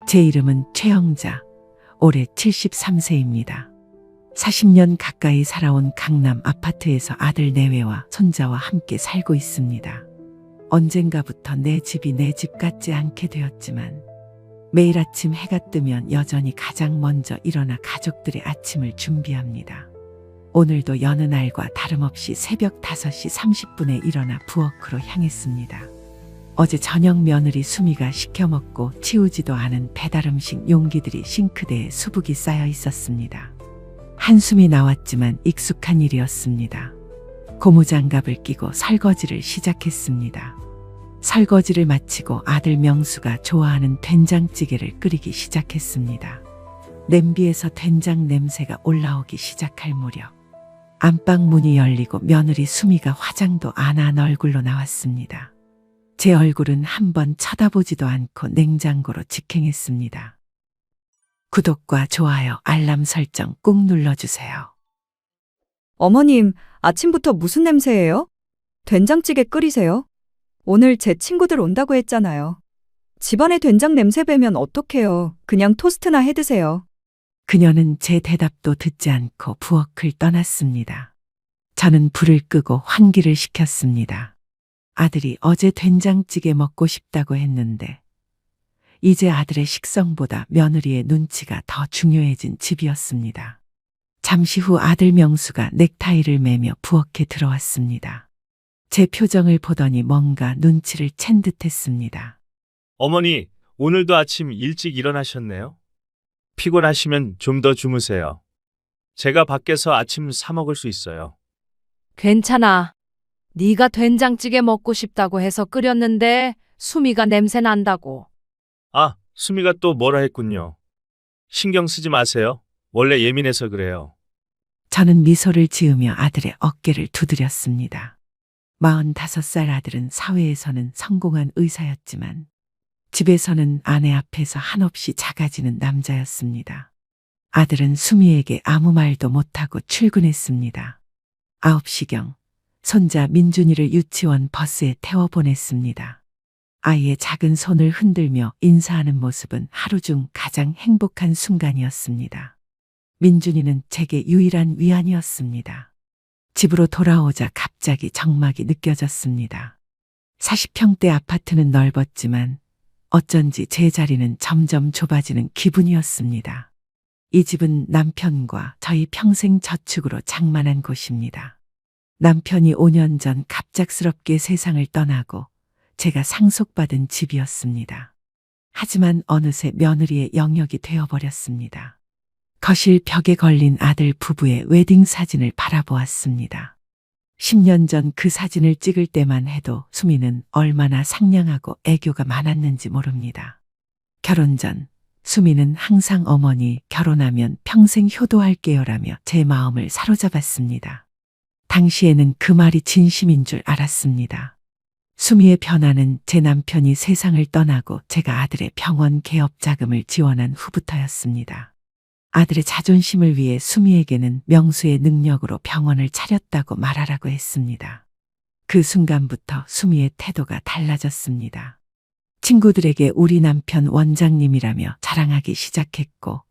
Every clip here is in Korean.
제 이름은 최영자, 올해 73세입니다. 40년 가까이 살아온 강남 아파트에서 아들 내외와 손자와 함께 살고 있습니다. 언젠가부터 내 집이 내 집 같지 않게 되었지만 매일 아침 해가 뜨면 여전히 가장 먼저 일어나 가족들의 아침을 준비합니다. 오늘도 여느 날과 다름없이 새벽 5시 30분에 일어나 부엌으로 향했습니다. 어제 저녁 며느리 수미가 시켜 먹고 치우지도 않은 배달음식 용기들이 싱크대에 수북이 쌓여 있었습니다. 한숨이 나왔지만 익숙한 일이었습니다. 고무장갑을 끼고 설거지를 시작했습니다. 설거지를 마치고 아들 명수가 좋아하는 된장찌개를 끓이기 시작했습니다. 냄비에서 된장 냄새가 올라오기 시작할 무렵 안방 문이 열리고 며느리 수미가 화장도 안 한 얼굴로 나왔습니다. 제 얼굴은 한번 쳐다보지도 않고 냉장고로 직행했습니다. 구독과 좋아요, 알람 설정 꾹 눌러주세요. 어머님, 아침부터 무슨 냄새예요? 된장찌개 끓이세요? 오늘 제 친구들 온다고 했잖아요. 집안에 된장 냄새 배면 어떡해요? 그냥 토스트나 해 드세요. 그녀는 제 대답도 듣지 않고 부엌을 떠났습니다. 저는 불을 끄고 환기를 시켰습니다. 아들이 어제 된장찌개 먹고 싶다고 했는데 이제 아들의 식성보다 며느리의 눈치가 더 중요해진 집이었습니다. 잠시 후 아들 명수가 넥타이를 매며 부엌에 들어왔습니다. 제 표정을 보더니 뭔가 눈치를 챈 듯했습니다. 어머니, 오늘도 아침 일찍 일어나셨네요. 피곤하시면 좀 더 주무세요. 제가 밖에서 아침 사 먹을 수 있어요. 괜찮아. 네가 된장찌개 먹고 싶다고 해서 끓였는데 수미가 냄새 난다고. 아, 수미가 또 뭐라 했군요. 신경 쓰지 마세요. 원래 예민해서 그래요. 저는 미소를 지으며 아들의 어깨를 두드렸습니다. 45살 아들은 사회에서는 성공한 의사였지만 집에서는 아내 앞에서 한없이 작아지는 남자였습니다. 아들은 수미에게 아무 말도 못하고 출근했습니다. 9시경 손자 민준이를 유치원 버스에 태워 보냈습니다. 아이의 작은 손을 흔들며 인사하는 모습은 하루 중 가장 행복한 순간이었습니다. 민준이는 제게 유일한 위안이었습니다. 집으로 돌아오자 갑자기 적막이 느껴졌습니다. 40평대 아파트는 넓었지만 어쩐지 제 자리는 점점 좁아지는 기분이었습니다. 이 집은 남편과 저희 평생 저축으로 장만한 곳입니다. 남편이 5년 전 갑작스럽게 세상을 떠나고 제가 상속받은 집이었습니다. 하지만 어느새 며느리의 영역이 되어버렸습니다. 거실 벽에 걸린 아들 부부의 웨딩 사진을 바라보았습니다. 10년 전 그 사진을 찍을 때만 해도 수미는 얼마나 상냥하고 애교가 많았는지 모릅니다. 결혼 전 수미는 항상 어머니 결혼하면 평생 효도할게요라며 제 마음을 사로잡았습니다. 당시에는 그 말이 진심인 줄 알았습니다. 수미의 변화는 제 남편이 세상을 떠나고 제가 아들의 병원 개업 자금을 지원한 후부터였습니다. 아들의 자존심을 위해 수미에게는 명수의 능력으로 병원을 차렸다고 말하라고 했습니다. 그 순간부터 수미의 태도가 달라졌습니다. 친구들에게 우리 남편 원장님이라며 자랑하기 시작했고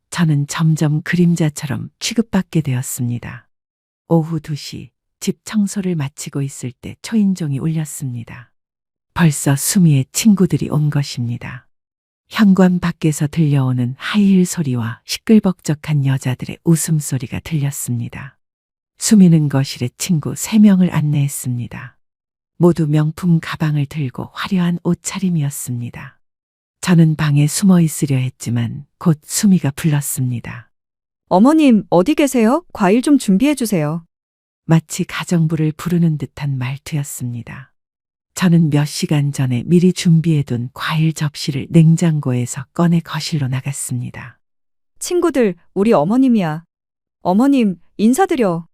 저는 점점 그림자처럼 취급받게 되었습니다. 오후 2시 집 청소를 마치고 있을 때 초인종이 울렸습니다. 벌써 수미의 친구들이 온 것입니다. 현관 밖에서 들려오는 하이힐 소리와 시끌벅적한 여자들의 웃음소리가 들렸습니다. 수미는 거실에 친구 3명을 안내했습니다. 모두 명품 가방을 들고 화려한 옷차림이었습니다. 저는 방에 숨어 있으려 했지만 곧 수미가 불렀습니다. 어머님, 어디 계세요? 과일 좀 준비해 주세요. 마치 가정부를 부르는 듯한 말투였습니다. 저는 몇 시간 전에 미리 준비해둔 과일 접시를 냉장고에서 꺼내 거실로 나갔습니다. 친구들, 우리 어머님이야. 어머님, 인사드려.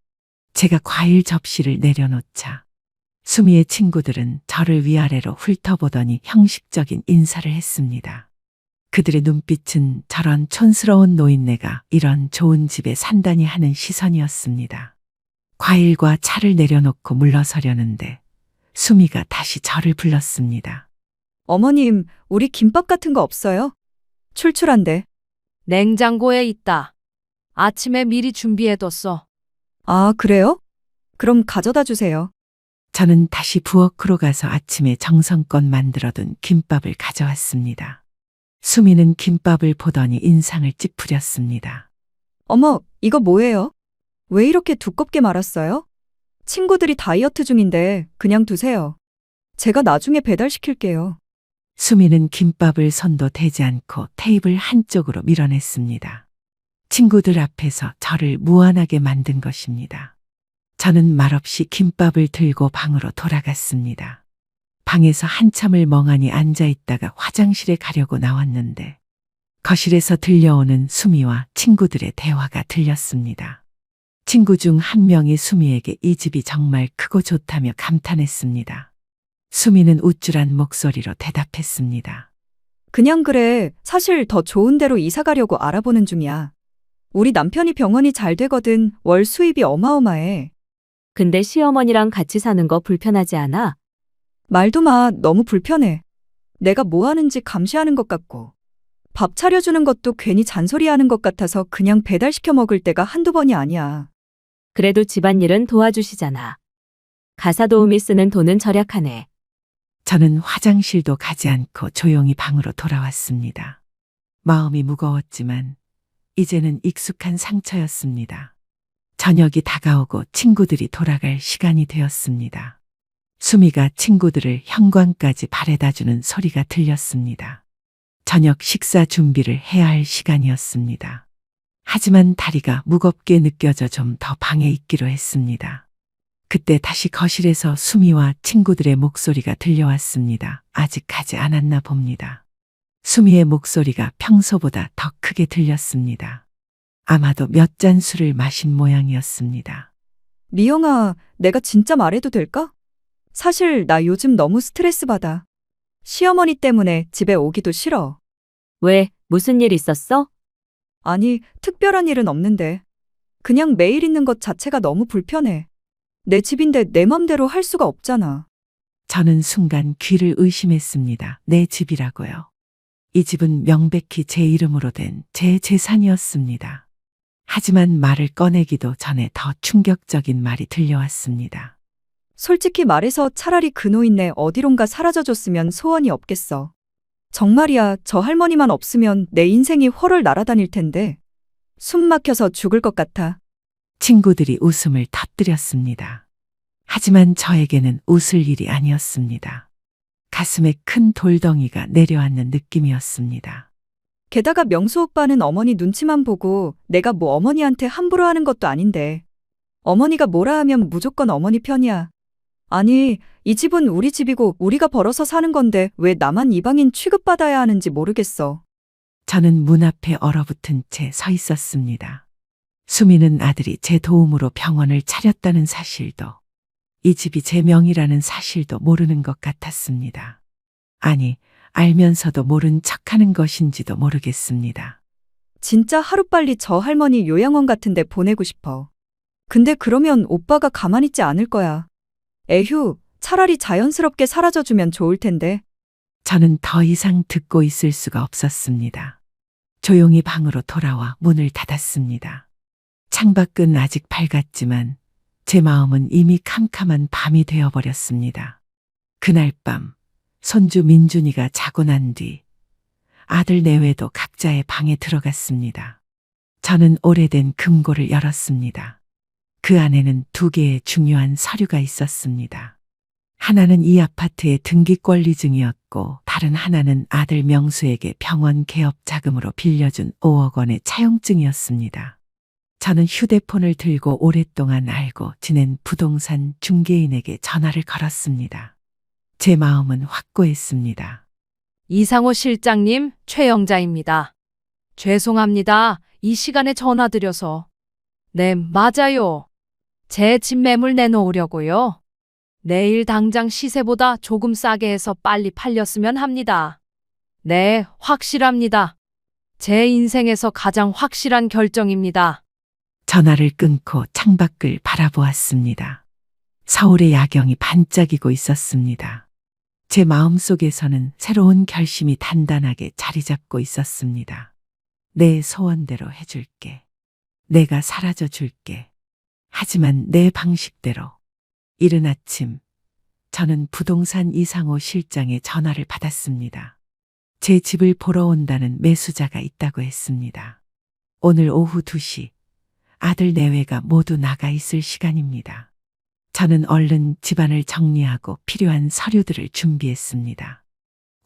제가 과일 접시를 내려놓자 수미의 친구들은 저를 위아래로 훑어보더니 형식적인 인사를 했습니다. 그들의 눈빛은 저런 촌스러운 노인네가 이런 좋은 집에 산다니 하는 시선이었습니다. 과일과 차를 내려놓고 물러서려는데 수미가 다시 저를 불렀습니다. 어머님, 우리 김밥 같은 거 없어요? 출출한데. 냉장고에 있다. 아침에 미리 준비해뒀어. 아, 그래요? 그럼 가져다 주세요. 저는 다시 부엌으로 가서 아침에 정성껏 만들어둔 김밥을 가져왔습니다. 수미는 김밥을 보더니 인상을 찌푸렸습니다. 어머, 이거 뭐예요? 왜 이렇게 두껍게 말았어요? 친구들이 다이어트 중인데 그냥 두세요. 제가 나중에 배달시킬게요. 수미는 김밥을 손도 대지 않고 테이블 한쪽으로 밀어냈습니다. 친구들 앞에서 저를 무안하게 만든 것입니다. 저는 말없이 김밥을 들고 방으로 돌아갔습니다. 방에서 한참을 멍하니 앉아 있다가 화장실에 가려고 나왔는데 거실에서 들려오는 수미와 친구들의 대화가 들렸습니다. 친구 중 한 명이 수미에게 이 집이 정말 크고 좋다며 감탄했습니다. 수미는 우쭐한 목소리로 대답했습니다. 그냥 그래. 사실 더 좋은 데로 이사 가려고 알아보는 중이야. 우리 남편이 병원이 잘 되거든. 월 수입이 어마어마해. 근데 시어머니랑 같이 사는 거 불편하지 않아? 말도 마. 너무 불편해. 내가 뭐 하는지 감시하는 것 같고. 밥 차려주는 것도 괜히 잔소리하는 것 같아서 그냥 배달시켜 먹을 때가 한두 번이 아니야. 그래도 집안일은 도와주시잖아. 가사 도우미 쓰는 돈은 절약하네. 저는 화장실도 가지 않고 조용히 방으로 돌아왔습니다. 마음이 무거웠지만 이제는 익숙한 상처였습니다. 저녁이 다가오고 친구들이 돌아갈 시간이 되었습니다. 수미가 친구들을 현관까지 바래다주는 소리가 들렸습니다. 저녁 식사 준비를 해야 할 시간이었습니다. 하지만 다리가 무겁게 느껴져 좀 더 방에 있기로 했습니다. 그때 다시 거실에서 수미와 친구들의 목소리가 들려왔습니다. 아직 가지 않았나 봅니다. 수미의 목소리가 평소보다 더 크게 들렸습니다. 아마도 몇 잔 술을 마신 모양이었습니다. 미영아, 내가 진짜 말해도 될까? 사실 나 요즘 너무 스트레스 받아. 시어머니 때문에 집에 오기도 싫어. 왜, 무슨 일 있었어? 아니, 특별한 일은 없는데. 그냥 매일 있는 것 자체가 너무 불편해. 내 집인데 내 맘대로 할 수가 없잖아. 저는 순간 귀를 의심했습니다. 내 집이라고요. 이 집은 명백히 제 이름으로 된 제 재산이었습니다. 하지만 말을 꺼내기도 전에 더 충격적인 말이 들려왔습니다. 솔직히 말해서 차라리 그 노인네 어디론가 사라져줬으면 소원이 없겠어. 정말이야, 저 할머니만 없으면 내 인생이 훨훨 날아다닐 텐데. 숨 막혀서 죽을 것 같아. 친구들이 웃음을 터뜨렸습니다. 하지만 저에게는 웃을 일이 아니었습니다. 가슴에 큰 돌덩이가 내려앉는 느낌이었습니다. 게다가 명수 오빠는 어머니 눈치만 보고 내가 뭐 어머니한테 함부로 하는 것도 아닌데. 어머니가 뭐라 하면 무조건 어머니 편이야. 아니, 이 집은 우리 집이고 우리가 벌어서 사는 건데 왜 나만 이방인 취급받아야 하는지 모르겠어. 저는 문 앞에 얼어붙은 채 서 있었습니다. 수미는 아들이 제 도움으로 병원을 차렸다는 사실도, 이 집이 제 명의라는 사실도 모르는 것 같았습니다. 아니, 알면서도 모른 척하는 것인지도 모르겠습니다. 진짜 하루빨리 저 할머니 요양원 같은 데 보내고 싶어. 근데 그러면 오빠가 가만히 있지 않을 거야. 에휴, 차라리 자연스럽게 사라져주면 좋을 텐데. 저는 더 이상 듣고 있을 수가 없었습니다. 조용히 방으로 돌아와 문을 닫았습니다. 창밖은 아직 밝았지만 제 마음은 이미 캄캄한 밤이 되어버렸습니다. 그날 밤 손주 민준이가 자고 난 뒤 아들 내외도 각자의 방에 들어갔습니다. 저는 오래된 금고를 열었습니다. 그 안에는 2개의 중요한 서류가 있었습니다. 하나는 이 아파트의 등기 권리증이었고 다른 하나는 아들 명수에게 병원 개업 자금으로 빌려준 5억 원의 차용증이었습니다. 저는 휴대폰을 들고 오랫동안 알고 지낸 부동산 중개인에게 전화를 걸었습니다. 제 마음은 확고했습니다. 이상호 실장님, 최영자입니다. 죄송합니다. 이 시간에 전화드려서. 네, 맞아요. 제 집 매물 내놓으려고요. 내일 당장 시세보다 조금 싸게 해서 빨리 팔렸으면 합니다. 네, 확실합니다. 제 인생에서 가장 확실한 결정입니다. 전화를 끊고 창밖을 바라보았습니다. 서울의 야경이 반짝이고 있었습니다. 제 마음속에서는 새로운 결심이 단단하게 자리 잡고 있었습니다. 내 소원대로 해줄게. 내가 사라져 줄게. 하지만 내 방식대로. 이른 아침, 저는 부동산 이상호 실장의 전화를 받았습니다. 제 집을 보러 온다는 매수자가 있다고 했습니다. 오늘 오후 2시, 아들 내외가 모두 나가 있을 시간입니다. 저는 얼른 집안을 정리하고 필요한 서류들을 준비했습니다.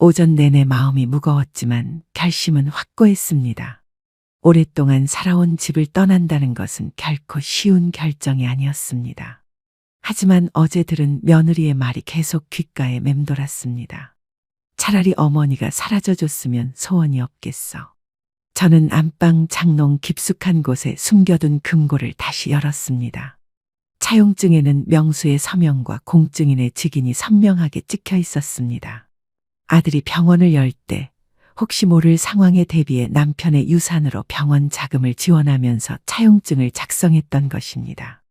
오전 내내 마음이 무거웠지만 결심은 확고했습니다. 오랫동안 살아온 집을 떠난다는 것은 결코 쉬운 결정이 아니었습니다. 하지만 어제 들은 며느리의 말이 계속 귓가에 맴돌았습니다. 차라리 어머니가 사라져줬으면 소원이 없겠어. 저는 안방 장롱 깊숙한 곳에 숨겨둔 금고를 다시 열었습니다. 차용증에는 명수의 서명과 공증인의 직인이 선명하게 찍혀 있었습니다. 아들이 병원을 열 때 혹시 모를 상황에 대비해 남편의 유산으로 병원 자금을 지원하면서 차용증을 작성했던 것입니다.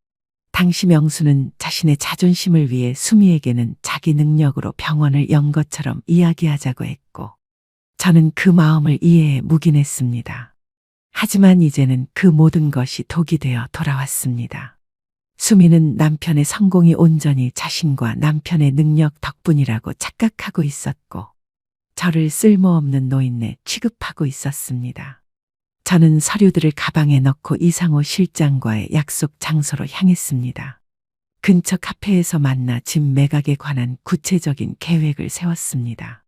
당시 명수는 자신의 자존심을 위해 수미에게는 자기 능력으로 병원을 연 것처럼 이야기하자고 했고, 저는 그 마음을 이해해 묵인했습니다. 하지만 이제는 그 모든 것이 독이 되어 돌아왔습니다. 수미는 남편의 성공이 온전히 자신과 남편의 능력 덕분이라고 착각하고 있었고, 저를 쓸모없는 노인네 취급하고 있었습니다. 저는 서류들을 가방에 넣고 이상호 실장과의 약속 장소로 향했습니다. 근처 카페에서 만나 집 매각에 관한 구체적인 계획을 세웠습니다.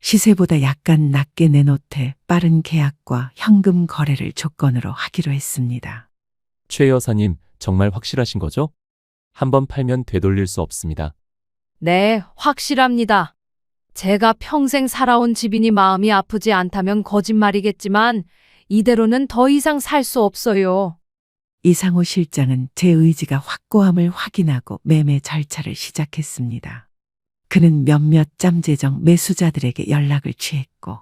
시세보다 약간 낮게 내놓되 빠른 계약과 현금 거래를 조건으로 하기로 했습니다. 최 여사님, 정말 확실하신 거죠? 한번 팔면 되돌릴 수 없습니다. 네, 확실합니다. 제가 평생 살아온 집이니 마음이 아프지 않다면 거짓말이겠지만 이대로는 더 이상 살 수 없어요. 이상호 실장은 제 의지가 확고함을 확인하고 매매 절차를 시작했습니다. 그는 몇몇 짬재정 매수자들에게 연락을 취했고,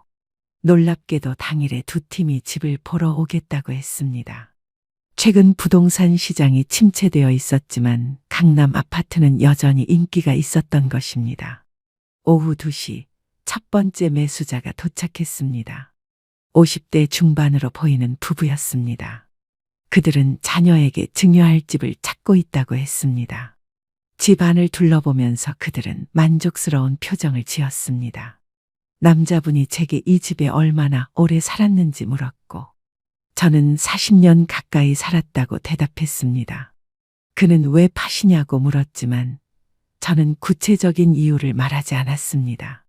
놀랍게도 당일에 두 팀이 집을 보러 오겠다고 했습니다. 최근 부동산 시장이 침체되어 있었지만 강남 아파트는 여전히 인기가 있었던 것입니다. 오후 2시 첫 번째 매수자가 도착했습니다. 50대 중반으로 보이는 부부였습니다. 그들은 자녀에게 증여할 집을 찾고 있다고 했습니다. 집 안을 둘러보면서 그들은 만족스러운 표정을 지었습니다. 남자분이 제게 이 집에 얼마나 오래 살았는지 물었고, 저는 40년 가까이 살았다고 대답했습니다. 그는 왜 파시냐고 물었지만 저는 구체적인 이유를 말하지 않았습니다.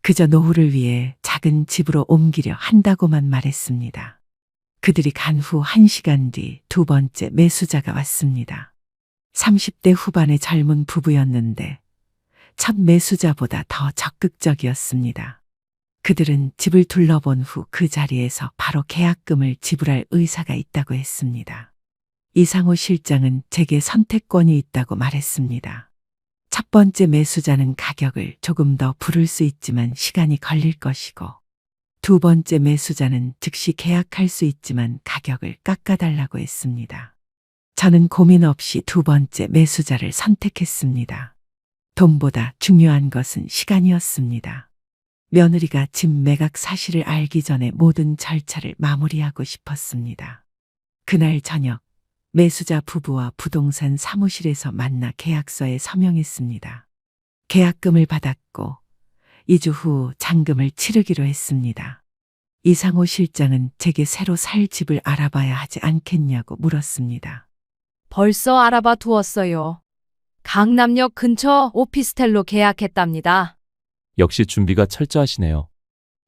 그저 노후를 위해 작은 집으로 옮기려 한다고만 말했습니다. 그들이 간 후 1시간 뒤 두 번째 매수자가 왔습니다. 30대 후반의 젊은 부부였는데 첫 매수자보다 더 적극적이었습니다. 그들은 집을 둘러본 후 그 자리에서 바로 계약금을 지불할 의사가 있다고 했습니다. 이상호 실장은 제게 선택권이 있다고 말했습니다. 첫 번째 매수자는 가격을 조금 더 부를 수 있지만 시간이 걸릴 것이고, 두 번째 매수자는 즉시 계약할 수 있지만 가격을 깎아달라고 했습니다. 저는 고민 없이 두 번째 매수자를 선택했습니다. 돈보다 중요한 것은 시간이었습니다. 며느리가 집 매각 사실을 알기 전에 모든 절차를 마무리하고 싶었습니다. 그날 저녁, 매수자 부부와 부동산 사무실에서 만나 계약서에 서명했습니다. 계약금을 받았고 2주 후 잔금을 치르기로 했습니다. 이상호 실장은 제게 새로 살 집을 알아봐야 하지 않겠냐고 물었습니다. 벌써 알아봐 두었어요. 강남역 근처 오피스텔로 계약했답니다. 역시 준비가 철저하시네요.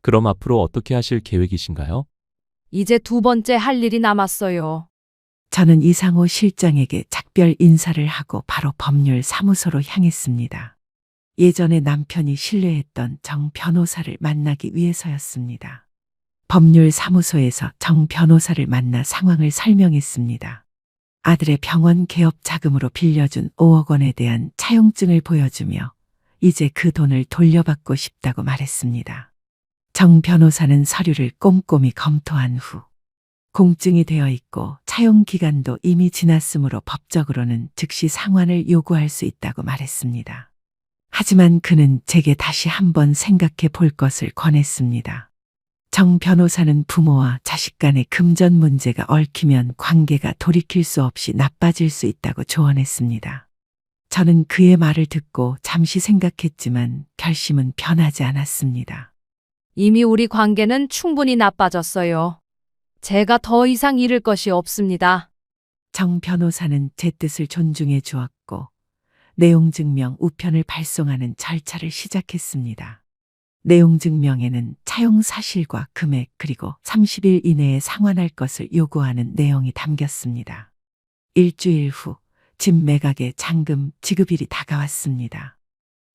그럼 앞으로 어떻게 하실 계획이신가요? 이제 두 번째 할 일이 남았어요. 저는 이상호 실장에게 작별 인사를 하고 바로 법률 사무소로 향했습니다. 예전에 남편이 신뢰했던 정 변호사를 만나기 위해서였습니다. 법률 사무소에서 정 변호사를 만나 상황을 설명했습니다. 아들의 병원 개업 자금으로 빌려준 5억 원에 대한 차용증을 보여주며 이제 그 돈을 돌려받고 싶다고 말했습니다. 정 변호사는 서류를 꼼꼼히 검토한 후 공증이 되어 있고 차용 기간도 이미 지났으므로 법적으로는 즉시 상환을 요구할 수 있다고 말했습니다. 하지만 그는 제게 다시 한번 생각해 볼 것을 권했습니다. 정 변호사는 부모와 자식 간의 금전 문제가 얽히면 관계가 돌이킬 수 없이 나빠질 수 있다고 조언했습니다. 저는 그의 말을 듣고 잠시 생각했지만 결심은 변하지 않았습니다. 이미 우리 관계는 충분히 나빠졌어요. 제가 더 이상 잃을 것이 없습니다. 정 변호사는 제 뜻을 존중해 주었고 내용 증명 우편을 발송하는 절차를 시작했습니다. 내용 증명에는 차용 사실과 금액 그리고 30일 이내에 상환할 것을 요구하는 내용이 담겼습니다. 일주일 후 집 매각의 잔금 지급일이 다가왔습니다.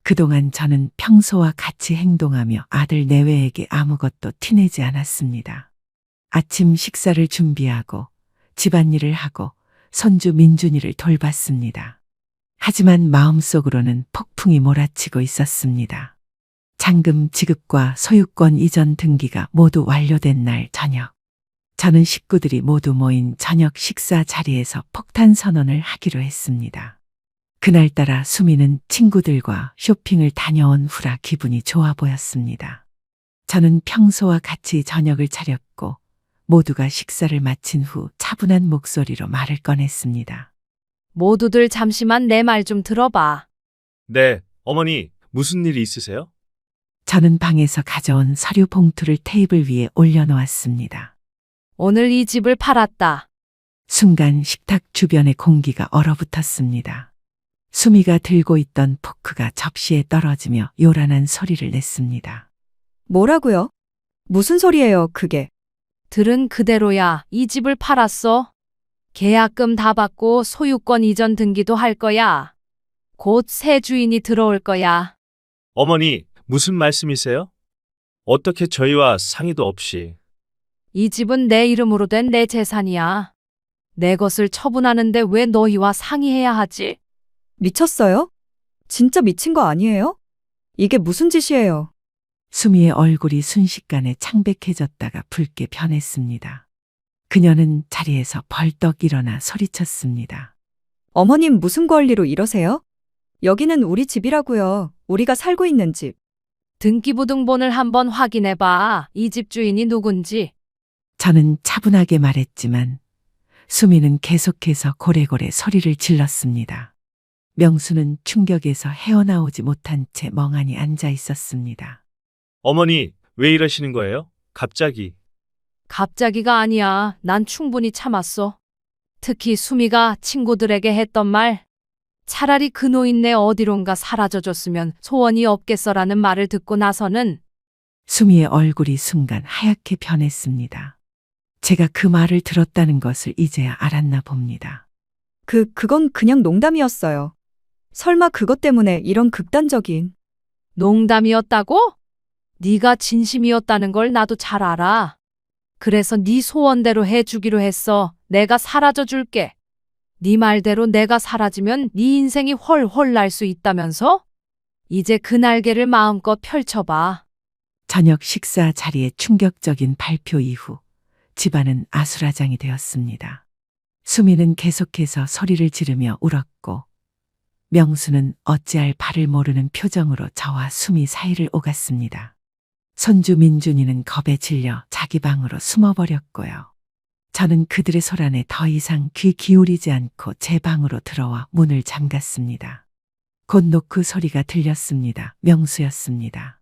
그동안 저는 평소와 같이 행동하며 아들 내외에게 아무것도 티내지 않았습니다. 아침 식사를 준비하고 집안일을 하고 손주 민준이를 돌봤습니다. 하지만 마음속으로는 폭풍이 몰아치고 있었습니다. 잔금 지급과 소유권 이전 등기가 모두 완료된 날 저녁. 저는 식구들이 모두 모인 저녁 식사 자리에서 폭탄 선언을 하기로 했습니다. 그날따라 수미는 친구들과 쇼핑을 다녀온 후라 기분이 좋아 보였습니다. 저는 평소와 같이 저녁을 차렸고 모두가 식사를 마친 후 차분한 목소리로 말을 꺼냈습니다. 모두들 잠시만 내 말 좀 들어봐. 네, 어머니, 무슨 일이 있으세요? 저는 방에서 가져온 서류 봉투를 테이블 위에 올려놓았습니다. 오늘 이 집을 팔았다. 순간 식탁 주변의 공기가 얼어붙었습니다. 수미가 들고 있던 포크가 접시에 떨어지며 요란한 소리를 냈습니다. 뭐라고요? 무슨 소리예요, 그게? 들은 그대로야. 이 집을 팔았어. 계약금 다 받고 소유권 이전 등기도 할 거야. 곧 새 주인이 들어올 거야. 어머니, 무슨 말씀이세요? 어떻게 저희와 상의도 없이. 이 집은 내 이름으로 된 내 재산이야. 내 것을 처분하는데 왜 너희와 상의해야 하지? 미쳤어요? 진짜 미친 거 아니에요? 이게 무슨 짓이에요? 수미의 얼굴이 순식간에 창백해졌다가 붉게 변했습니다. 그녀는 자리에서 벌떡 일어나 소리쳤습니다. 어머님 무슨 권리로 이러세요? 여기는 우리 집이라고요. 우리가 살고 있는 집. 등기부등본을 한번 확인해봐. 이 집 주인이 누군지. 저는 차분하게 말했지만 수미는 계속해서 고래고래 소리를 질렀습니다. 명수는 충격에서 헤어나오지 못한 채 멍하니 앉아 있었습니다. 어머니, 왜 이러시는 거예요? 갑자기. 갑자기가 아니야. 난 충분히 참았어. 특히 수미가 친구들에게 했던 말. 차라리 그 노인네 어디론가 사라져줬으면 소원이 없겠어라는 말을 듣고 나서는 수미의 얼굴이 순간 하얗게 변했습니다. 제가 그 말을 들었다는 것을 이제야 알았나 봅니다. 그건 그냥 농담이었어요. 설마 그것 때문에 이런 극단적인. 농담이었다고? 네가 진심이었다는 걸 나도 잘 알아. 그래서 네 소원대로 해주기로 했어. 내가 사라져 줄게. 네 말대로 내가 사라지면 네 인생이 훨훨 날 수 있다면서? 이제 그 날개를 마음껏 펼쳐봐. 저녁 식사 자리에 충격적인 발표 이후 집안은 아수라장이 되었습니다. 수미는 계속해서 소리를 지르며 울었고 명수는 어찌할 바를 모르는 표정으로 저와 수미 사이를 오갔습니다. 손주 민준이는 겁에 질려 자기 방으로 숨어버렸고요. 저는 그들의 소란에 더 이상 귀 기울이지 않고 제 방으로 들어와 문을 잠갔습니다. 곧 노크 소리가 들렸습니다. 명수였습니다.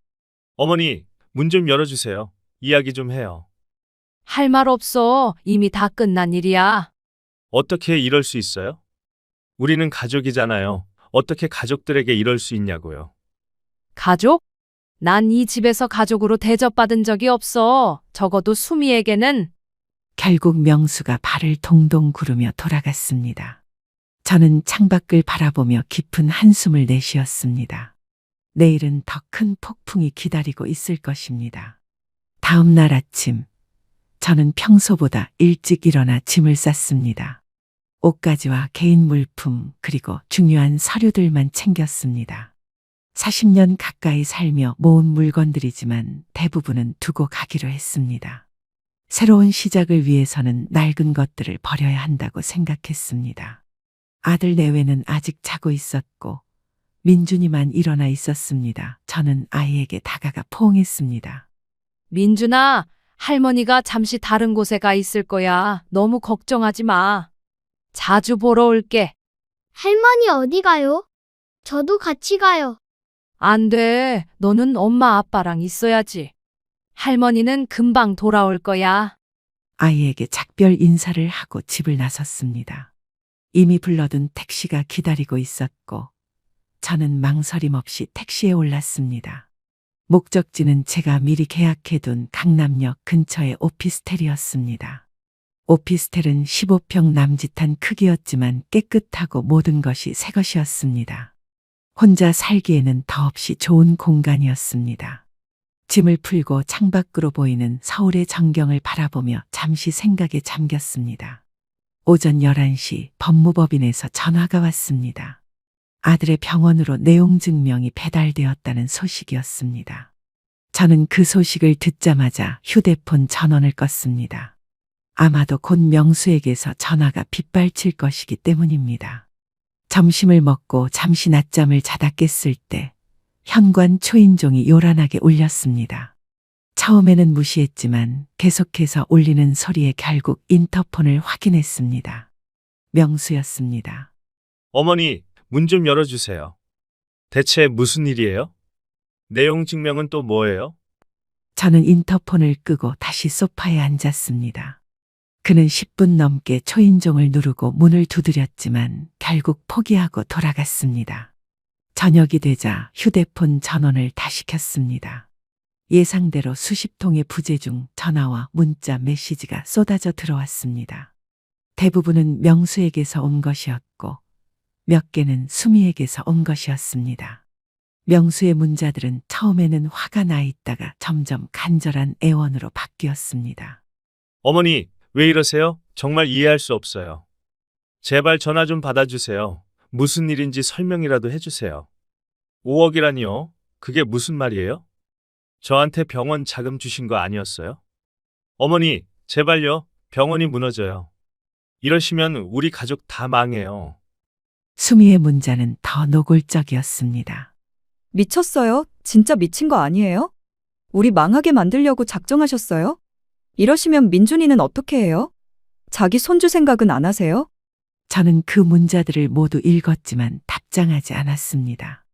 어머니, 문 좀 열어주세요. 이야기 좀 해요. 할 말 없어. 이미 다 끝난 일이야. 어떻게 이럴 수 있어요? 우리는 가족이잖아요. 어떻게 가족들에게 이럴 수 있냐고요. 가족? 난 이 집에서 가족으로 대접받은 적이 없어. 적어도 수미에게는. 결국 명수가 발을 동동 구르며 돌아갔습니다. 저는 창밖을 바라보며 깊은 한숨을 내쉬었습니다. 내일은 더 큰 폭풍이 기다리고 있을 것입니다. 다음 날 아침, 저는 평소보다 일찍 일어나 짐을 쌌습니다. 옷가지와 개인 물품 그리고 중요한 서류들만 챙겼습니다. 40년 가까이 살며 모은 물건들이지만 대부분은 두고 가기로 했습니다. 새로운 시작을 위해서는 낡은 것들을 버려야 한다고 생각했습니다. 아들 내외는 아직 자고 있었고 민준이만 일어나 있었습니다. 저는 아이에게 다가가 포옹했습니다. 민준아, 할머니가 잠시 다른 곳에 가 있을 거야. 너무 걱정하지 마. 자주 보러 올게. 할머니 어디 가요? 저도 같이 가요. 안 돼. 너는 엄마 아빠랑 있어야지. 할머니는 금방 돌아올 거야. 아이에게 작별 인사를 하고 집을 나섰습니다. 이미 불러둔 택시가 기다리고 있었고 저는 망설임 없이 택시에 올랐습니다. 목적지는 제가 미리 계약해둔 강남역 근처의 오피스텔이었습니다. 오피스텔은 15평 남짓한 크기였지만 깨끗하고 모든 것이 새 것이었습니다. 혼자 살기에는 더없이 좋은 공간이었습니다. 짐을 풀고 창밖으로 보이는 서울의 전경을 바라보며 잠시 생각에 잠겼습니다. 오전 11시 법무법인에서 전화가 왔습니다. 아들의 병원으로 내용 증명이 배달되었다는 소식이었습니다. 저는 그 소식을 듣자마자 휴대폰 전원을 껐습니다. 아마도 곧 명수에게서 전화가 빗발칠 것이기 때문입니다. 점심을 먹고 잠시 낮잠을 자다 깼을 때 현관 초인종이 요란하게 울렸습니다. 처음에는 무시했지만 계속해서 울리는 소리에 결국 인터폰을 확인했습니다. 명수였습니다. 어머니, 문 좀 열어주세요. 대체 무슨 일이에요? 내용 증명은 또 뭐예요? 저는 인터폰을 끄고 다시 소파에 앉았습니다. 그는 10분 넘게 초인종을 누르고 문을 두드렸지만 결국 포기하고 돌아갔습니다. 저녁이 되자 휴대폰 전원을 다시 켰습니다. 예상대로 수십 통의 부재 중 전화와 문자 메시지가 쏟아져 들어왔습니다. 대부분은 명수에게서 온 것이었고 몇 개는 수미에게서 온 것이었습니다. 명수의 문자들은 처음에는 화가 나 있다가 점점 간절한 애원으로 바뀌었습니다. 어머니, 왜 이러세요? 정말 이해할 수 없어요. 제발 전화 좀 받아주세요. 무슨 일인지 설명이라도 해주세요. 5억이라니요? 그게 무슨 말이에요? 저한테 병원 자금 주신 거 아니었어요? 어머니, 제발요. 병원이 무너져요. 이러시면 우리 가족 다 망해요. 수미의 문자는 더 노골적이었습니다. 미쳤어요? 진짜 미친 거 아니에요? 우리 망하게 만들려고 작정하셨어요? 이러시면 민준이는 어떻게 해요? 자기 손주 생각은 안 하세요? 저는 그 문자들을 모두 읽었지만 답장하지 않았습니다.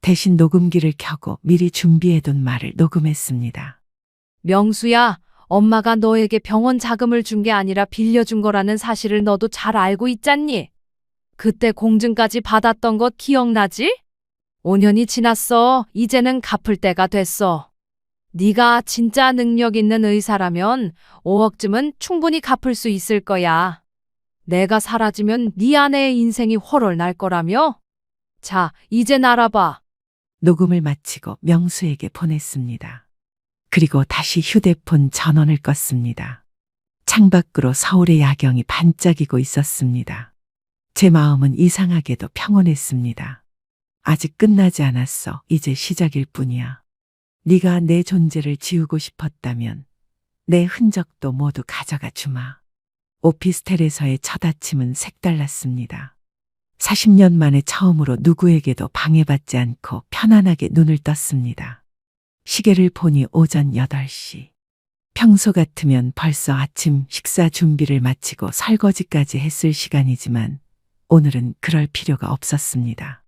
대신 녹음기를 켜고 미리 준비해둔 말을 녹음했습니다. 명수야, 엄마가 너에게 병원 자금을 준 게 아니라 빌려준 거라는 사실을 너도 잘 알고 있잖니? 그때 공증까지 받았던 것 기억나지? 5년이 지났어. 이제는 갚을 때가 됐어. 네가 진짜 능력 있는 의사라면 5억쯤은 충분히 갚을 수 있을 거야. 내가 사라지면 네 아내의 인생이 홀월 날 거라며? 자, 이제 알아봐. 녹음을 마치고 명수에게 보냈습니다. 그리고 다시 휴대폰 전원을 껐습니다. 창밖으로 서울의 야경이 반짝이고 있었습니다. 제 마음은 이상하게도 평온했습니다. 아직 끝나지 않았어. 이제 시작일 뿐이야. 네가 내 존재를 지우고 싶었다면 내 흔적도 모두 가져가 주마. 오피스텔에서의 첫 아침은 색달랐습니다. 40년 만에 처음으로 누구에게도 방해받지 않고 편안하게 눈을 떴습니다. 시계를 보니 오전 8시. 평소 같으면 벌써 아침 식사 준비를 마치고 설거지까지 했을 시간이지만 오늘은 그럴 필요가 없었습니다.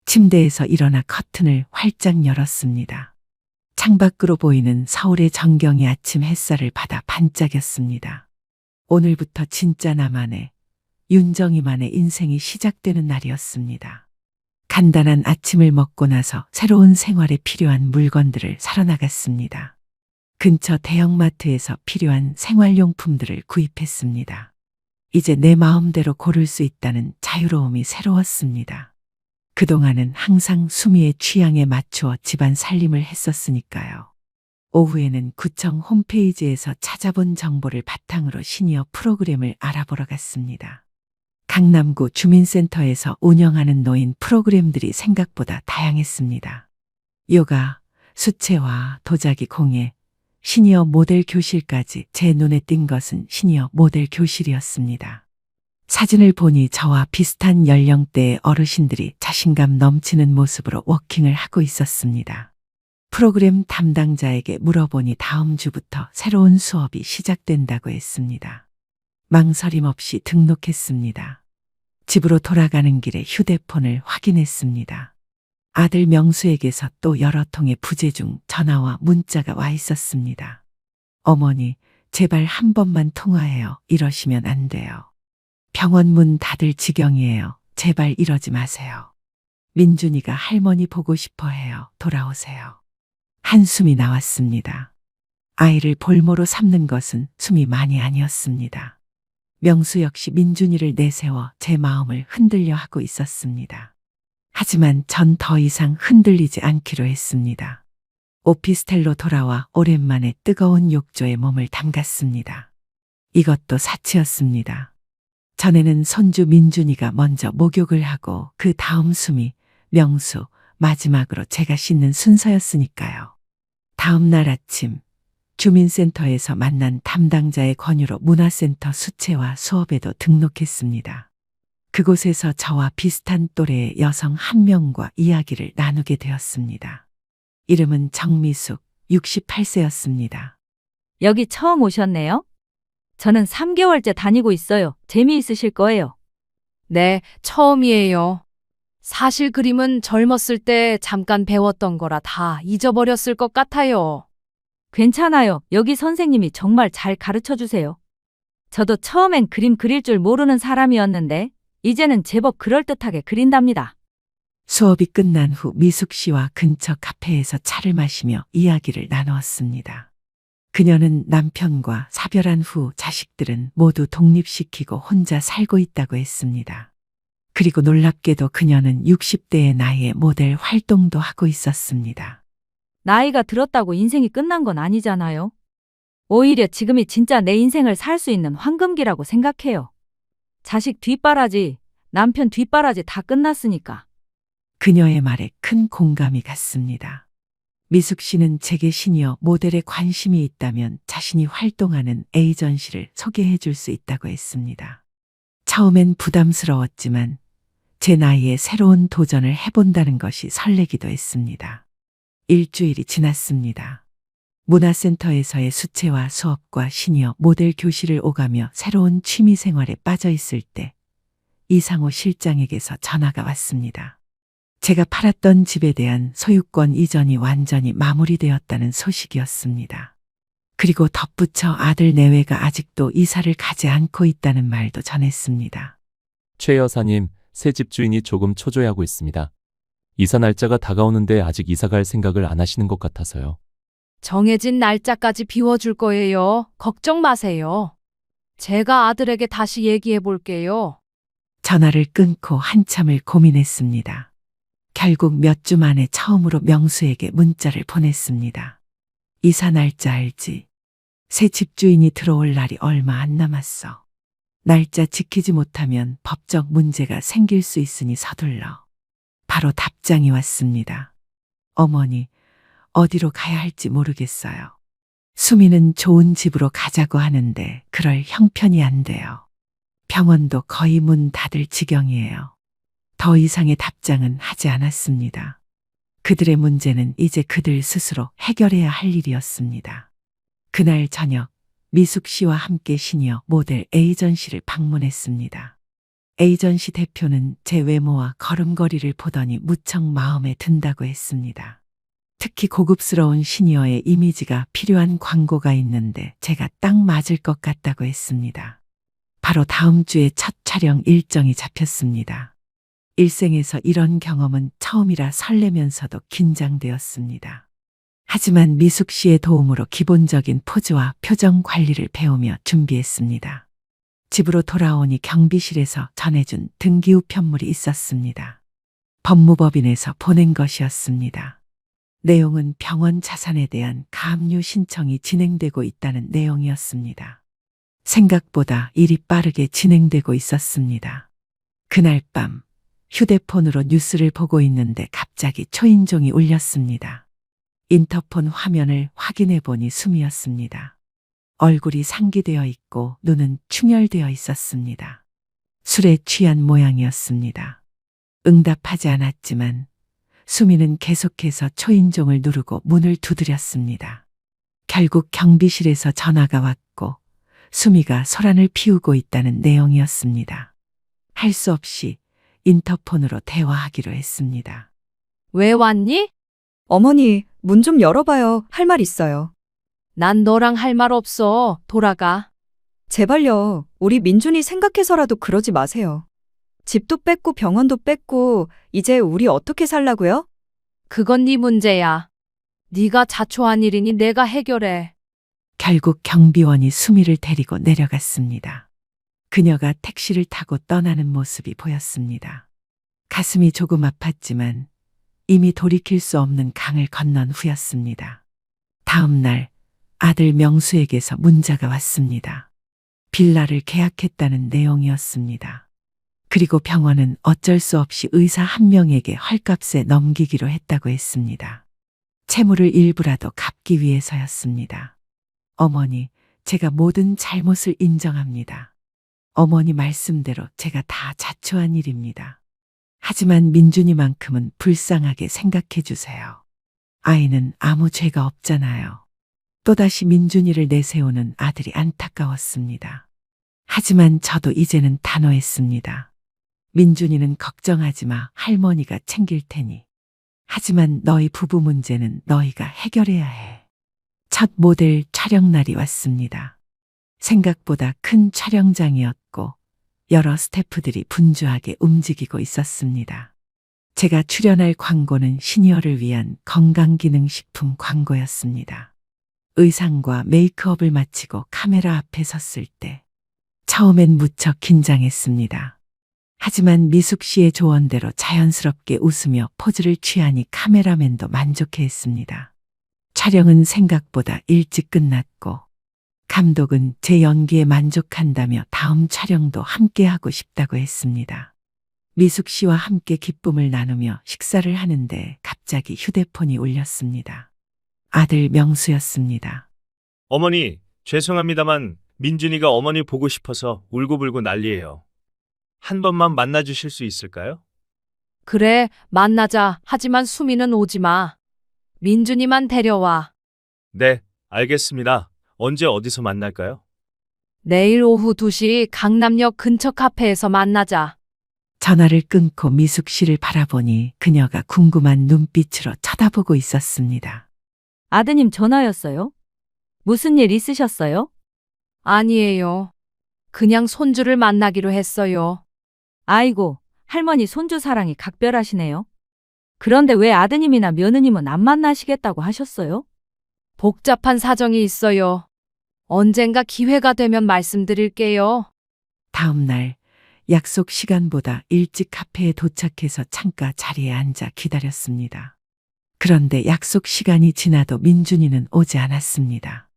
침대에서 일어나 커튼을 활짝 열었습니다. 창밖으로 보이는 서울의 정경이 아침 햇살을 받아 반짝였습니다. 오늘부터 진짜 나만의, 윤정이만의 인생이 시작되는 날이었습니다. 간단한 아침을 먹고 나서 새로운 생활에 필요한 물건들을 사러 나갔습니다. 근처 대형마트에서 필요한 생활용품들을 구입했습니다. 이제 내 마음대로 고를 수 있다는 자유로움이 새로웠습니다. 그동안은 항상 수미의 취향에 맞추어 집안 살림을 했었으니까요. 오후에는 구청 홈페이지에서 찾아본 정보를 바탕으로 시니어 프로그램을 알아보러 갔습니다. 강남구 주민센터에서 운영하는 노인 프로그램들이 생각보다 다양했습니다. 요가, 수채화, 도자기 공예, 시니어 모델 교실까지 제 눈에 띈 것은 시니어 모델 교실이었습니다. 사진을 보니 저와 비슷한 연령대의 어르신들이 자신감 넘치는 모습으로 워킹을 하고 있었습니다. 프로그램 담당자에게 물어보니 다음 주부터 새로운 수업이 시작된다고 했습니다. 망설임 없이 등록했습니다. 집으로 돌아가는 길에 휴대폰을 확인했습니다. 아들 명수에게서 또 여러 통의 부재 중 전화와 문자가 와 있었습니다. 어머니, 제발 한 번만 통화해요. 이러시면 안 돼요. 병원 문 닫을 지경이에요. 제발 이러지 마세요. 민준이가 할머니 보고 싶어 해요. 돌아오세요. 한숨이 나왔습니다. 아이를 볼모로 삼는 것은 숨이 많이 아니었습니다. 명수 역시 민준이를 내세워 제 마음을 흔들려 하고 있었습니다. 하지만 전 더 이상 흔들리지 않기로 했습니다. 오피스텔로 돌아와 오랜만에 뜨거운 욕조에 몸을 담갔습니다. 이것도 사치였습니다. 전에는 손주 민준이가 먼저 목욕을 하고 그 다음 숨이 명수, 마지막으로 제가 씻는 순서였으니까요. 다음 날 아침 주민센터에서 만난 담당자의 권유로 문화센터 수채화 수업에도 등록했습니다. 그곳에서 저와 비슷한 또래의 여성 한 명과 이야기를 나누게 되었습니다. 이름은 정미숙, 68세였습니다. 여기 처음 오셨네요? 저는 3개월째 다니고 있어요. 재미있으실 거예요. 네, 처음이에요. 사실 그림은 젊었을 때 잠깐 배웠던 거라 다 잊어버렸을 것 같아요. 괜찮아요. 여기 선생님이 정말 잘 가르쳐 주세요. 저도 처음엔 그림 그릴 줄 모르는 사람이었는데 이제는 제법 그럴듯하게 그린답니다. 수업이 끝난 후 미숙 씨와 근처 카페에서 차를 마시며 이야기를 나누었습니다. 그녀는 남편과 사별한 후 자식들은 모두 독립시키고 혼자 살고 있다고 했습니다. 그리고 놀랍게도 그녀는 60대의 나이에 모델 활동도 하고 있었습니다. 나이가 들었다고 인생이 끝난 건 아니잖아요. 오히려 지금이 진짜 내 인생을 살 수 있는 황금기라고 생각해요. 자식 뒷바라지, 남편 뒷바라지 다 끝났으니까. 그녀의 말에 큰 공감이 갔습니다. 미숙 씨는 제게 시니어 모델에 관심이 있다면 자신이 활동하는 에이전시를 소개해 줄 수 있다고 했습니다. 처음엔 부담스러웠지만 제 나이에 새로운 도전을 해본다는 것이 설레기도 했습니다. 일주일이 지났습니다. 문화센터에서의 수채화 수업과 시니어 모델 교실을 오가며 새로운 취미 생활에 빠져 있을 때 이상호 실장에게서 전화가 왔습니다. 제가 팔았던 집에 대한 소유권 이전이 완전히 마무리되었다는 소식이었습니다. 그리고 덧붙여 아들 내외가 아직도 이사를 가지 않고 있다는 말도 전했습니다. 최 여사님, 새 집주인이 조금 초조해하고 있습니다. 이사 날짜가 다가오는데 아직 이사 갈 생각을 안 하시는 것 같아서요. 정해진 날짜까지 비워줄 거예요. 걱정 마세요. 제가 아들에게 다시 얘기해 볼게요. 전화를 끊고 한참을 고민했습니다. 결국 몇 주 만에 처음으로 명수에게 문자를 보냈습니다. 이사 날짜 알지? 새 집주인이 들어올 날이 얼마 안 남았어. 날짜 지키지 못하면 법적 문제가 생길 수 있으니 서둘러. 바로 답장이 왔습니다. 어머니, 어디로 가야 할지 모르겠어요. 수미는 좋은 집으로 가자고 하는데 그럴 형편이 안 돼요. 병원도 거의 문 닫을 지경이에요. 더 이상의 답장은 하지 않았습니다. 그들의 문제는 이제 그들 스스로 해결해야 할 일이었습니다. 그날 저녁 미숙 씨와 함께 시니어 모델 에이전시를 방문했습니다. 에이전시 대표는 제 외모와 걸음걸이를 보더니 무척 마음에 든다고 했습니다. 특히 고급스러운 시니어의 이미지가 필요한 광고가 있는데 제가 딱 맞을 것 같다고 했습니다. 바로 다음 주에 첫 촬영 일정이 잡혔습니다. 일생에서 이런 경험은 처음이라 설레면서도 긴장되었습니다. 하지만 미숙 씨의 도움으로 기본적인 포즈와 표정 관리를 배우며 준비했습니다. 집으로 돌아오니 경비실에서 전해준 등기후 편물이 있었습니다. 법무법인에서 보낸 것이었습니다. 내용은 병원 자산에 대한 가압류 신청이 진행되고 있다는 내용이었습니다. 생각보다 일이 빠르게 진행되고 있었습니다. 그날 밤 휴대폰으로 뉴스를 보고 있는데 갑자기 초인종이 울렸습니다. 인터폰 화면을 확인해 보니 수미였습니다. 얼굴이 상기되어 있고 눈은 충혈되어 있었습니다. 술에 취한 모양이었습니다. 응답하지 않았지만 수미는 계속해서 초인종을 누르고 문을 두드렸습니다. 결국 경비실에서 전화가 왔고 수미가 소란을 피우고 있다는 내용이었습니다. 할 수 없이 인터폰으로 대화하기로 했습니다. 왜 왔니? 어머니, 문 좀 열어봐요. 할 말 있어요. 난 너랑 할 말 없어. 돌아가. 제발요. 우리 민준이 생각해서라도 그러지 마세요. 집도 뺐고 병원도 뺐고 이제 우리 어떻게 살라고요? 그건 네 문제야. 네가 자초한 일이니 내가 해결해. 결국 경비원이 수미를 데리고 내려갔습니다. 그녀가 택시를 타고 떠나는 모습이 보였습니다. 가슴이 조금 아팠지만 이미 돌이킬 수 없는 강을 건넌 후였습니다. 다음 날 아들 명수에게서 문자가 왔습니다. 빌라를 계약했다는 내용이었습니다. 그리고 병원은 어쩔 수 없이 의사 한 명에게 헐값에 넘기기로 했다고 했습니다. 채무를 일부라도 갚기 위해서였습니다. 어머니, 제가 모든 잘못을 인정합니다. 어머니 말씀대로 제가 다 자초한 일입니다. 하지만 민준이만큼은 불쌍하게 생각해 주세요. 아이는 아무 죄가 없잖아요. 또다시 민준이를 내세우는 아들이 안타까웠습니다. 하지만 저도 이제는 단호했습니다. 민준이는 걱정하지 마. 할머니가 챙길 테니. 하지만 너희 부부 문제는 너희가 해결해야 해. 첫 모델 촬영 날이 왔습니다. 생각보다 큰 촬영장이었고 여러 스태프들이 분주하게 움직이고 있었습니다. 제가 출연할 광고는 시니어를 위한 건강기능식품 광고였습니다. 의상과 메이크업을 마치고 카메라 앞에 섰을 때 처음엔 무척 긴장했습니다. 하지만 미숙 씨의 조언대로 자연스럽게 웃으며 포즈를 취하니 카메라맨도 만족해했습니다. 촬영은 생각보다 일찍 끝났고 감독은 제 연기에 만족한다며 다음 촬영도 함께하고 싶다고 했습니다. 미숙 씨와 함께 기쁨을 나누며 식사를 하는데 갑자기 휴대폰이 울렸습니다. 아들 명수였습니다. 어머니, 죄송합니다만 민준이가 어머니 보고 싶어서 울고불고 난리예요. 한 번만 만나 주실 수 있을까요? 그래, 만나자. 하지만 수미는 오지 마. 민준이만 데려와. 네, 알겠습니다. 언제 어디서 만날까요? 내일 오후 2시 강남역 근처 카페에서 만나자. 전화를 끊고 미숙 씨를 바라보니 그녀가 궁금한 눈빛으로 쳐다보고 있었습니다. 아드님 전화였어요? 무슨 일 있으셨어요? 아니에요. 그냥 손주를 만나기로 했어요. 아이고, 할머니 손주 사랑이 각별하시네요. 그런데 왜 아드님이나 며느님은 안 만나시겠다고 하셨어요? 복잡한 사정이 있어요. 언젠가 기회가 되면 말씀드릴게요. 다음 날 약속 시간보다 일찍 카페에 도착해서 창가 자리에 앉아 기다렸습니다. 그런데 약속 시간이 지나도 민준이는 오지 않았습니다.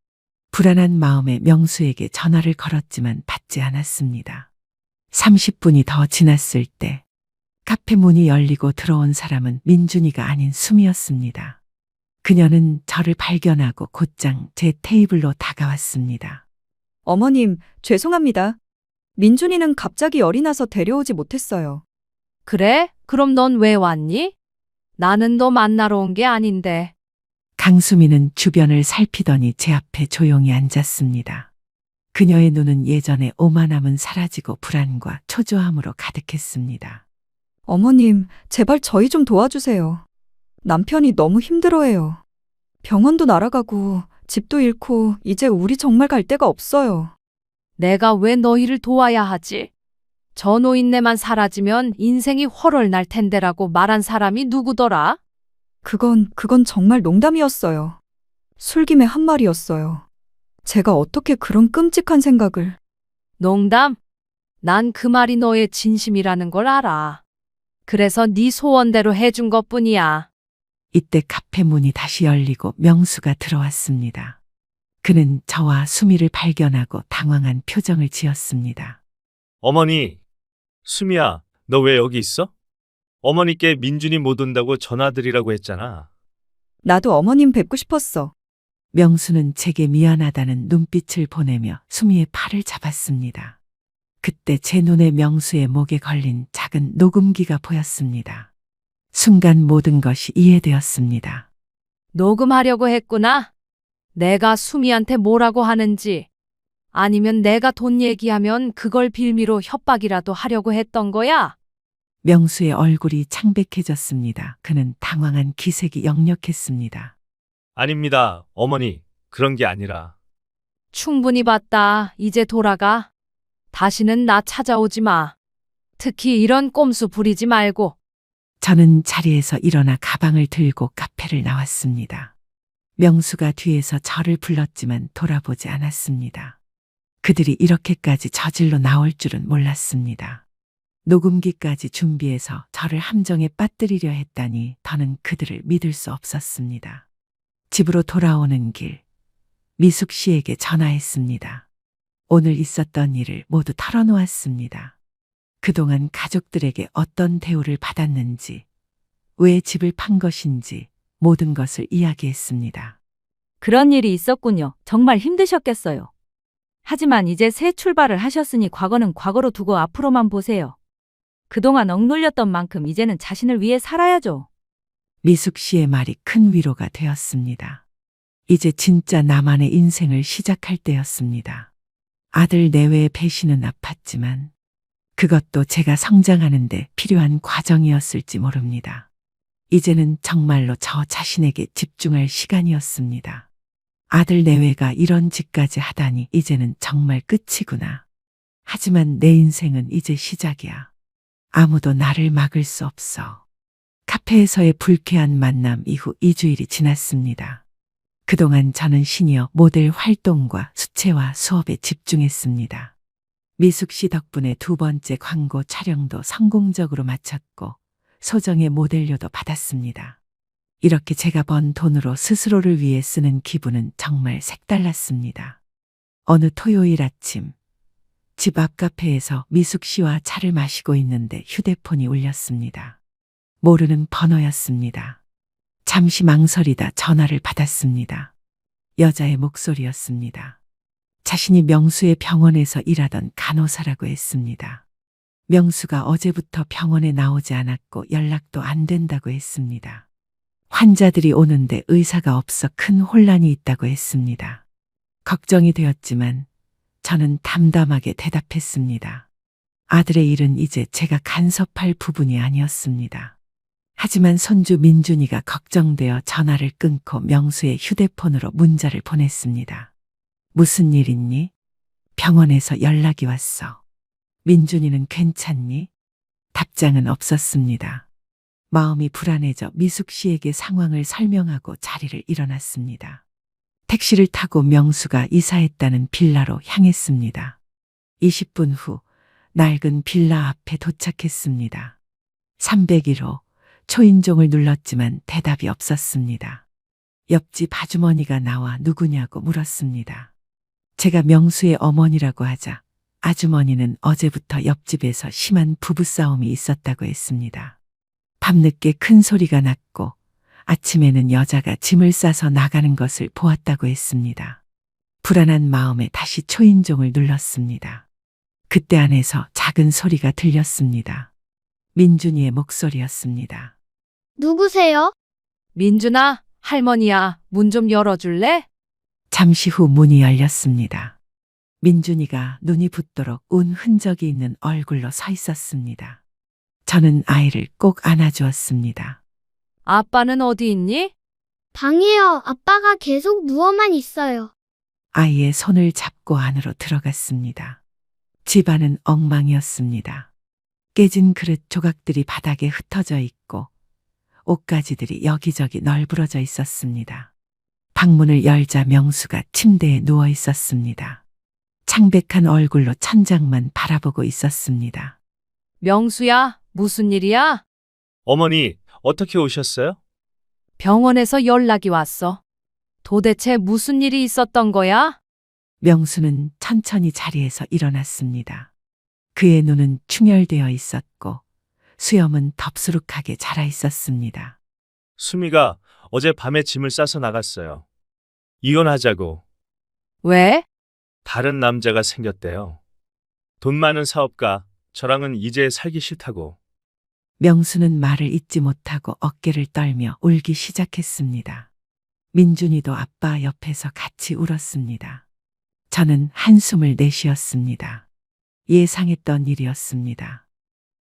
불안한 마음에 명수에게 전화를 걸었지만 받지 않았습니다. 30분이 더 지났을 때 카페 문이 열리고 들어온 사람은 민준이가 아닌 수미였습니다. 그녀는 저를 발견하고 곧장 제 테이블로 다가왔습니다. 어머님, 죄송합니다. 민준이는 갑자기 열이 나서 데려오지 못했어요. 그래? 그럼 넌 왜 왔니? 나는 너 만나러 온 게 아닌데. 강수미는 주변을 살피더니 제 앞에 조용히 앉았습니다. 그녀의 눈은 예전의 오만함은 사라지고 불안과 초조함으로 가득했습니다. 어머님, 제발 저희 좀 도와주세요. 남편이 너무 힘들어해요. 병원도 날아가고 집도 잃고 이제 우리 정말 갈 데가 없어요. 내가 왜 너희를 도와야 하지? 저 노인네만 사라지면 인생이 헐헐 날 텐데라고 말한 사람이 누구더라? 그건 정말 농담이었어요. 술김에 한 말이었어요. 제가 어떻게 그런 끔찍한 생각을. 농담? 난 그 말이 너의 진심이라는 걸 알아. 그래서 네 소원대로 해준 것뿐이야. 이때 카페 문이 다시 열리고 명수가 들어왔습니다. 그는 저와 수미를 발견하고 당황한 표정을 지었습니다. 어머니, 수미야, 너 왜 여기 있어? 어머니께 민준이 못 온다고 전화드리라고 했잖아. 나도 어머님 뵙고 싶었어. 명수는 제게 미안하다는 눈빛을 보내며 수미의 팔을 잡았습니다. 그때 제 눈에 명수의 목에 걸린 작은 녹음기가 보였습니다. 순간 모든 것이 이해되었습니다. 녹음하려고 했구나. 내가 수미한테 뭐라고 하는지. 아니면 내가 돈 얘기하면 그걸 빌미로 협박이라도 하려고 했던 거야? 명수의 얼굴이 창백해졌습니다. 그는 당황한 기색이 역력했습니다. 아닙니다, 어머니. 그런 게 아니라. 충분히 봤다. 이제 돌아가. 다시는 나 찾아오지 마. 특히 이런 꼼수 부리지 말고. 저는 자리에서 일어나 가방을 들고 카페를 나왔습니다. 명수가 뒤에서 저를 불렀지만 돌아보지 않았습니다. 그들이 이렇게까지 저질러 나올 줄은 몰랐습니다. 녹음기까지 준비해서 저를 함정에 빠뜨리려 했다니 더는 그들을 믿을 수 없었습니다. 집으로 돌아오는 길, 미숙 씨에게 전화했습니다. 오늘 있었던 일을 모두 털어놓았습니다. 그동안 가족들에게 어떤 대우를 받았는지, 왜 집을 판 것인지 모든 것을 이야기했습니다. 그런 일이 있었군요. 정말 힘드셨겠어요. 하지만 이제 새 출발을 하셨으니 과거는 과거로 두고 앞으로만 보세요. 그동안 억눌렸던 만큼 이제는 자신을 위해 살아야죠. 미숙 씨의 말이 큰 위로가 되었습니다. 이제 진짜 나만의 인생을 시작할 때였습니다. 아들 내외의 배신은 아팠지만 그것도 제가 성장하는데 필요한 과정이었을지 모릅니다. 이제는 정말로 저 자신에게 집중할 시간이었습니다. 아들 내외가 이런 짓까지 하다니 이제는 정말 끝이구나. 하지만 내 인생은 이제 시작이야. 아무도 나를 막을 수 없어. 카페에서의 불쾌한 만남 이후 2주일이 지났습니다. 그동안 저는 시니어 모델 활동과 수채화 수업에 집중했습니다. 미숙 씨 덕분에 2번째 광고 촬영도 성공적으로 마쳤고 소정의 모델료도 받았습니다. 이렇게 제가 번 돈으로 스스로를 위해 쓰는 기분은 정말 색달랐습니다. 어느 토요일 아침, 집 앞 카페에서 미숙 씨와 차를 마시고 있는데 휴대폰이 울렸습니다. 모르는 번호였습니다. 잠시 망설이다 전화를 받았습니다. 여자의 목소리였습니다. 자신이 명수의 병원에서 일하던 간호사라고 했습니다. 명수가 어제부터 병원에 나오지 않았고 연락도 안 된다고 했습니다. 환자들이 오는데 의사가 없어 큰 혼란이 있다고 했습니다. 걱정이 되었지만 저는 담담하게 대답했습니다. 아들의 일은 이제 제가 간섭할 부분이 아니었습니다. 하지만 손주 민준이가 걱정되어 전화를 끊고 명수의 휴대폰으로 문자를 보냈습니다. 무슨 일 있니? 병원에서 연락이 왔어. 민준이는 괜찮니? 답장은 없었습니다. 마음이 불안해져 미숙 씨에게 상황을 설명하고 자리를 일어났습니다. 택시를 타고 명수가 이사했다는 빌라로 향했습니다. 20분 후 낡은 빌라 앞에 도착했습니다. 301호 초인종을 눌렀지만 대답이 없었습니다. 옆집 아주머니가 나와 누구냐고 물었습니다. 제가 명수의 어머니라고 하자 아주머니는 어제부터 옆집에서 심한 부부싸움이 있었다고 했습니다. 밤늦게 큰 소리가 났고 아침에는 여자가 짐을 싸서 나가는 것을 보았다고 했습니다. 불안한 마음에 다시 초인종을 눌렀습니다. 그때 안에서 작은 소리가 들렸습니다. 민준이의 목소리였습니다. 누구세요? 민준아, 할머니야. 문 좀 열어줄래? 잠시 후 문이 열렸습니다. 민준이가 눈이 붓도록 운 흔적이 있는 얼굴로 서 있었습니다. 저는 아이를 꼭 안아주었습니다. 아빠는 어디 있니? 방에요. 아빠가 계속 누워만 있어요. 아이의 손을 잡고 안으로 들어갔습니다. 집안은 엉망이었습니다. 깨진 그릇 조각들이 바닥에 흩어져 있고 옷가지들이 여기저기 널브러져 있었습니다. 방문을 열자 명수가 침대에 누워 있었습니다. 창백한 얼굴로 천장만 바라보고 있었습니다. 명수야, 무슨 일이야? 어머니, 어떻게 오셨어요? 병원에서 연락이 왔어. 도대체 무슨 일이 있었던 거야? 명수는 천천히 자리에서 일어났습니다. 그의 눈은 충혈되어 있었고 수염은 덥수룩하게 자라 있었습니다. 수미가 어제 밤에 짐을 싸서 나갔어요. 이혼하자고. 왜? 다른 남자가 생겼대요. 돈 많은 사업가, 저랑은 이제 살기 싫다고. 명수는 말을 잇지 못하고 어깨를 떨며 울기 시작했습니다. 민준이도 아빠 옆에서 같이 울었습니다. 저는 한숨을 내쉬었습니다. 예상했던 일이었습니다.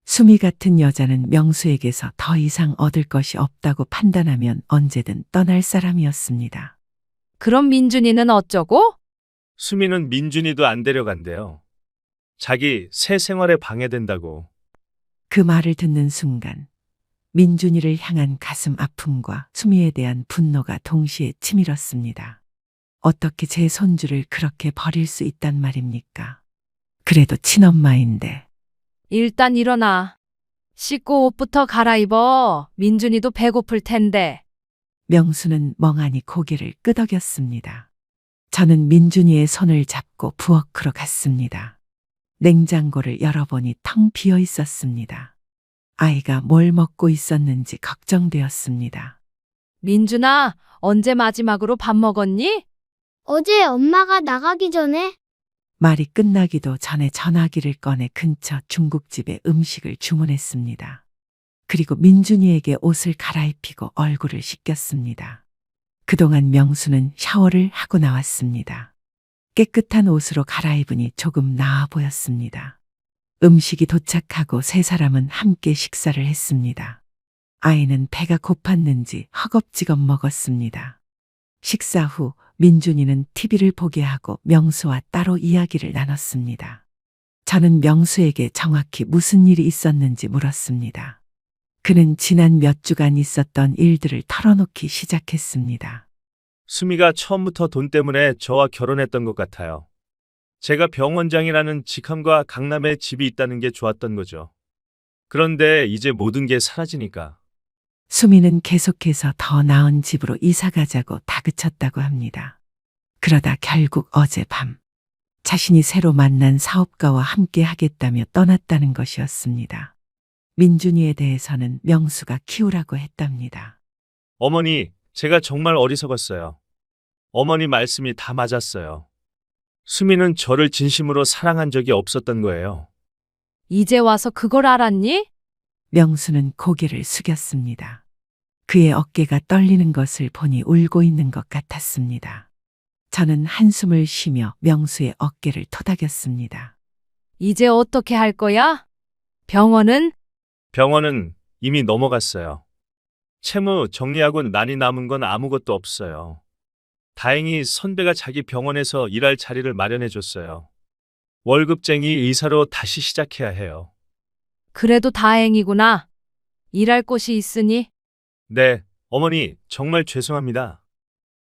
수미 같은 여자는 명수에게서 더 이상 얻을 것이 없다고 판단하면 언제든 떠날 사람이었습니다. 그럼 민준이는 어쩌고? 수미는 민준이도 안 데려간대요. 자기 새 생활에 방해된다고. 그 말을 듣는 순간 민준이를 향한 가슴 아픔과 수미에 대한 분노가 동시에 치밀었습니다. 어떻게 제 손주를 그렇게 버릴 수 있단 말입니까? 그래도 친엄마인데. 일단 일어나. 씻고 옷부터 갈아입어. 민준이도 배고플 텐데. 명수는 멍하니 고개를 끄덕였습니다. 저는 민준이의 손을 잡고 부엌으로 갔습니다. 냉장고를 열어보니 텅 비어 있었습니다. 아이가 뭘 먹고 있었는지 걱정되었습니다. 민준아, 언제 마지막으로 밥 먹었니? 어제 엄마가 나가기 전에 말이 끝나기도 전에 전화기를 꺼내 근처 중국집에 음식을 주문했습니다. 그리고 민준이에게 옷을 갈아입히고 얼굴을 씻겼습니다. 그동안 명수는 샤워를 하고 나왔습니다. 깨끗한 옷으로 갈아입으니 조금 나아 보였습니다. 음식이 도착하고 세 사람은 함께 식사를 했습니다. 아이는 배가 고팠는지 허겁지겁 먹었습니다. 식사 후 민준이는 TV를 보게 하고 명수와 따로 이야기를 나눴습니다. 저는 명수에게 정확히 무슨 일이 있었는지 물었습니다. 그는 지난 몇 주간 있었던 일들을 털어놓기 시작했습니다. 수미가 처음부터 돈 때문에 저와 결혼했던 것 같아요. 제가 병원장이라는 직함과 강남에 집이 있다는 게 좋았던 거죠. 그런데 이제 모든 게 사라지니까. 수미는 계속해서 더 나은 집으로 이사 가자고 다그쳤다고 합니다. 그러다 결국 어젯밤 자신이 새로 만난 사업가와 함께 하겠다며 떠났다는 것이었습니다. 민준이에 대해서는 명수가 키우라고 했답니다. 어머니, 제가 정말 어리석었어요. 어머니 말씀이 다 맞았어요. 수미는 저를 진심으로 사랑한 적이 없었던 거예요. 이제 와서 그걸 알았니? 명수는 고개를 숙였습니다. 그의 어깨가 떨리는 것을 보니 울고 있는 것 같았습니다. 저는 한숨을 쉬며 명수의 어깨를 토닥였습니다. 이제 어떻게 할 거야? 병원은? 병원은 이미 넘어갔어요. 채무 정리하고 난이 남은 건 아무것도 없어요. 다행히 선배가 자기 병원에서 일할 자리를 마련해 줬어요. 월급쟁이 의사로 다시 시작해야 해요. 그래도 다행이구나. 일할 곳이 있으니. 네, 어머니, 정말 죄송합니다.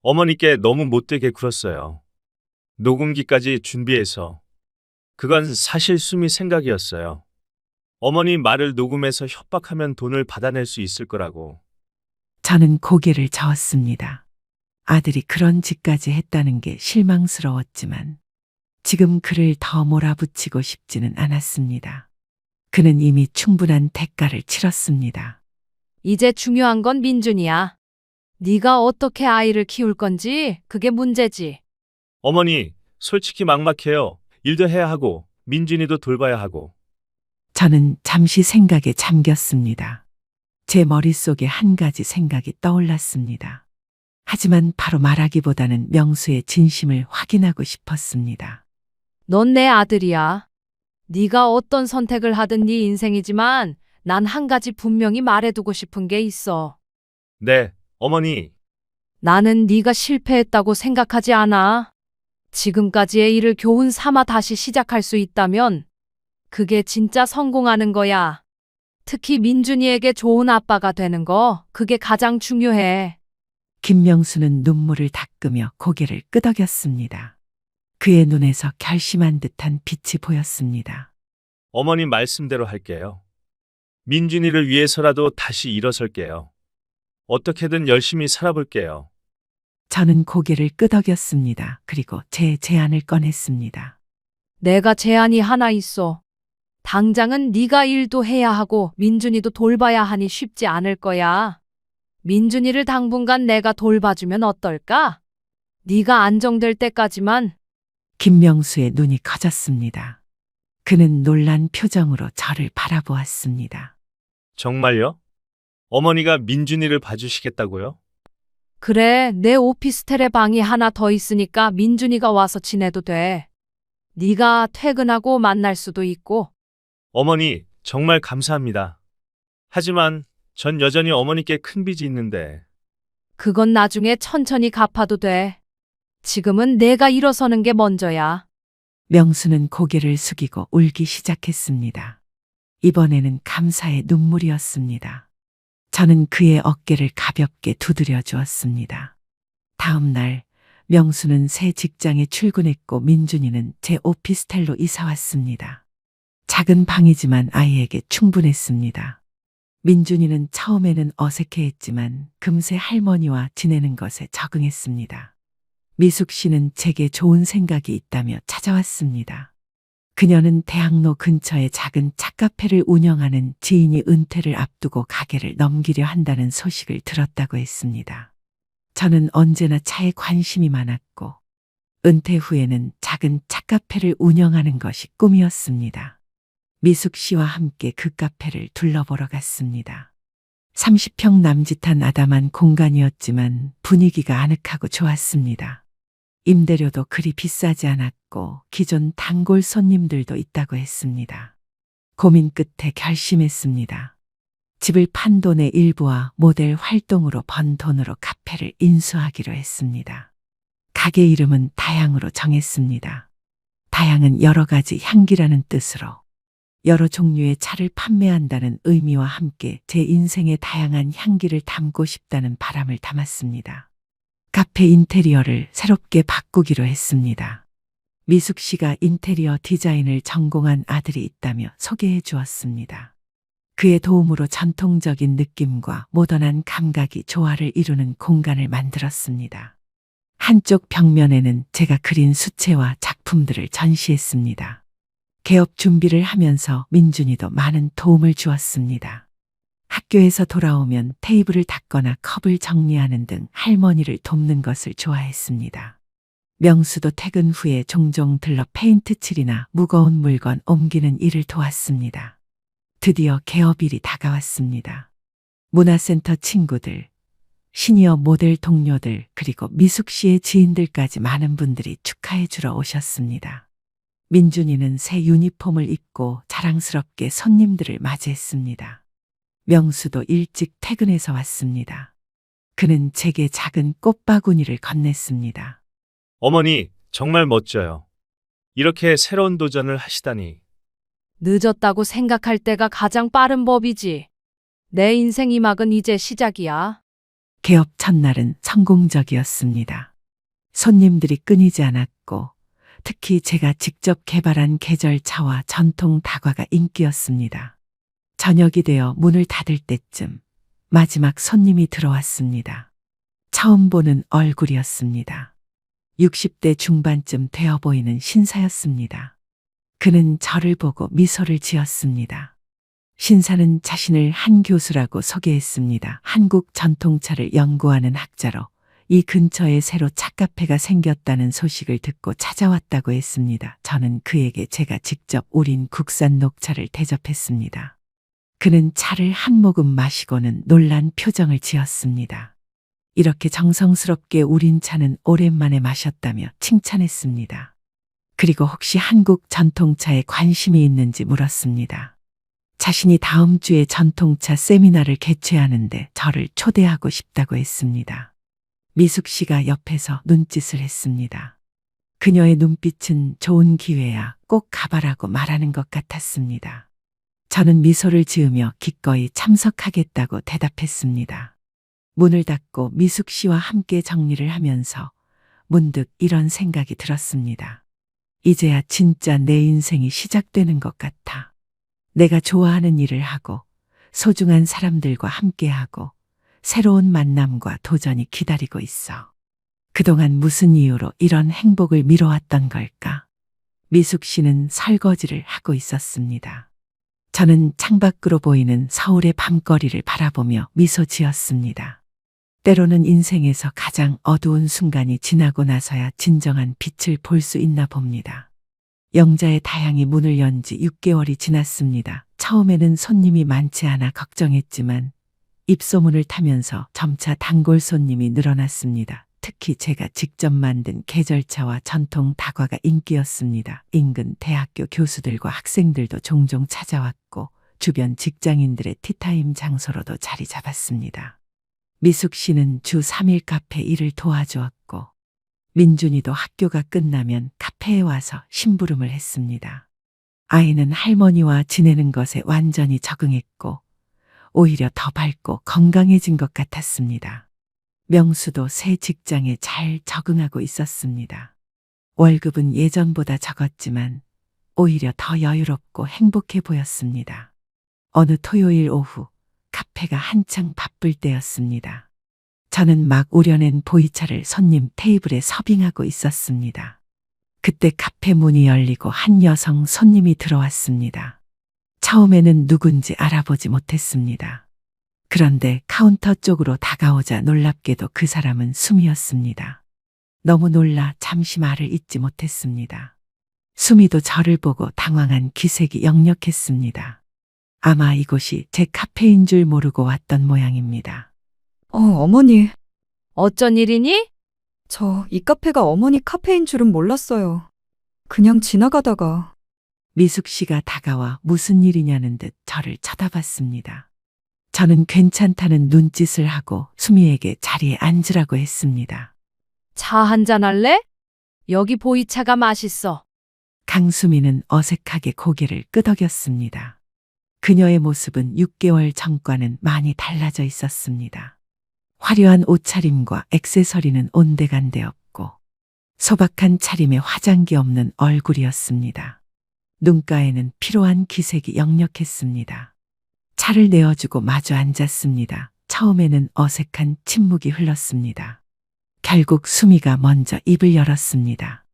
어머니께 너무 못되게 굴었어요. 녹음기까지 준비해서. 그건 사실 수미 생각이었어요. 어머니 말을 녹음해서 협박하면 돈을 받아낼 수 있을 거라고. 저는 고개를 저었습니다. 아들이 그런 짓까지 했다는 게 실망스러웠지만 지금 그를 더 몰아붙이고 싶지는 않았습니다. 그는 이미 충분한 대가를 치렀습니다. 이제 중요한 건 민준이야. 네가 어떻게 아이를 키울 건지 그게 문제지. 어머니, 솔직히 막막해요. 일도 해야 하고, 민준이도 돌봐야 하고. 저는 잠시 생각에 잠겼습니다. 제 머릿속에 한 가지 생각이 떠올랐습니다. 하지만 바로 말하기보다는 명수의 진심을 확인하고 싶었습니다. 넌 내 아들이야. 네가 어떤 선택을 하든 네 인생이지만 난 한 가지 분명히 말해두고 싶은 게 있어. 네, 어머니. 나는 네가 실패했다고 생각하지 않아. 지금까지의 일을 교훈 삼아 다시 시작할 수 있다면 그게 진짜 성공하는 거야. 특히 민준이에게 좋은 아빠가 되는 거, 그게 가장 중요해. 김명수는 눈물을 닦으며 고개를 끄덕였습니다. 그의 눈에서 결심한 듯한 빛이 보였습니다. 어머니 말씀대로 할게요. 민준이를 위해서라도 다시 일어설게요. 어떻게든 열심히 살아볼게요. 저는 고개를 끄덕였습니다. 그리고 제 제안을 꺼냈습니다. 내가 제안이 하나 있어. 당장은 네가 일도 해야 하고 민준이도 돌봐야 하니 쉽지 않을 거야. 민준이를 당분간 내가 돌봐주면 어떨까? 네가 안정될 때까지만. 김명수의 눈이 커졌습니다. 그는 놀란 표정으로 저를 바라보았습니다. 정말요? 어머니가 민준이를 봐주시겠다고요? 그래, 내 오피스텔에 방이 하나 더 있으니까 민준이가 와서 지내도 돼. 네가 퇴근하고 만날 수도 있고. 어머니, 정말 감사합니다. 하지만 전 여전히 어머니께 큰 빚이 있는데. 그건 나중에 천천히 갚아도 돼. 지금은 내가 일어서는 게 먼저야. 명수는 고개를 숙이고 울기 시작했습니다. 이번에는 감사의 눈물이었습니다. 저는 그의 어깨를 가볍게 두드려 주었습니다. 다음 날 명수는 새 직장에 출근했고 민준이는 제 오피스텔로 이사 왔습니다. 작은 방이지만 아이에게 충분했습니다. 민준이는 처음에는 어색해했지만 금세 할머니와 지내는 것에 적응했습니다. 미숙 씨는 제게 좋은 생각이 있다며 찾아왔습니다. 그녀는 대학로 근처에 작은 찻카페를 운영하는 지인이 은퇴를 앞두고 가게를 넘기려 한다는 소식을 들었다고 했습니다. 저는 언제나 차에 관심이 많았고 은퇴 후에는 작은 찻카페를 운영하는 것이 꿈이었습니다. 미숙 씨와 함께 그 카페를 둘러보러 갔습니다. 30평 남짓한 아담한 공간이었지만 분위기가 아늑하고 좋았습니다. 임대료도 그리 비싸지 않았고 기존 단골 손님들도 있다고 했습니다. 고민 끝에 결심했습니다. 집을 판 돈의 일부와 모델 활동으로 번 돈으로 카페를 인수하기로 했습니다. 가게 이름은 다향으로 정했습니다. 다향은 여러 가지 향기라는 뜻으로 여러 종류의 차를 판매한다는 의미와 함께 제 인생의 다양한 향기를 담고 싶다는 바람을 담았습니다. 카페 인테리어를 새롭게 바꾸기로 했습니다. 미숙 씨가 인테리어 디자인을 전공한 아들이 있다며 소개해 주었습니다. 그의 도움으로 전통적인 느낌과 모던한 감각이 조화를 이루는 공간을 만들었습니다. 한쪽 벽면에는 제가 그린 수채화 작품들을 전시했습니다. 개업 준비를 하면서 민준이도 많은 도움을 주었습니다. 학교에서 돌아오면 테이블을 닦거나 컵을 정리하는 등 할머니를 돕는 것을 좋아했습니다. 명수도 퇴근 후에 종종 들러 페인트 칠이나 무거운 물건 옮기는 일을 도왔습니다. 드디어 개업일이 다가왔습니다. 문화센터 친구들, 시니어 모델 동료들, 그리고 미숙 씨의 지인들까지 많은 분들이 축하해 주러 오셨습니다. 민준이는 새 유니폼을 입고 자랑스럽게 손님들을 맞이했습니다. 명수도 일찍 퇴근해서 왔습니다. 그는 제게 작은 꽃바구니를 건넸습니다. 어머니, 정말 멋져요. 이렇게 새로운 도전을 하시다니. 늦었다고 생각할 때가 가장 빠른 법이지. 내 인생 이 막은 이제 시작이야. 개업 첫날은 성공적이었습니다. 손님들이 끊이지 않았고 특히 제가 직접 개발한 계절차와 전통 다과가 인기였습니다. 저녁이 되어 문을 닫을 때쯤 마지막 손님이 들어왔습니다. 처음 보는 얼굴이었습니다. 60대 중반쯤 되어 보이는 신사였습니다. 그는 저를 보고 미소를 지었습니다. 신사는 자신을 한 교수라고 소개했습니다. 한국 전통차를 연구하는 학자로 이 근처에 새로 차카페가 생겼다는 소식을 듣고 찾아왔다고 했습니다. 저는 그에게 제가 직접 우린 국산 녹차를 대접했습니다. 그는 차를 한 모금 마시고는 놀란 표정을 지었습니다. 이렇게 정성스럽게 우린 차는 오랜만에 마셨다며 칭찬했습니다. 그리고 혹시 한국 전통차에 관심이 있는지 물었습니다. 자신이 다음 주에 전통차 세미나를 개최하는데 저를 초대하고 싶다고 했습니다. 미숙 씨가 옆에서 눈짓을 했습니다. 그녀의 눈빛은 좋은 기회야, 꼭 가봐라고 말하는 것 같았습니다. 저는 미소를 지으며 기꺼이 참석하겠다고 대답했습니다. 문을 닫고 미숙 씨와 함께 정리를 하면서 문득 이런 생각이 들었습니다. 이제야 진짜 내 인생이 시작되는 것 같아. 내가 좋아하는 일을 하고 소중한 사람들과 함께하고 새로운 만남과 도전이 기다리고 있어. 그동안 무슨 이유로 이런 행복을 미뤄왔던 걸까? 미숙 씨는 설거지를 하고 있었습니다. 저는 창밖으로 보이는 서울의 밤거리를 바라보며 미소 지었습니다. 때로는 인생에서 가장 어두운 순간이 지나고 나서야 진정한 빛을 볼 수 있나 봅니다. 영자의 다양이 문을 연 지 6개월이 지났습니다. 처음에는 손님이 많지 않아 걱정했지만 입소문을 타면서 점차 단골 손님이 늘어났습니다. 특히 제가 직접 만든 계절차와 전통 다과가 인기였습니다. 인근 대학교 교수들과 학생들도 종종 찾아왔고 주변 직장인들의 티타임 장소로도 자리 잡았습니다. 미숙 씨는 주 3일 카페 일을 도와주었고 민준이도 학교가 끝나면 카페에 와서 심부름을 했습니다. 아이는 할머니와 지내는 것에 완전히 적응했고 오히려 더 밝고 건강해진 것 같았습니다. 명수도 새 직장에 잘 적응하고 있었습니다. 월급은 예전보다 적었지만 오히려 더 여유롭고 행복해 보였습니다. 어느 토요일 오후 카페가 한창 바쁠 때였습니다. 저는 막 우려낸 보이차를 손님 테이블에 서빙하고 있었습니다. 그때 카페 문이 열리고 한 여성 손님이 들어왔습니다. 처음에는 누군지 알아보지 못했습니다. 그런데 카운터 쪽으로 다가오자 놀랍게도 그 사람은 수미였습니다. 너무 놀라 잠시 말을 잇지 못했습니다. 수미도 저를 보고 당황한 기색이 역력했습니다. 아마 이곳이 제 카페인 줄 모르고 왔던 모양입니다. 어머니, 어쩐 일이니? 저 이 카페가 어머니 카페인 줄은 몰랐어요. 그냥 지나가다가. 미숙 씨가 다가와 무슨 일이냐는 듯 저를 쳐다봤습니다. 저는 괜찮다는 눈짓을 하고 수미에게 자리에 앉으라고 했습니다. 차 한잔 할래? 여기 보이차가 맛있어. 강수미는 어색하게 고개를 끄덕였습니다. 그녀의 모습은 6개월 전과는 많이 달라져 있었습니다. 화려한 옷차림과 액세서리는 온데간데 없고 소박한 차림에 화장기 없는 얼굴이었습니다. 눈가에는 피로한 기색이 역력했습니다. 차를 내어주고 마주 앉았습니다. 처음에는 어색한 침묵이 흘렀습니다. 결국 수미가 먼저 입을 열었습니다.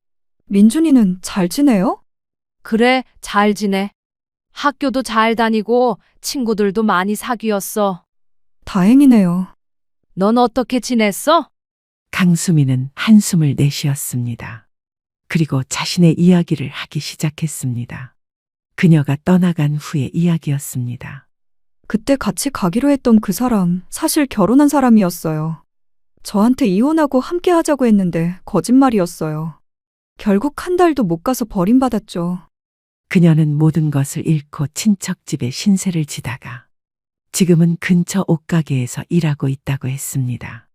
민준이는 잘 지내요? 그래, 잘 지내. 학교도 잘 다니고 친구들도 많이 사귀었어. 다행이네요. 넌 어떻게 지냈어? 강수미는 한숨을 내쉬었습니다. 그리고 자신의 이야기를 하기 시작했습니다. 그녀가 떠나간 후의 이야기였습니다. 그때 같이 가기로 했던 그 사람, 사실 결혼한 사람이었어요. 저한테 이혼하고 함께 하자고 했는데 거짓말이었어요. 결국 한 달도 못 가서 버림받았죠. 그녀는 모든 것을 잃고 친척집에 신세를 지다가 지금은 근처 옷가게에서 일하고 있다고 했습니다.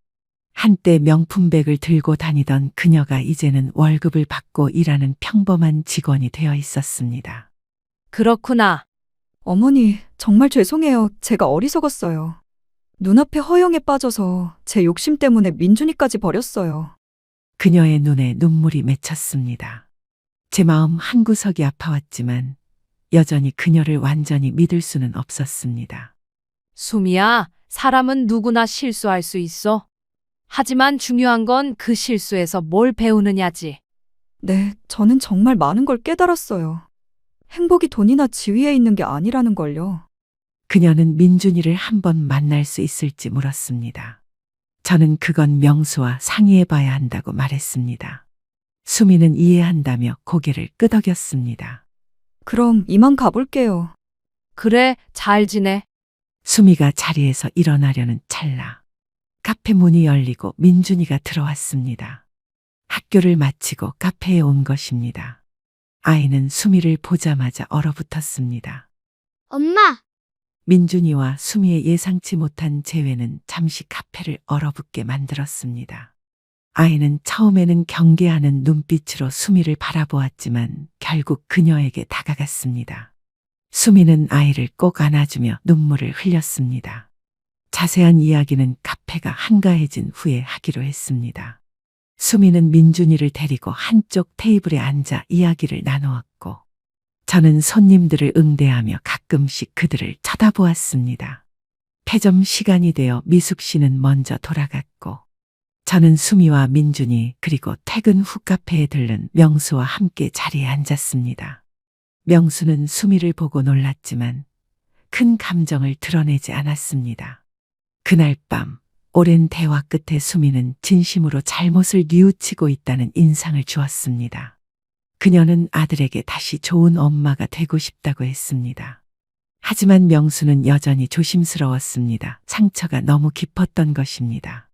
한때 명품백을 들고 다니던 그녀가 이제는 월급을 받고 일하는 평범한 직원이 되어 있었습니다. 그렇구나. 어머니, 정말 죄송해요. 제가 어리석었어요. 눈앞에 허영에 빠져서 제 욕심 때문에 민준이까지 버렸어요. 그녀의 눈에 눈물이 맺혔습니다. 제 마음 한구석이 아파왔지만 여전히 그녀를 완전히 믿을 수는 없었습니다. 수미야, 사람은 누구나 실수할 수 있어. 하지만 중요한 건 그 실수에서 뭘 배우느냐지. 네, 저는 정말 많은 걸 깨달았어요. 행복이 돈이나 지위에 있는 게 아니라는 걸요. 그녀는 민준이를 한번 만날 수 있을지 물었습니다. 저는 그건 명수와 상의해 봐야 한다고 말했습니다. 수미는 이해한다며 고개를 끄덕였습니다. 그럼 이만 가볼게요. 그래, 잘 지내. 수미가 자리에서 일어나려는 찰나 카페 문이 열리고 민준이가 들어왔습니다. 학교를 마치고 카페에 온 것입니다. 아이는 수미를 보자마자 얼어붙었습니다. 엄마, 민준이와 수미의 예상치 못한 재회는 잠시 카페를 얼어붙게 만들었습니다. 아이는 처음에는 경계하는 눈빛으로 수미를 바라보았지만 결국 그녀에게 다가갔습니다. 수미는 아이를 꼭 안아주며 눈물을 흘렸습니다. 자세한 이야기는 카페가 한가해진 후에 하기로 했습니다. 수미는 민준이를 데리고 한쪽 테이블에 앉아 이야기를 나누었고 저는 손님들을 응대하며 가끔씩 그들을 쳐다보았습니다. 폐점 시간이 되어 미숙 씨는 먼저 돌아갔고 저는 수미와 민준이 그리고 퇴근 후 카페에 들른 명수와 함께 자리에 앉았습니다. 명수는 수미를 보고 놀랐지만 큰 감정을 드러내지 않았습니다. 그날 밤 오랜 대화 끝에 수미는 진심으로 잘못을 뉘우치고 있다는 인상을 주었습니다. 그녀는 아들에게 다시 좋은 엄마가 되고 싶다고 했습니다. 하지만 명수는 여전히 조심스러웠습니다. 상처가 너무 깊었던 것입니다.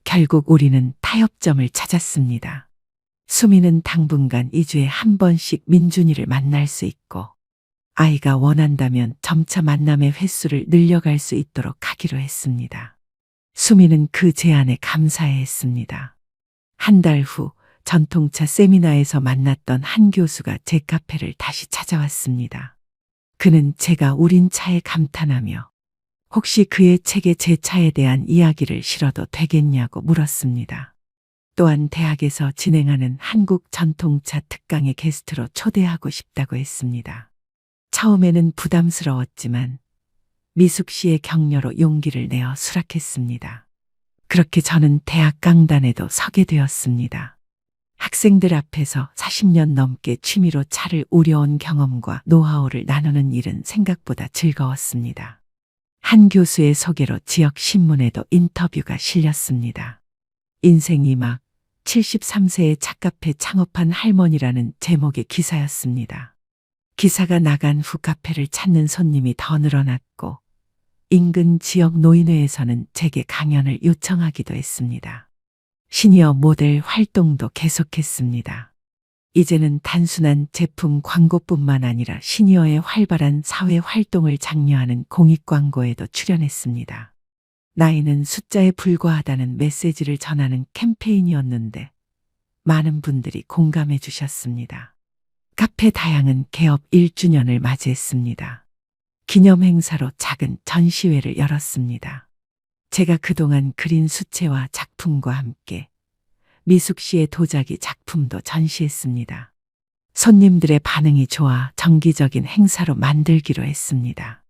결국 우리는 타협점을 찾았습니다. 수미는 당분간 2주에 한 번씩 민준이를 만날 수 있고 아이가 원한다면 점차 만남의 횟수를 늘려갈 수 있도록 하기로 했습니다. 수미는 그 제안에 감사해했습니다. 한 달 후 전통차 세미나에서 만났던 한 교수가 제 카페를 다시 찾아왔습니다. 그는 제가 우린 차에 감탄하며 혹시 그의 책에 제 차에 대한 이야기를 실어도 되겠냐고 물었습니다. 또한 대학에서 진행하는 한국 전통차 특강의 게스트로 초대하고 싶다고 했습니다. 처음에는 부담스러웠지만 미숙 씨의 격려로 용기를 내어 수락했습니다. 그렇게 저는 대학 강단에도 서게 되었습니다. 학생들 앞에서 40년 넘게 취미로 차를 우려온 경험과 노하우를 나누는 일은 생각보다 즐거웠습니다. 한 교수의 소개로 지역 신문에도 인터뷰가 실렸습니다. 인생이 막 73세의 차카페 창업한 할머니라는 제목의 기사였습니다. 기사가 나간 후 카페를 찾는 손님이 더 늘어났고 인근 지역 노인회에서는 제게 강연을 요청하기도 했습니다. 시니어 모델 활동도 계속했습니다. 이제는 단순한 제품 광고뿐만 아니라 시니어의 활발한 사회 활동을 장려하는 공익 광고에도 출연했습니다. 나이는 숫자에 불과하다는 메시지를 전하는 캠페인이었는데 많은 분들이 공감해 주셨습니다. 카페 다양은 개업 1주년을 맞이했습니다. 기념 행사로 작은 전시회를 열었습니다. 제가 그동안 그린 수채화 작품과 함께 미숙 씨의 도자기 작품도 전시했습니다. 손님들의 반응이 좋아 정기적인 행사로 만들기로 했습니다.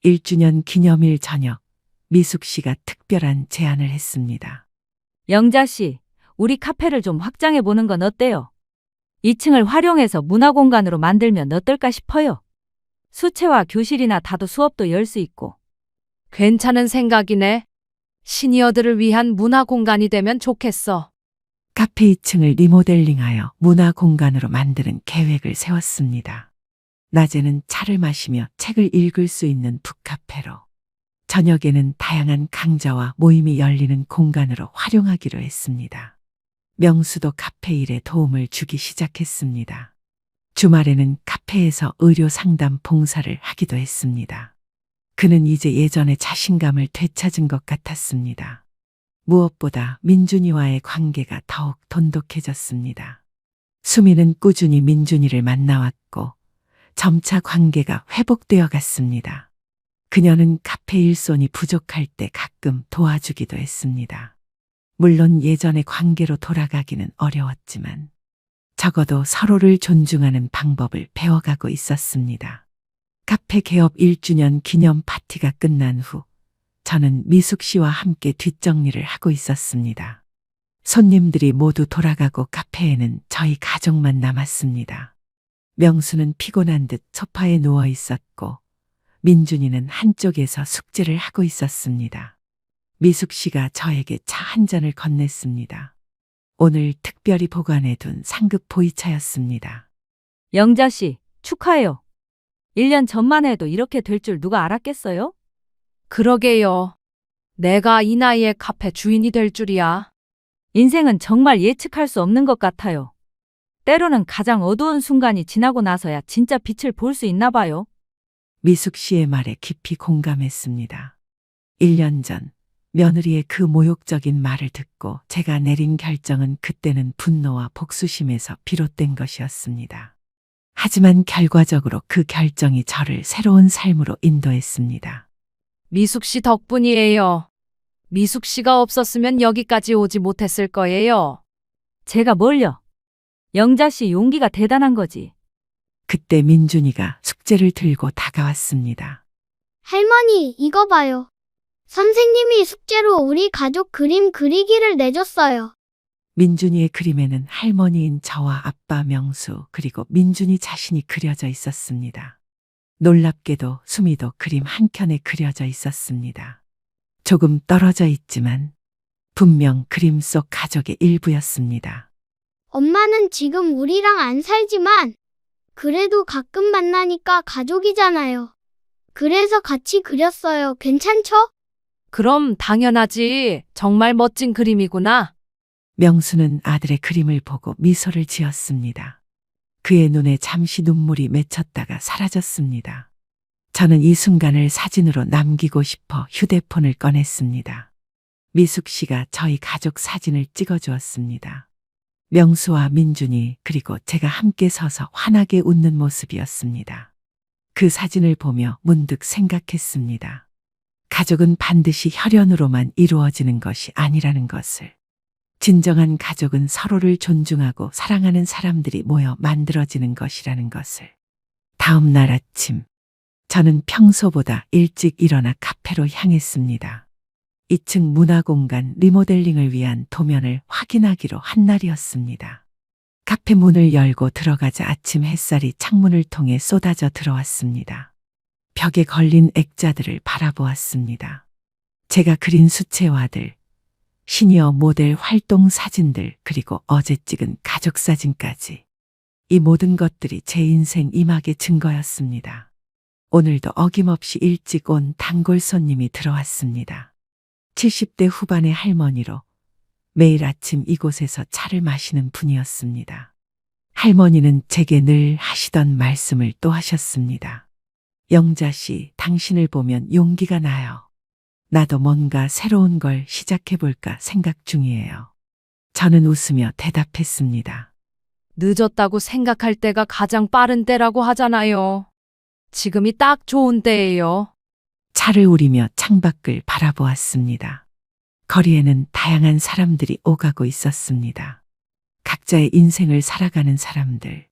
1주년 기념일 저녁, 미숙 씨가 특별한 제안을 했습니다. 영자 씨, 우리 카페를 좀 확장해 보는 건 어때요? 2층을 활용해서 문화 공간으로 만들면 어떨까 싶어요. 수채화 교실이나 다도 수업도 열 수 있고. 괜찮은 생각이네. 시니어들을 위한 문화 공간이 되면 좋겠어. 카페 2층을 리모델링하여 문화 공간으로 만드는 계획을 세웠습니다. 낮에는 차를 마시며 책을 읽을 수 있는 북카페로, 저녁에는 다양한 강좌와 모임이 열리는 공간으로 활용하기로 했습니다. 명수도 카페 일에 도움을 주기 시작했습니다. 주말에는 카페에서 의료 상담 봉사를 하기도 했습니다. 그는 이제 예전의 자신감을 되찾은 것 같았습니다. 무엇보다 민준이와의 관계가 더욱 돈독해졌습니다. 수미는 꾸준히 민준이를 만나왔고 점차 관계가 회복되어 갔습니다. 그녀는 카페 일손이 부족할 때 가끔 도와주기도 했습니다. 물론 예전의 관계로 돌아가기는 어려웠지만 적어도 서로를 존중하는 방법을 배워가고 있었습니다. 카페 개업 1주년 기념 파티가 끝난 후 저는 미숙 씨와 함께 뒷정리를 하고 있었습니다. 손님들이 모두 돌아가고 카페에는 저희 가족만 남았습니다. 명수는 피곤한 듯 소파에 누워 있었고 민준이는 한쪽에서 숙제를 하고 있었습니다. 미숙 씨가 저에게 차 한 잔을 건넸습니다. 오늘 특별히 보관해둔 상급 보이차였습니다. 영자 씨, 축하해요. 1년 전만 해도 이렇게 될 줄 누가 알았겠어요? 그러게요. 내가 이 나이에 카페 주인이 될 줄이야. 인생은 정말 예측할 수 없는 것 같아요. 때로는 가장 어두운 순간이 지나고 나서야 진짜 빛을 볼 수 있나 봐요. 미숙 씨의 말에 깊이 공감했습니다. 1년 전 며느리의 그 모욕적인 말을 듣고 제가 내린 결정은 그때는 분노와 복수심에서 비롯된 것이었습니다. 하지만 결과적으로 그 결정이 저를 새로운 삶으로 인도했습니다. 미숙 씨 덕분이에요. 미숙 씨가 없었으면 여기까지 오지 못했을 거예요. 제가 뭘요? 영자 씨 용기가 대단한 거지. 그때 민준이가 숙제를 들고 다가왔습니다. 할머니, 이거 봐요. 선생님이 숙제로 우리 가족 그림 그리기를 내줬어요. 민준이의 그림에는 할머니인 저와 아빠 명수 그리고 민준이 자신이 그려져 있었습니다. 놀랍게도 수미도 그림 한 켠에 그려져 있었습니다. 조금 떨어져 있지만 분명 그림 속 가족의 일부였습니다. 엄마는 지금 우리랑 안 살지만 그래도 가끔 만나니까 가족이잖아요. 그래서 같이 그렸어요. 괜찮죠? 그럼 당연하지. 정말 멋진 그림이구나. 명수는 아들의 그림을 보고 미소를 지었습니다. 그의 눈에 잠시 눈물이 맺혔다가 사라졌습니다. 저는 이 순간을 사진으로 남기고 싶어 휴대폰을 꺼냈습니다. 미숙 씨가 저희 가족 사진을 찍어주었습니다. 명수와 민준이 그리고 제가 함께 서서 환하게 웃는 모습이었습니다. 그 사진을 보며 문득 생각했습니다. 가족은 반드시 혈연으로만 이루어지는 것이 아니라는 것을. 진정한 가족은 서로를 존중하고 사랑하는 사람들이 모여 만들어지는 것이라는 것을. 다음 날 아침, 저는 평소보다 일찍 일어나 카페로 향했습니다. 2층 문화공간 리모델링을 위한 도면을 확인하기로 한 날이었습니다. 카페 문을 열고 들어가자 아침 햇살이 창문을 통해 쏟아져 들어왔습니다. 벽에 걸린 액자들을 바라보았습니다. 제가 그린 수채화들, 시니어 모델 활동 사진들, 그리고 어제 찍은 가족 사진까지. 이 모든 것들이 제 인생 이막의 증거였습니다. 오늘도 어김없이 일찍 온 단골 손님이 들어왔습니다. 70대 후반의 할머니로 매일 아침 이곳에서 차를 마시는 분이었습니다. 할머니는 제게 늘 하시던 말씀을 또 하셨습니다. 영자 씨, 당신을 보면 용기가 나요. 나도 뭔가 새로운 걸 시작해볼까 생각 중이에요. 저는 웃으며 대답했습니다. 늦었다고 생각할 때가 가장 빠른 때라고 하잖아요. 지금이 딱 좋은 때예요. 차를 우리며 창밖을 바라보았습니다. 거리에는 다양한 사람들이 오가고 있었습니다. 각자의 인생을 살아가는 사람들.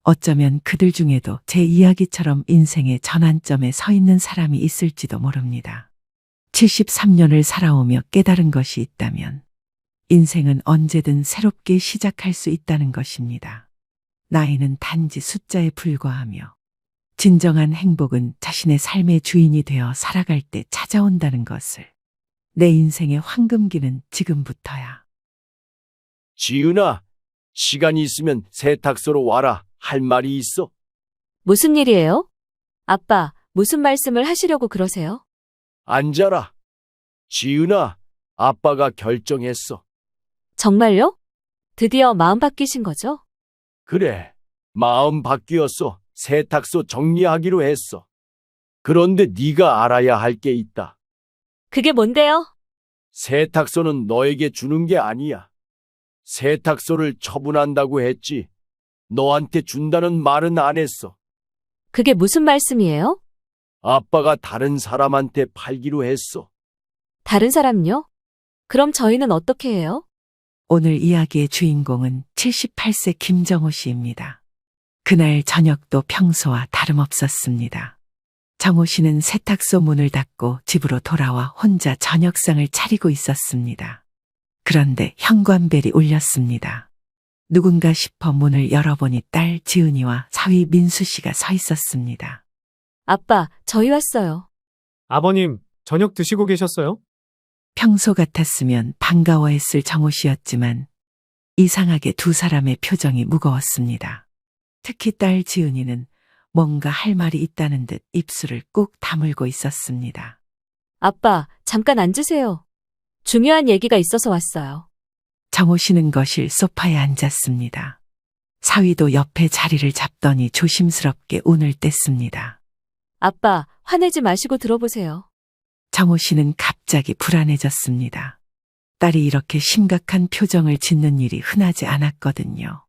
어쩌면 그들 중에도 제 이야기처럼 인생의 전환점에 서 있는 사람이 있을지도 모릅니다. 73년을 살아오며 깨달은 것이 있다면 인생은 언제든 새롭게 시작할 수 있다는 것입니다. 나이는 단지 숫자에 불과하며 진정한 행복은 자신의 삶의 주인이 되어 살아갈 때 찾아온다는 것을. 내 인생의 황금기는 지금부터야. 지은아, 시간 있으면 세탁소로 와라. 할 말이 있어. 무슨 일이에요? 아빠, 무슨 말씀을 하시려고 그러세요? 앉아라. 지은아, 아빠가 결정했어. 정말요? 드디어 마음 바뀌신 거죠? 그래, 마음 바뀌었어. 세탁소 정리하기로 했어. 그런데 네가 알아야 할 게 있다. 그게 뭔데요? 세탁소는 너에게 주는 게 아니야. 세탁소를 처분한다고 했지. 너한테 준다는 말은 안 했어. 그게 무슨 말씀이에요? 아빠가 다른 사람한테 팔기로 했어. 다른 사람요? 그럼 저희는 어떻게 해요? 오늘 이야기의 주인공은 78세 김정호 씨입니다. 그날 저녁도 평소와 다름없었습니다. 정호 씨는 세탁소 문을 닫고 집으로 돌아와 혼자 저녁상을 차리고 있었습니다. 그런데 현관벨이 울렸습니다. 누군가 싶어 문을 열어보니 딸 지은이와 사위 민수 씨가 서 있었습니다. 아빠, 저희 왔어요. 아버님, 저녁 드시고 계셨어요? 평소 같았으면 반가워했을 정호 씨였지만 이상하게 두 사람의 표정이 무거웠습니다. 특히 딸 지은이는 뭔가 할 말이 있다는 듯 입술을 꾹 다물고 있었습니다. 아빠, 잠깐 앉으세요. 중요한 얘기가 있어서 왔어요. 정호 씨는 거실 소파에 앉았습니다. 사위도 옆에 자리를 잡더니 조심스럽게 운을 뗐습니다. 아빠, 화내지 마시고 들어보세요. 정호 씨는 갑자기 불안해졌습니다. 딸이 이렇게 심각한 표정을 짓는 일이 흔하지 않았거든요.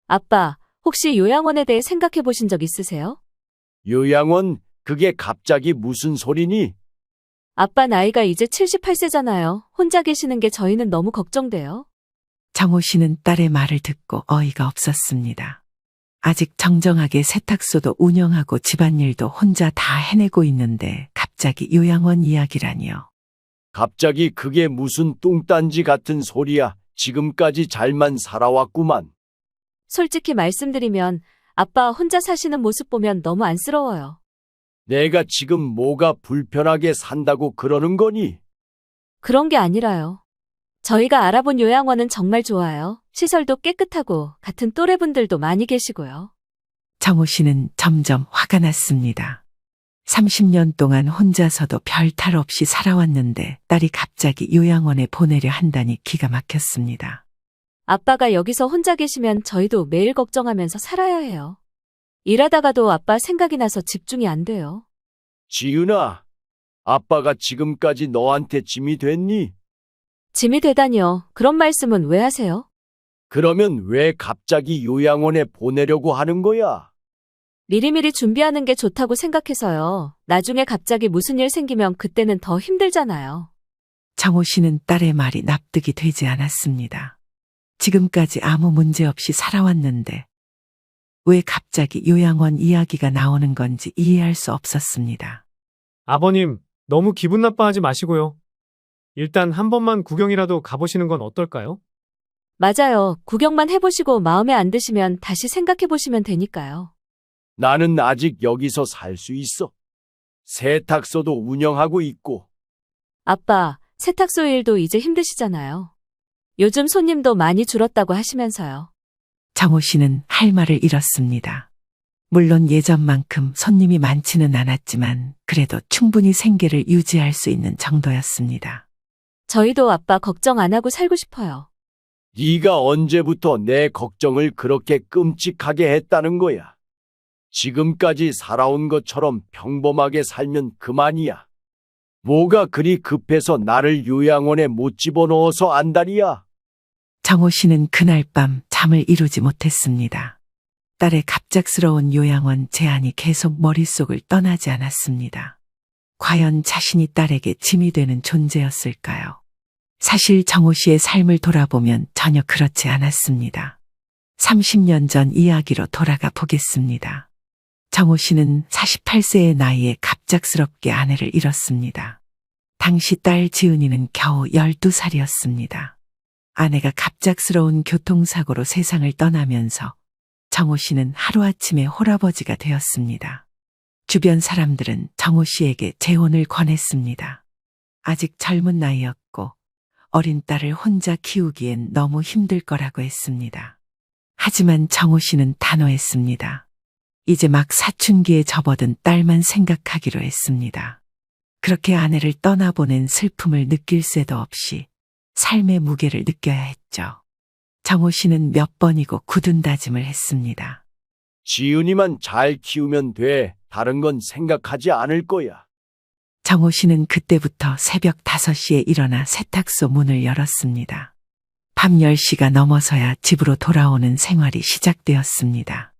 아빠, 혹시 요양원에 대해 생각해 보신 적 있으세요? 요양원, 그게 갑자기 무슨 소리니? 아빠 나이가 이제 78세잖아요. 혼자 계시는 게 저희는 너무 걱정돼요. 정호 씨는 딸의 말을 듣고 어이가 없었습니다. 아직 정정하게 세탁소도 운영하고 집안일도 혼자 다 해내고 있는데 갑자기 요양원 이야기라니요. 갑자기 그게 무슨 뚱딴지 같은 소리야. 지금까지 잘만 살아왔구만. 솔직히 말씀드리면 아빠 혼자 사시는 모습 보면 너무 안쓰러워요. 내가 지금 뭐가 불편하게 산다고 그러는 거니? 그런 게 아니라요. 저희가 알아본 요양원은 정말 좋아요. 시설도 깨끗하고 같은 또래분들도 많이 계시고요. 정호 씨는 점점 화가 났습니다. 30년 동안 혼자서도 별 탈 없이 살아왔는데 딸이 갑자기 요양원에 보내려 한다니 기가 막혔습니다. 아빠가 여기서 혼자 계시면 저희도 매일 걱정하면서 살아야 해요. 일하다가도 아빠 생각이 나서 집중이 안 돼요. 지은아, 아빠가 지금까지 너한테 짐이 됐니? 짐이 되다니요. 그런 말씀은 왜 하세요? 그러면 왜 갑자기 요양원에 보내려고 하는 거야? 미리미리 준비하는 게 좋다고 생각해서요. 나중에 갑자기 무슨 일 생기면 그때는 더 힘들잖아요. 정호 씨는 딸의 말이 납득이 되지 않았습니다. 지금까지 아무 문제 없이 살아왔는데 왜 갑자기 요양원 이야기가 나오는 건지 이해할 수 없었습니다. 아버님, 너무 기분 나빠하지 마시고요. 일단 한 번만 구경이라도 가보시는 건 어떨까요? 맞아요. 구경만 해보시고 마음에 안 드시면 다시 생각해보시면 되니까요. 나는 아직 여기서 살 수 있어. 세탁소도 운영하고 있고. 아빠, 세탁소 일도 이제 힘드시잖아요. 요즘 손님도 많이 줄었다고 하시면서요. 정호 씨는 할 말을 잃었습니다. 물론 예전만큼 손님이 많지는 않았지만 그래도 충분히 생계를 유지할 수 있는 정도였습니다. 저희도 아빠 걱정 안 하고 살고 싶어요. 네가 언제부터 내 걱정을 그렇게 끔찍하게 했다는 거야? 지금까지 살아온 것처럼 평범하게 살면 그만이야. 뭐가 그리 급해서 나를 요양원에 못 집어넣어서 안달이야? 정호 씨는 그날 밤 잠을 이루지 못했습니다. 딸의 갑작스러운 요양원 제안이 계속 머릿속을 떠나지 않았습니다. 과연 자신이 딸에게 짐이 되는 존재였을까요? 사실 정호 씨의 삶을 돌아보면 전혀 그렇지 않았습니다. 30년 전 이야기로 돌아가 보겠습니다. 정호 씨는 48세의 나이에 갑작스럽게 아내를 잃었습니다. 당시 딸 지은이는 겨우 12살이었습니다. 아내가 갑작스러운 교통사고로 세상을 떠나면서 정호 씨는 하루아침에 홀아버지가 되었습니다. 주변 사람들은 정호 씨에게 재혼을 권했습니다. 아직 젊은 나이였고 어린 딸을 혼자 키우기엔 너무 힘들 거라고 했습니다. 하지만 정호 씨는 단호했습니다. 이제 막 사춘기에 접어든 딸만 생각하기로 했습니다. 그렇게 아내를 떠나보낸 슬픔을 느낄 새도 없이 삶의 무게를 느껴야 했죠. 정호 씨는 몇 번이고 굳은 다짐을 했습니다. 지은이만 잘 키우면 돼. 다른 건 생각하지 않을 거야. 정호 씨는 그때부터 새벽 5시에 일어나 세탁소 문을 열었습니다. 밤 10시가 넘어서야 집으로 돌아오는 생활이 시작되었습니다.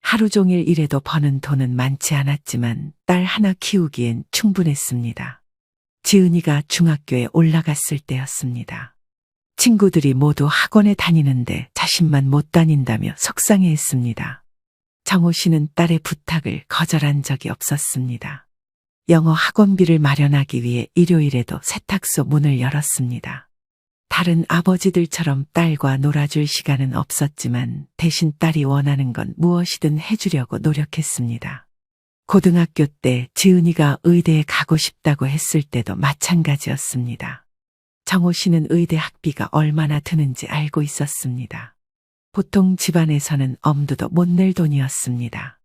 하루 종일 일해도 버는 돈은 많지 않았지만 딸 하나 키우기엔 충분했습니다. 지은이가 중학교에 올라갔을 때였습니다. 친구들이 모두 학원에 다니는데 자신만 못 다닌다며 속상해했습니다. 정호 씨는 딸의 부탁을 거절한 적이 없었습니다. 영어 학원비를 마련하기 위해 일요일에도 세탁소 문을 열었습니다. 다른 아버지들처럼 딸과 놀아줄 시간은 없었지만 대신 딸이 원하는 건 무엇이든 해주려고 노력했습니다. 고등학교 때 지은이가 의대에 가고 싶다고 했을 때도 마찬가지였습니다. 정호 씨는 의대 학비가 얼마나 드는지 알고 있었습니다. 보통 집안에서는 엄두도 못 낼 돈이었습니다.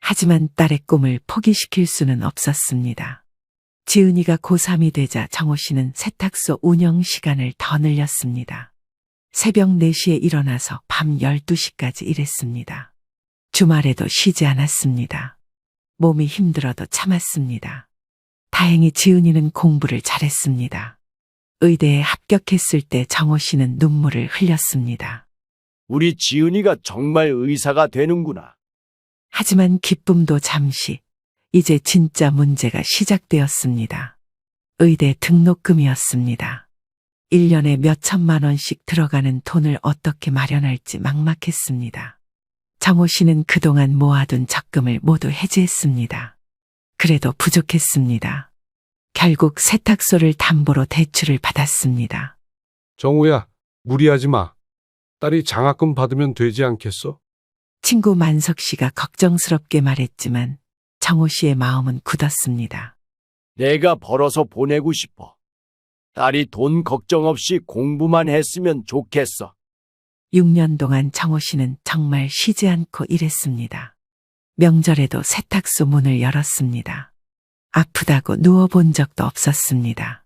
하지만 딸의 꿈을 포기시킬 수는 없었습니다. 지은이가 고3이 되자 정호 씨는 세탁소 운영 시간을 더 늘렸습니다. 새벽 4시에 일어나서 밤 12시까지 일했습니다. 주말에도 쉬지 않았습니다. 몸이 힘들어도 참았습니다. 다행히 지은이는 공부를 잘했습니다. 의대에 합격했을 때 정호 씨는 눈물을 흘렸습니다. 우리 지은이가 정말 의사가 되는구나. 하지만 기쁨도 잠시, 이제 진짜 문제가 시작되었습니다. 의대 등록금이었습니다. 1년에 몇 천만 원씩 들어가는 돈을 어떻게 마련할지 막막했습니다. 정호 씨는 그동안 모아둔 적금을 모두 해지했습니다. 그래도 부족했습니다. 결국 세탁소를 담보로 대출을 받았습니다. 정우야, 무리하지 마. 딸이 장학금 받으면 되지 않겠어? 친구 만석 씨가 걱정스럽게 말했지만 정호 씨의 마음은 굳었습니다. 내가 벌어서 보내고 싶어. 딸이 돈 걱정 없이 공부만 했으면 좋겠어. 6년 동안 정호 씨는 정말 쉬지 않고 일했습니다. 명절에도 세탁소 문을 열었습니다. 아프다고 누워본 적도 없었습니다.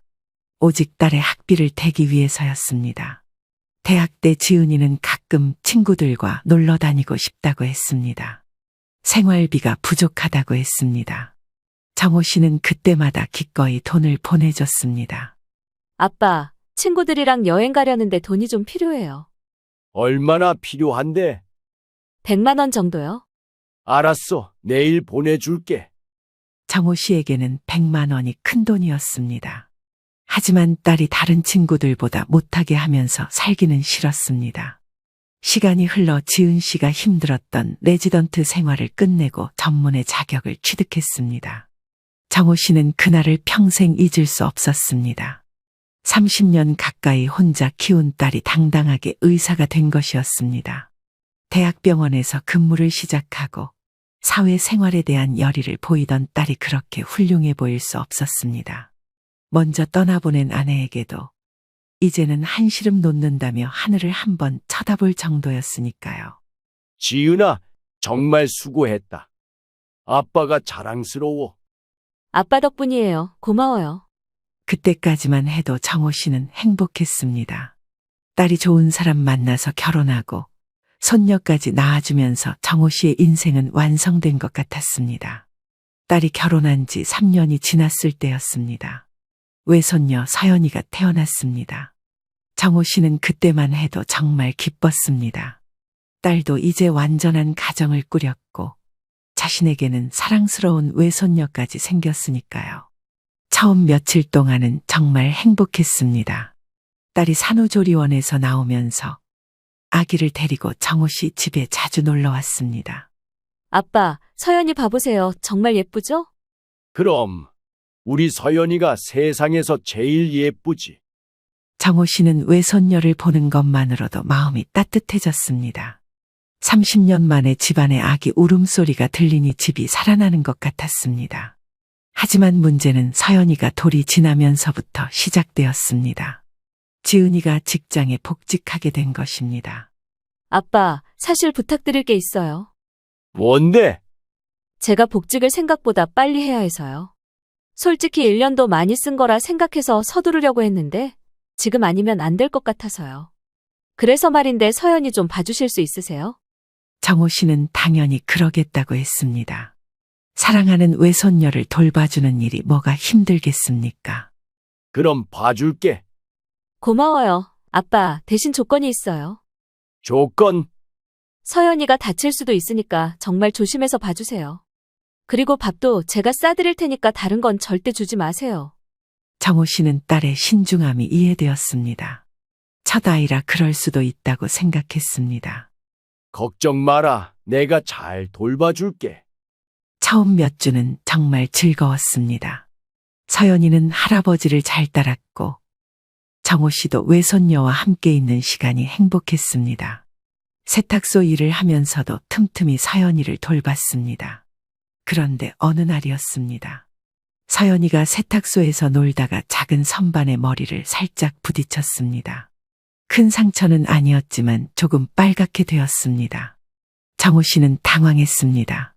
오직 딸의 학비를 대기 위해서였습니다. 대학 때 지은이는 가끔 친구들과 놀러 다니고 싶다고 했습니다. 생활비가 부족하다고 했습니다. 정호 씨는 그때마다 기꺼이 돈을 보내줬습니다. 아빠, 친구들이랑 여행 가려는데 돈이 좀 필요해요. 얼마나 필요한데? 100만 원 정도요? 알았어. 내일 보내줄게. 정호 씨에게는 100만 원이 큰 돈이었습니다. 하지만 딸이 다른 친구들보다 못하게 하면서 살기는 싫었습니다. 시간이 흘러 지은 씨가 힘들었던 레지던트 생활을 끝내고 전문의 자격을 취득했습니다. 정호 씨는 그날을 평생 잊을 수 없었습니다. 30년 가까이 혼자 키운 딸이 당당하게 의사가 된 것이었습니다. 대학병원에서 근무를 시작하고 사회생활에 대한 열의를 보이던 딸이 그렇게 훌륭해 보일 수 없었습니다. 먼저 떠나보낸 아내에게도 이제는 한시름 놓는다며 하늘을 한번 쳐다볼 정도였으니까요. 지은아, 정말 수고했다. 아빠가 자랑스러워. 아빠 덕분이에요. 고마워요. 그때까지만 해도 정호 씨는 행복했습니다. 딸이 좋은 사람 만나서 결혼하고 손녀까지 낳아주면서 정호 씨의 인생은 완성된 것 같았습니다. 딸이 결혼한 지 3년이 지났을 때였습니다. 외손녀 서연이가 태어났습니다. 정호 씨는 그때만 해도 정말 기뻤습니다. 딸도 이제 완전한 가정을 꾸렸고 자신에게는 사랑스러운 외손녀까지 생겼으니까요. 처음 며칠 동안은 정말 행복했습니다. 딸이 산후조리원에서 나오면서 아기를 데리고 정호 씨 집에 자주 놀러 왔습니다. 아빠, 서연이 봐보세요. 정말 예쁘죠? 그럼 우리 서연이가 세상에서 제일 예쁘지. 정호 씨는 외손녀를 보는 것만으로도 마음이 따뜻해졌습니다. 30년 만에 집안의 아기 울음소리가 들리니 집이 살아나는 것 같았습니다. 하지만 문제는 서연이가 돌이 지나면서부터 시작되었습니다. 지은이가 직장에 복직하게 된 것입니다. 아빠, 사실 부탁드릴 게 있어요. 뭔데? 제가 복직을 생각보다 빨리 해야 해서요. 솔직히 1년도 많이 쓴 거라 생각해서 서두르려고 했는데 지금 아니면 안 될 것 같아서요. 그래서 말인데 서연이 좀 봐주실 수 있으세요? 정호 씨는 당연히 그러겠다고 했습니다. 사랑하는 외손녀를 돌봐주는 일이 뭐가 힘들겠습니까? 그럼 봐줄게. 고마워요. 아빠, 대신 조건이 있어요. 조건? 서연이가 다칠 수도 있으니까 정말 조심해서 봐주세요. 그리고 밥도 제가 싸드릴 테니까 다른 건 절대 주지 마세요. 정호 씨는 딸의 신중함이 이해되었습니다. 첫 아이라 그럴 수도 있다고 생각했습니다. 걱정 마라. 내가 잘 돌봐줄게. 처음 몇 주는 정말 즐거웠습니다. 서연이는 할아버지를 잘 따랐고 정호 씨도 외손녀와 함께 있는 시간이 행복했습니다. 세탁소 일을 하면서도 틈틈이 서연이를 돌봤습니다. 그런데 어느 날이었습니다. 서연이가 세탁소에서 놀다가 작은 선반에 머리를 살짝 부딪혔습니다. 큰 상처는 아니었지만 조금 빨갛게 되었습니다. 정호 씨는 당황했습니다.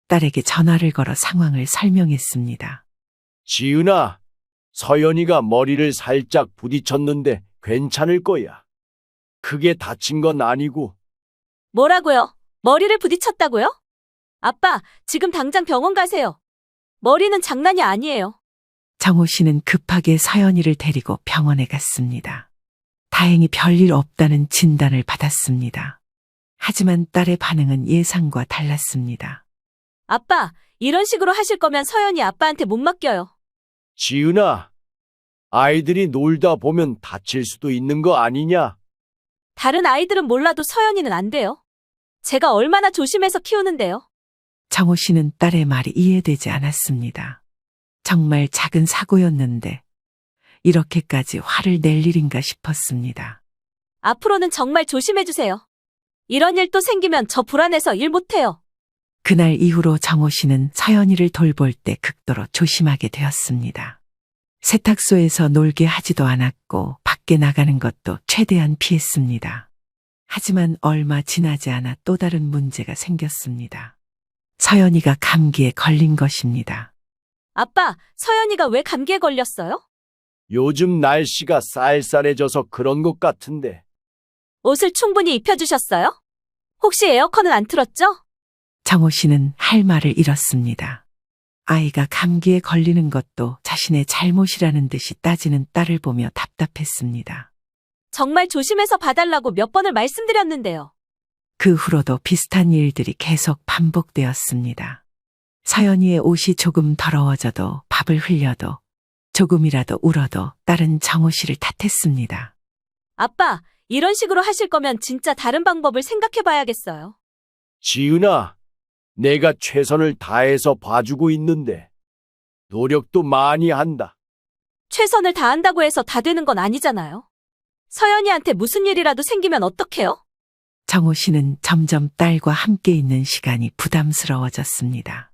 딸에게 전화를 걸어 상황을 설명했습니다. 지은아, 서연이가 머리를 살짝 부딪혔는데 괜찮을 거야. 크게 다친 건 아니고. 뭐라고요? 머리를 부딪혔다고요? 아빠, 지금 당장 병원 가세요. 머리는 장난이 아니에요. 정호 씨는 급하게 서연이를 데리고 병원에 갔습니다. 다행히 별일 없다는 진단을 받았습니다. 하지만 딸의 반응은 예상과 달랐습니다. 아빠, 이런 식으로 하실 거면 서연이 아빠한테 못 맡겨요. 지은아, 아이들이 놀다 보면 다칠 수도 있는 거 아니냐? 다른 아이들은 몰라도 서연이는 안 돼요. 제가 얼마나 조심해서 키우는데요. 정호 씨는 딸의 말이 이해되지 않았습니다. 정말 작은 사고였는데 이렇게까지 화를 낼 일인가 싶었습니다. 앞으로는 정말 조심해주세요. 이런 일 또 생기면 저 불안해서 일 못해요. 그날 이후로 정호 씨는 서연이를 돌볼 때 극도로 조심하게 되었습니다. 세탁소에서 놀게 하지도 않았고 밖에 나가는 것도 최대한 피했습니다. 하지만 얼마 지나지 않아 또 다른 문제가 생겼습니다. 서연이가 감기에 걸린 것입니다. 아빠, 서연이가 왜 감기에 걸렸어요? 요즘 날씨가 쌀쌀해져서 그런 것 같은데. 옷을 충분히 입혀주셨어요? 혹시 에어컨은 안 틀었죠? 정호 씨는 할 말을 잃었습니다. 아이가 감기에 걸리는 것도 자신의 잘못이라는 듯이 따지는 딸을 보며 답답했습니다. 정말 조심해서 봐달라고 몇 번을 말씀드렸는데요. 그 후로도 비슷한 일들이 계속 반복되었습니다. 서연이의 옷이 조금 더러워져도 밥을 흘려도 조금이라도 울어도 딸은 정호 씨를 탓했습니다. 아빠, 이런 식으로 하실 거면 진짜 다른 방법을 생각해 봐야겠어요. 지은아, 내가 최선을 다해서 봐주고 있는데 노력도 많이 한다. 최선을 다한다고 해서 다 되는 건 아니잖아요. 서연이한테 무슨 일이라도 생기면 어떡해요? 정호 씨는 점점 딸과 함께 있는 시간이 부담스러워졌습니다.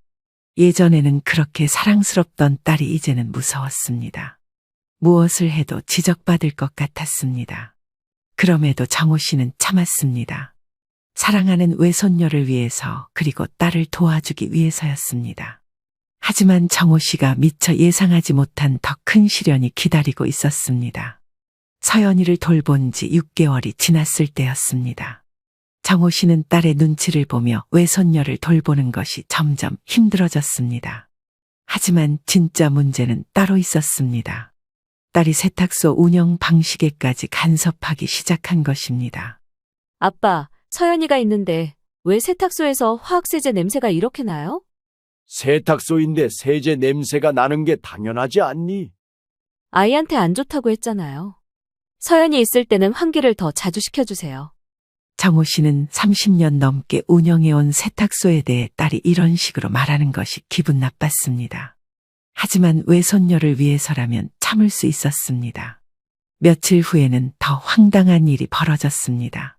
예전에는 그렇게 사랑스럽던 딸이 이제는 무서웠습니다. 무엇을 해도 지적받을 것 같았습니다. 그럼에도 정호 씨는 참았습니다. 사랑하는 외손녀를 위해서 그리고 딸을 도와주기 위해서였습니다. 하지만 정호 씨가 미처 예상하지 못한 더 큰 시련이 기다리고 있었습니다. 서연이를 돌본 지 6개월이 지났을 때였습니다. 정호 씨는 딸의 눈치를 보며 외손녀를 돌보는 것이 점점 힘들어졌습니다. 하지만 진짜 문제는 따로 있었습니다. 딸이 세탁소 운영 방식에까지 간섭하기 시작한 것입니다. 아빠, 서연이가 있는데 왜 세탁소에서 화학세제 냄새가 이렇게 나요? 세탁소인데 세제 냄새가 나는 게 당연하지 않니? 아이한테 안 좋다고 했잖아요. 서연이 있을 때는 환기를 더 자주 시켜주세요. 정호 씨는 30년 넘게 운영해온 세탁소에 대해 딸이 이런 식으로 말하는 것이 기분 나빴습니다. 하지만 외손녀를 위해서라면 참을 수 있었습니다. 며칠 후에는 더 황당한 일이 벌어졌습니다.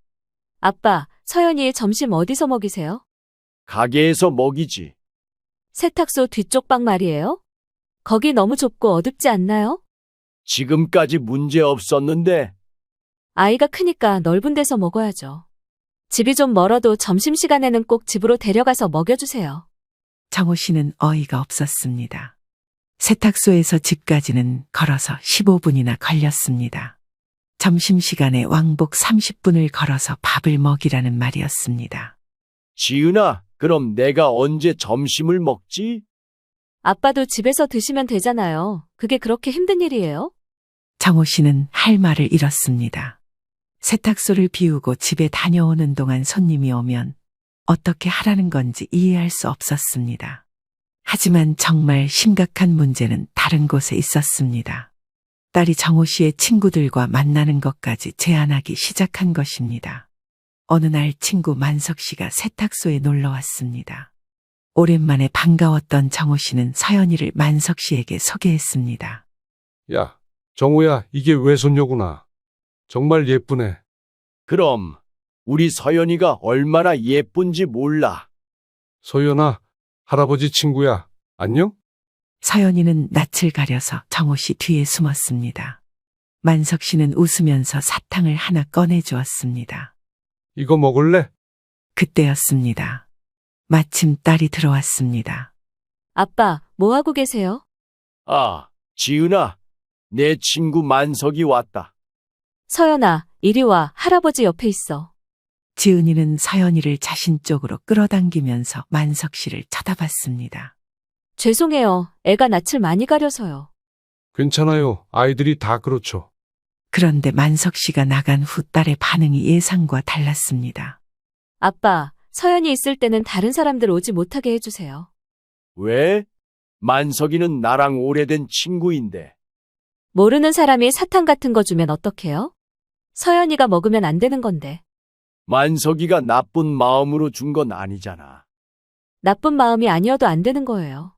아빠, 서연이 점심 어디서 먹이세요? 가게에서 먹이지. 세탁소 뒤쪽 방 말이에요? 거기 너무 좁고 어둡지 않나요? 지금까지 문제 없었는데. 아이가 크니까 넓은 데서 먹어야죠. 집이 좀 멀어도 점심시간에는 꼭 집으로 데려가서 먹여주세요. 정호 씨는 어이가 없었습니다. 세탁소에서 집까지는 걸어서 15분이나 걸렸습니다. 점심시간에 왕복 30분을 걸어서 밥을 먹이라는 말이었습니다. 지은아, 그럼 내가 언제 점심을 먹지? 아빠도 집에서 드시면 되잖아요. 그게 그렇게 힘든 일이에요? 정호 씨는 할 말을 잃었습니다. 세탁소를 비우고 집에 다녀오는 동안 손님이 오면 어떻게 하라는 건지 이해할 수 없었습니다. 하지만 정말 심각한 문제는 다른 곳에 있었습니다. 딸이 정호 씨의 친구들과 만나는 것까지 제안하기 시작한 것입니다. 어느 날 친구 만석 씨가 세탁소에 놀러 왔습니다. 오랜만에 반가웠던 정호 씨는 서연이를 만석 씨에게 소개했습니다. 야, 정우야, 이게 외손녀구나. 정말 예쁘네. 그럼 우리 서연이가 얼마나 예쁜지 몰라. 소연아, 할아버지 친구야. 안녕? 서연이는 낯을 가려서 정호 씨 뒤에 숨었습니다. 만석 씨는 웃으면서 사탕을 하나 꺼내주었습니다. 이거 먹을래? 그때였습니다. 마침 딸이 들어왔습니다. 아빠, 뭐 하고 계세요? 아, 지은아, 내 친구 만석이 왔다. 서연아, 이리 와. 할아버지 옆에 있어. 지은이는 서연이를 자신 쪽으로 끌어당기면서 만석 씨를 쳐다봤습니다. 죄송해요. 애가 낯을 많이 가려서요. 괜찮아요. 아이들이 다 그렇죠. 그런데 만석 씨가 나간 후 딸의 반응이 예상과 달랐습니다. 아빠, 서연이 있을 때는 다른 사람들 오지 못하게 해주세요. 왜? 만석이는 나랑 오래된 친구인데. 모르는 사람이 사탕 같은 거 주면 어떡해요? 서연이가 먹으면 안 되는 건데. 만석이가 나쁜 마음으로 준 건 아니잖아. 나쁜 마음이 아니어도 안 되는 거예요.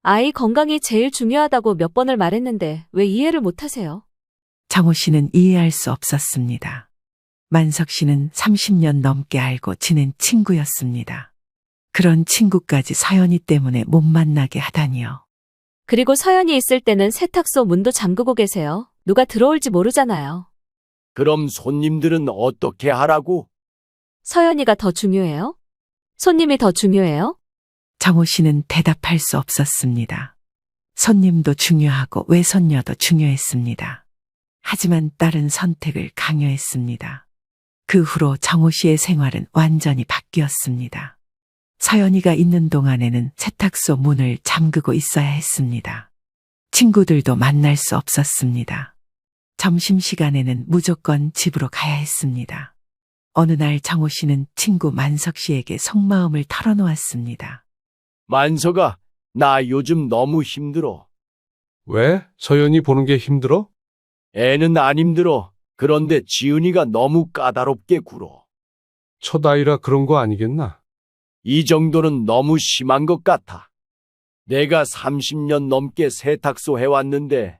아이 건강이 제일 중요하다고 몇 번을 말했는데 왜 이해를 못 하세요? 정호 씨는 이해할 수 없었습니다. 만석 씨는 30년 넘게 알고 지낸 친구였습니다. 그런 친구까지 서연이 때문에 못 만나게 하다니요. 그리고 서연이 있을 때는 세탁소 문도 잠그고 계세요. 누가 들어올지 모르잖아요. 그럼 손님들은 어떻게 하라고? 서연이가 더 중요해요? 손님이 더 중요해요? 정호 씨는 대답할 수 없었습니다. 손님도 중요하고 외손녀도 중요했습니다. 하지만 딸은 선택을 강요했습니다. 그 후로 정호 씨의 생활은 완전히 바뀌었습니다. 서연이가 있는 동안에는 세탁소 문을 잠그고 있어야 했습니다. 친구들도 만날 수 없었습니다. 점심시간에는 무조건 집으로 가야 했습니다. 어느 날 정호 씨는 친구 만석 씨에게 속마음을 털어놓았습니다. 만석아, 나 요즘 너무 힘들어. 왜? 서연이 보는 게 힘들어? 애는 안 힘들어. 그런데 지은이가 너무 까다롭게 굴어. 첫 아이라 그런 거 아니겠나? 이 정도는 너무 심한 것 같아. 내가 30년 넘게 세탁소 해왔는데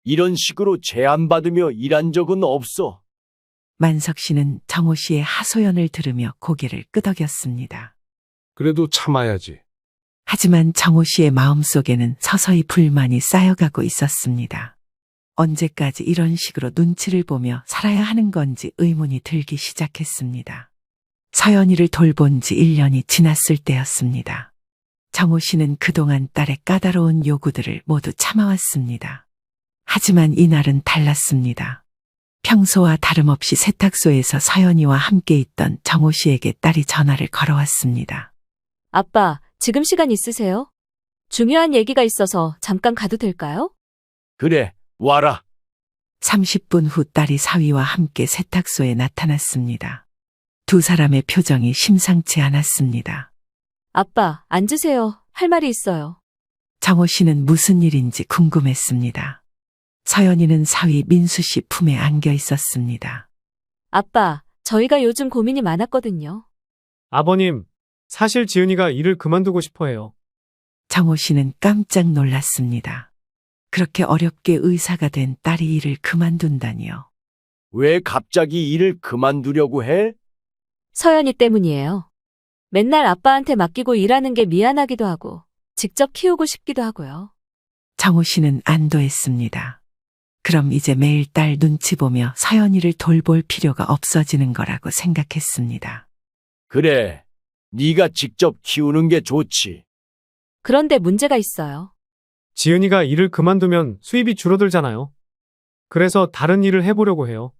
이런 식으로 제한받으며 일한 적은 없어. 만석 씨는 정호 씨의 하소연을 들으며 고개를 끄덕였습니다. 그래도 참아야지. 하지만 정호 씨의 마음속에는 서서히 불만이 쌓여가고 있었습니다. 언제까지 이런 식으로 눈치를 보며 살아야 하는 건지 의문이 들기 시작했습니다. 서연이를 돌본 지 1년이 지났을 때였습니다. 정호 씨는 그동안 딸의 까다로운 요구들을 모두 참아왔습니다. 하지만 이날은 달랐습니다. 평소와 다름없이 세탁소에서 서연이와 함께 있던 정호 씨에게 딸이 전화를 걸어왔습니다. 아빠, 지금 시간 있으세요? 중요한 얘기가 있어서 잠깐 가도 될까요? 그래, 와라. 30분 후 딸이 사위와 함께 세탁소에 나타났습니다. 두 사람의 표정이 심상치 않았습니다. 아빠, 앉으세요. 할 말이 있어요. 정호 씨는 무슨 일인지 궁금했습니다. 서연이는 사위 민수 씨 품에 안겨 있었습니다. 아빠, 저희가 요즘 고민이 많았거든요. 아버님, 사실 지은이가 일을 그만두고 싶어 해요. 정호 씨는 깜짝 놀랐습니다. 그렇게 어렵게 의사가 된 딸이 일을 그만둔다니요. 왜 갑자기 일을 그만두려고 해? 서연이 때문이에요. 맨날 아빠한테 맡기고 일하는 게 미안하기도 하고, 직접 키우고 싶기도 하고요. 정호 씨는 안도했습니다. 그럼 이제 매일 딸 눈치 보며 서연이를 돌볼 필요가 없어지는 거라고 생각했습니다. 그래, 네가 직접 키우는 게 좋지. 그런데 문제가 있어요. 지은이가 일을 그만두면 수입이 줄어들잖아요. 그래서 다른 일을 해보려고 해요.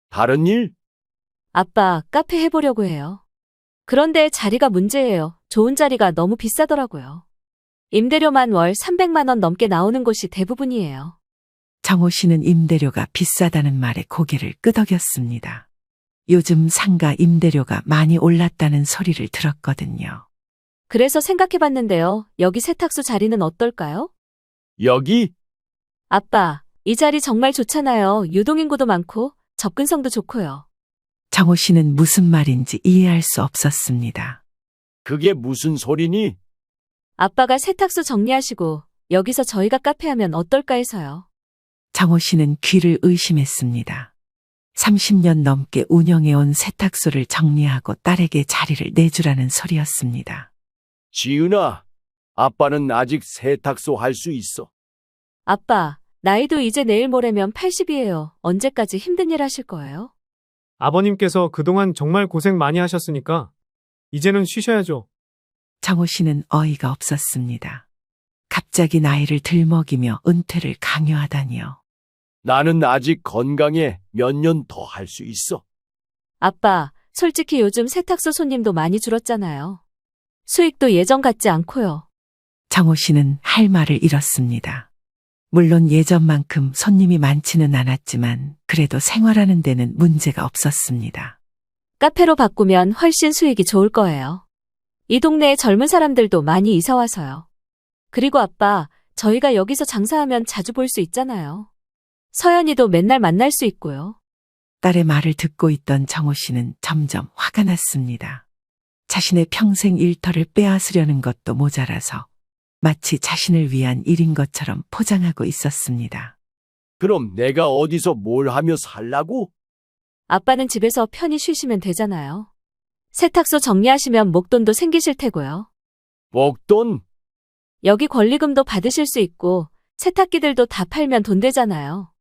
다른 일? 아빠, 카페 해보려고 해요. 그런데 자리가 문제예요. 좋은 자리가 너무 비싸더라고요. 임대료만 월 300만 원 넘게 나오는 곳이 대부분이에요. 정호 씨는 임대료가 비싸다는 말에 고개를 끄덕였습니다. 요즘 상가 임대료가 많이 올랐다는 소리를 들었거든요. 그래서 생각해봤는데요. 여기 세탁소 자리는 어떨까요? 여기? 아빠, 이 자리 정말 좋잖아요. 유동인구도 많고 접근성도 좋고요. 정호 씨는 무슨 말인지 이해할 수 없었습니다. 그게 무슨 소리니? 아빠가 세탁소 정리하시고 여기서 저희가 카페 하면 어떨까 해서요. 정호 씨는 귀를 의심했습니다. 30년 넘게 운영해온 세탁소를 정리하고 딸에게 자리를 내주라는 소리였습니다. 지은아, 아빠는 아직 세탁소 할 수 있어. 아빠, 나이도 이제 내일 모레면 80이에요. 언제까지 힘든 일 하실 거예요? 아버님께서 그동안 정말 고생 많이 하셨으니까 이제는 쉬셔야죠. 정호 씨는 어이가 없었습니다. 갑자기 나이를 들먹이며 은퇴를 강요하다니요. 나는 아직 건강해. 몇 년 더 할 수 있어. 아빠, 솔직히 요즘 세탁소 손님도 많이 줄었잖아요. 수익도 예전 같지 않고요. 정호 씨는 할 말을 잃었습니다. 물론 예전만큼 손님이 많지는 않았지만 그래도 생활하는 데는 문제가 없었습니다. 카페로 바꾸면 훨씬 수익이 좋을 거예요. 이 동네에 젊은 사람들도 많이 이사 와서요. 그리고 아빠, 저희가 여기서 장사하면 자주 볼 수 있잖아요. 서연이도 맨날 만날 수 있고요. 딸의 말을 듣고 있던 정호 씨는 점점 화가 났습니다. 자신의 평생 일터를 빼앗으려는 것도 모자라서 마치 자신을 위한 일인 것처럼 포장하고 있었습니다. 그럼 내가 어디서 뭘 하며 살라고? 아빠는 집에서 편히 쉬시면 되잖아요. 세탁소 정리하시면 목돈도 생기실 테고요. 목돈? 여기 권리금도 받으실 수 있고 세탁기들도 다 팔면 돈 되잖아요.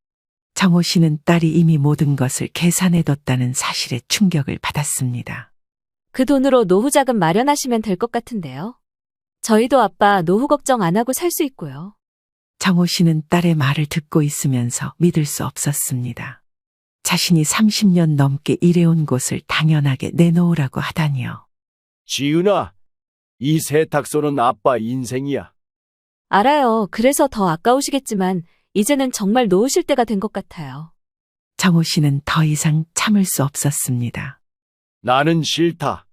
정호 씨는 딸이 이미 모든 것을 계산해뒀다는 사실에 충격을 받았습니다. 그 돈으로 노후 자금 마련하시면 될 것 같은데요. 저희도 아빠 노후 걱정 안 하고 살 수 있고요. 정호 씨는 딸의 말을 듣고 있으면서 믿을 수 없었습니다. 자신이 30년 넘게 일해온 곳을 당연하게 내놓으라고 하다니요. 지은아, 이 세탁소는 아빠 인생이야. 알아요. 그래서 더 아까우시겠지만 이제는 정말 놓으실 때가 된 것 같아요. 정호 씨는 더 이상 참을 수 없었습니다. 나는 싫다.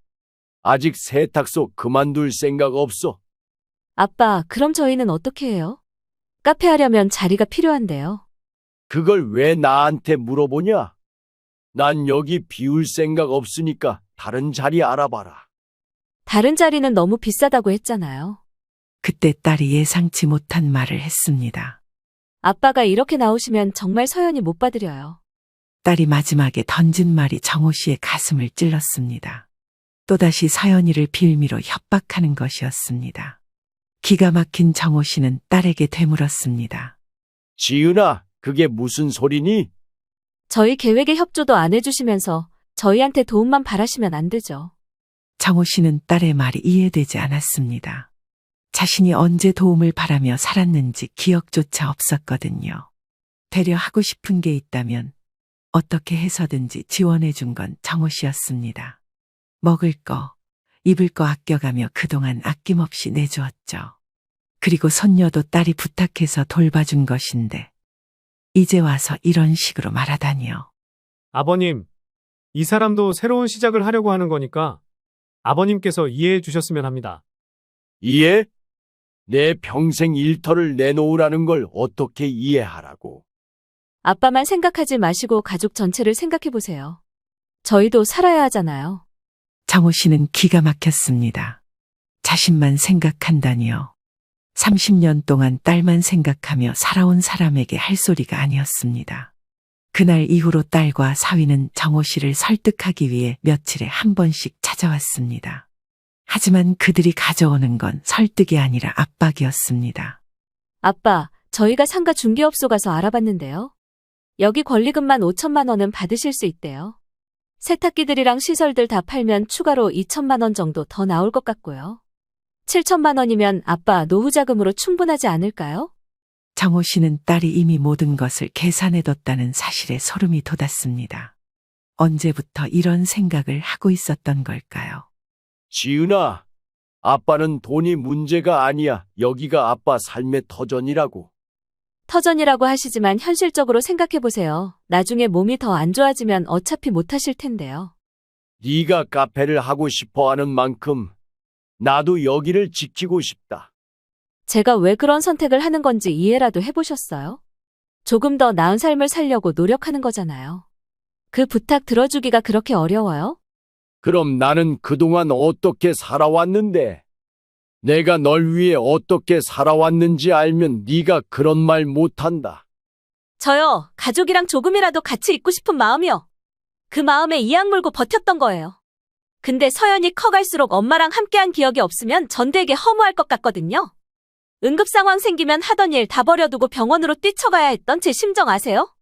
아직 세탁소 그만둘 생각 없어. 아빠, 그럼 저희는 어떻게 해요? 카페 하려면 자리가 필요한데요. 그걸 왜 나한테 물어보냐? 난 여기 비울 생각 없으니까 다른 자리 알아봐라. 다른 자리는 너무 비싸다고 했잖아요. 그때 딸이 예상치 못한 말을 했습니다. 아빠가 이렇게 나오시면 정말 서연이 못 받으려요. 딸이 마지막에 던진 말이 정호 씨의 가슴을 찔렀습니다. 또다시 서연이를 빌미로 협박하는 것이었습니다. 기가 막힌 정호 씨는 딸에게 되물었습니다. 지은아, 그게 무슨 소리니? 저희 계획에 협조도 안 해주시면서 저희한테 도움만 바라시면 안 되죠. 정호 씨는 딸의 말이 이해되지 않았습니다. 자신이 언제 도움을 바라며 살았는지 기억조차 없었거든요. 되려 하고 싶은 게 있다면 어떻게 해서든지 지원해 준 건 정호 씨였습니다. 먹을 거, 입을 거 아껴가며 그동안 아낌없이 내주었죠. 그리고 손녀도 딸이 부탁해서 돌봐준 것인데 이제 와서 이런 식으로 말하다니요. 아버님, 이 사람도 새로운 시작을 하려고 하는 거니까 아버님께서 이해해 주셨으면 합니다. 이해? 내 평생 일터를 내놓으라는 걸 어떻게 이해하라고. 아빠만 생각하지 마시고 가족 전체를 생각해 보세요. 저희도 살아야 하잖아요. 정호 씨는 기가 막혔습니다. 자신만 생각한다니요. 30년 동안 딸만 생각하며 살아온 사람에게 할 소리가 아니었습니다. 그날 이후로 딸과 사위는 정호 씨를 설득하기 위해 며칠에 한 번씩 찾아왔습니다. 하지만 그들이 가져오는 건 설득이 아니라 압박이었습니다. 아빠, 저희가 상가 중개업소 가서 알아봤는데요. 여기 권리금만 5천만 원은 받으실 수 있대요. 세탁기들이랑 시설들 다 팔면 추가로 2천만 원 정도 더 나올 것 같고요. 7천만 원이면 아빠 노후 자금으로 충분하지 않을까요? 정호 씨는 딸이 이미 모든 것을 계산해뒀다는 사실에 소름이 돋았습니다. 언제부터 이런 생각을 하고 있었던 걸까요? 지은아, 아빠는 돈이 문제가 아니야. 여기가 아빠 삶의 터전이라고. 터전이라고 하시지만 현실적으로 생각해 보세요. 나중에 몸이 더 안 좋아지면 어차피 못 하실 텐데요. 네가 카페를 하고 싶어 하는 만큼 나도 여기를 지키고 싶다. 제가 왜 그런 선택을 하는 건지 이해라도 해보셨어요? 조금 더 나은 삶을 살려고 노력하는 거잖아요. 그 부탁 들어주기가 그렇게 어려워요? 그럼 나는 그동안 어떻게 살아왔는데? 내가 널 위해 어떻게 살아왔는지 알면 네가 그런 말 못한다. 저요, 가족이랑 조금이라도 같이 있고 싶은 마음이요. 그 마음에 이악 물고 버텼던 거예요. 근데 서연이 커갈수록 엄마랑 함께한 기억이 없으면 전 되게 허무할 것 같거든요. 응급 상황 생기면 하던 일 다 버려두고 병원으로 뛰쳐가야 했던 제 심정 아세요?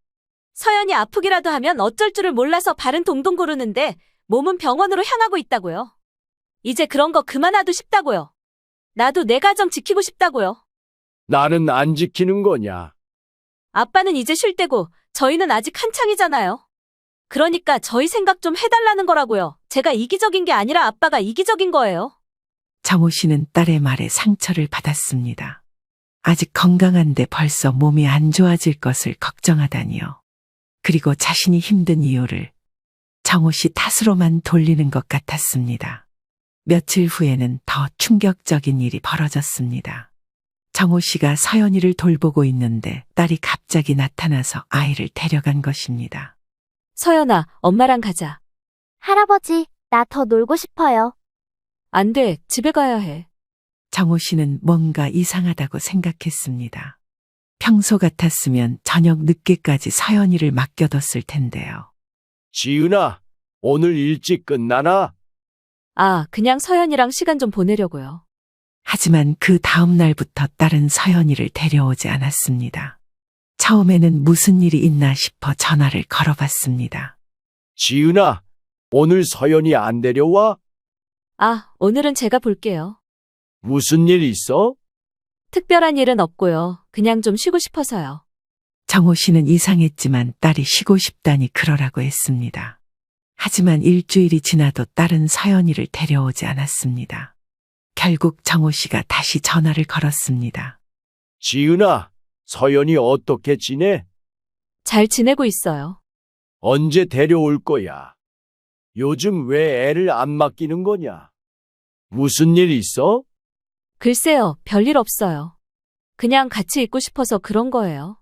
서연이 아프기라도 하면 어쩔 줄을 몰라서 발은 동동 구르는데 몸은 병원으로 향하고 있다고요. 이제 그런 거 그만하고 싶다고요. 나도 내 가정 지키고 싶다고요. 나는 안 지키는 거냐? 아빠는 이제 쉴 때고 저희는 아직 한창이잖아요. 그러니까 저희 생각 좀 해달라는 거라고요. 제가 이기적인 게 아니라 아빠가 이기적인 거예요. 정호 씨는 딸의 말에 상처를 받았습니다. 아직 건강한데 벌써 몸이 안 좋아질 것을 걱정하다니요. 그리고 자신이 힘든 이유를 정호 씨 탓으로만 돌리는 것 같았습니다. 며칠 후에는 더 충격적인 일이 벌어졌습니다. 정호 씨가 서연이를 돌보고 있는데 딸이 갑자기 나타나서 아이를 데려간 것입니다. 서연아, 엄마랑 가자. 할아버지, 나 더 놀고 싶어요. 안 돼, 집에 가야 해. 정호 씨는 뭔가 이상하다고 생각했습니다. 평소 같았으면 저녁 늦게까지 서연이를 맡겨뒀을 텐데요. 지은아, 오늘 일찍 끝나나? 아, 그냥 서연이랑 시간 좀 보내려고요. 하지만 그 다음 날부터 딸은 서연이를 데려오지 않았습니다. 처음에는 무슨 일이 있나 싶어 전화를 걸어봤습니다. 지은아, 오늘 서연이 안 데려와? 아, 오늘은 제가 볼게요. 무슨 일 있어? 특별한 일은 없고요. 그냥 좀 쉬고 싶어서요. 정호 씨는 이상했지만 딸이 쉬고 싶다니 그러라고 했습니다. 하지만 일주일이 지나도 딸은 서연이를 데려오지 않았습니다. 결국 정호 씨가 다시 전화를 걸었습니다. 지은아, 서연이 어떻게 지내? 잘 지내고 있어요. 언제 데려올 거야? 요즘 왜 애를 안 맡기는 거냐? 무슨 일 있어? 글쎄요, 별일 없어요. 그냥 같이 있고 싶어서 그런 거예요.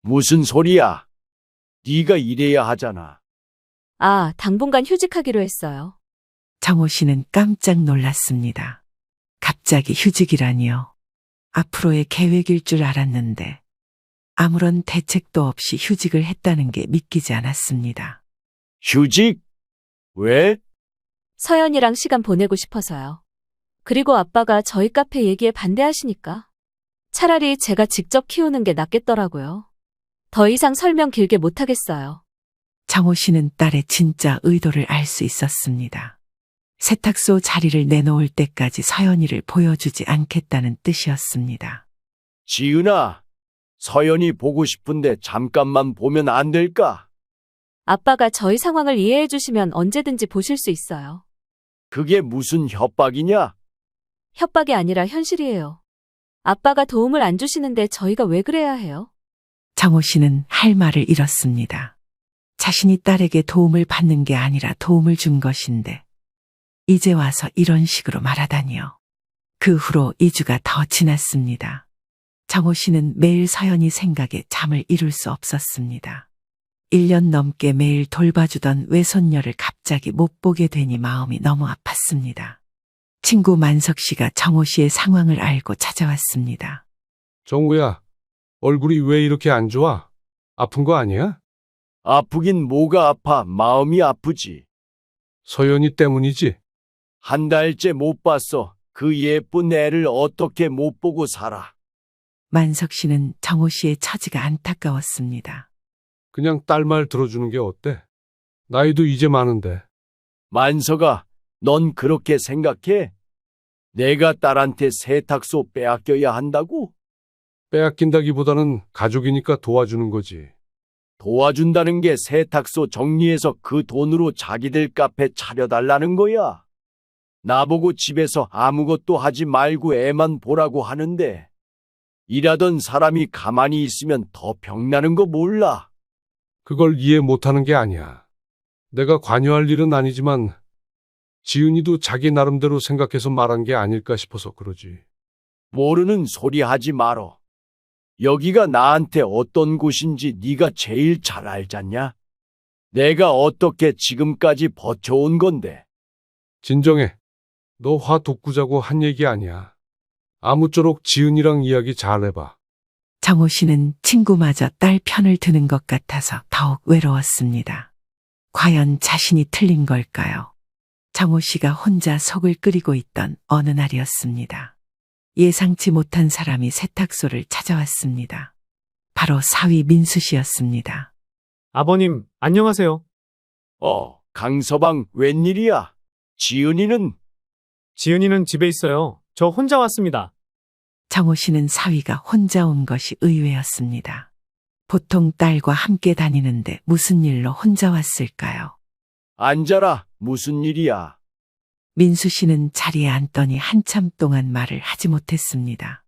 무슨 소리야? 네가 일해야 하잖아. 아, 당분간 휴직하기로 했어요. 정호 씨는 깜짝 놀랐습니다. 갑자기 휴직이라니요. 앞으로의 계획일 줄 알았는데 아무런 대책도 없이 휴직을 했다는 게 믿기지 않았습니다. 휴직? 왜? 서연이랑 시간 보내고 싶어서요. 그리고 아빠가 저희 카페 얘기에 반대하시니까. 차라리 제가 직접 키우는 게 낫겠더라고요. 더 이상 설명 길게 못하겠어요. 정호 씨는 딸의 진짜 의도를 알 수 있었습니다. 세탁소 자리를 내놓을 때까지 서연이를 보여주지 않겠다는 뜻이었습니다. 지은아, 서연이 보고 싶은데 잠깐만 보면 안 될까? 아빠가 저희 상황을 이해해 주시면 언제든지 보실 수 있어요. 그게 무슨 협박이냐? 협박이 아니라 현실이에요. 아빠가 도움을 안 주시는데 저희가 왜 그래야 해요? 정호 씨는 할 말을 잃었습니다. 자신이 딸에게 도움을 받는 게 아니라 도움을 준 것인데 이제 와서 이런 식으로 말하다니요. 그 후로 2주가 더 지났습니다. 정호 씨는 매일 서연이 생각에 잠을 이룰 수 없었습니다. 1년 넘게 매일 돌봐주던 외손녀를 갑자기 못 보게 되니 마음이 너무 아팠습니다. 친구 만석 씨가 정호 씨의 상황을 알고 찾아왔습니다. 정우야, 얼굴이 왜 이렇게 안 좋아? 아픈 거 아니야? 아프긴 뭐가 아파, 마음이 아프지. 서연이 때문이지? 한 달째 못 봤어. 그 예쁜 애를 어떻게 못 보고 살아. 만석 씨는 정호 씨의 처지가 안타까웠습니다. 그냥 딸 말 들어주는 게 어때? 나이도 이제 많은데. 만석아, 넌 그렇게 생각해? 내가 딸한테 세탁소 빼앗겨야 한다고? 빼앗긴다기보다는 가족이니까 도와주는 거지. 도와준다는 게 세탁소 정리해서 그 돈으로 자기들 카페 차려달라는 거야. 나보고 집에서 아무것도 하지 말고 애만 보라고 하는데 일하던 사람이 가만히 있으면 더 병나는 거 몰라. 그걸 이해 못하는 게 아니야. 내가 관여할 일은 아니지만 지은이도 자기 나름대로 생각해서 말한 게 아닐까 싶어서 그러지. 모르는 소리 하지 말어. 여기가 나한테 어떤 곳인지 네가 제일 잘 알잖냐? 내가 어떻게 지금까지 버텨온 건데. 진정해. 너 화 돋구자고 한 얘기 아니야. 아무쪼록 지은이랑 이야기 잘 해봐. 정호 씨는 친구마저 딸 편을 드는 것 같아서 더욱 외로웠습니다. 과연 자신이 틀린 걸까요? 정호 씨가 혼자 속을 끓이고 있던 어느 날이었습니다. 예상치 못한 사람이 세탁소를 찾아왔습니다. 바로 사위 민수 씨였습니다. 아버님, 안녕하세요. 강서방 웬일이야? 지은이는? 지은이는 집에 있어요. 저 혼자 왔습니다. 정호 씨는 사위가 혼자 온 것이 의외였습니다. 보통 딸과 함께 다니는데 무슨 일로 혼자 왔을까요? 앉아라. 무슨 일이야? 민수 씨는 자리에 앉더니 한참 동안 말을 하지 못했습니다.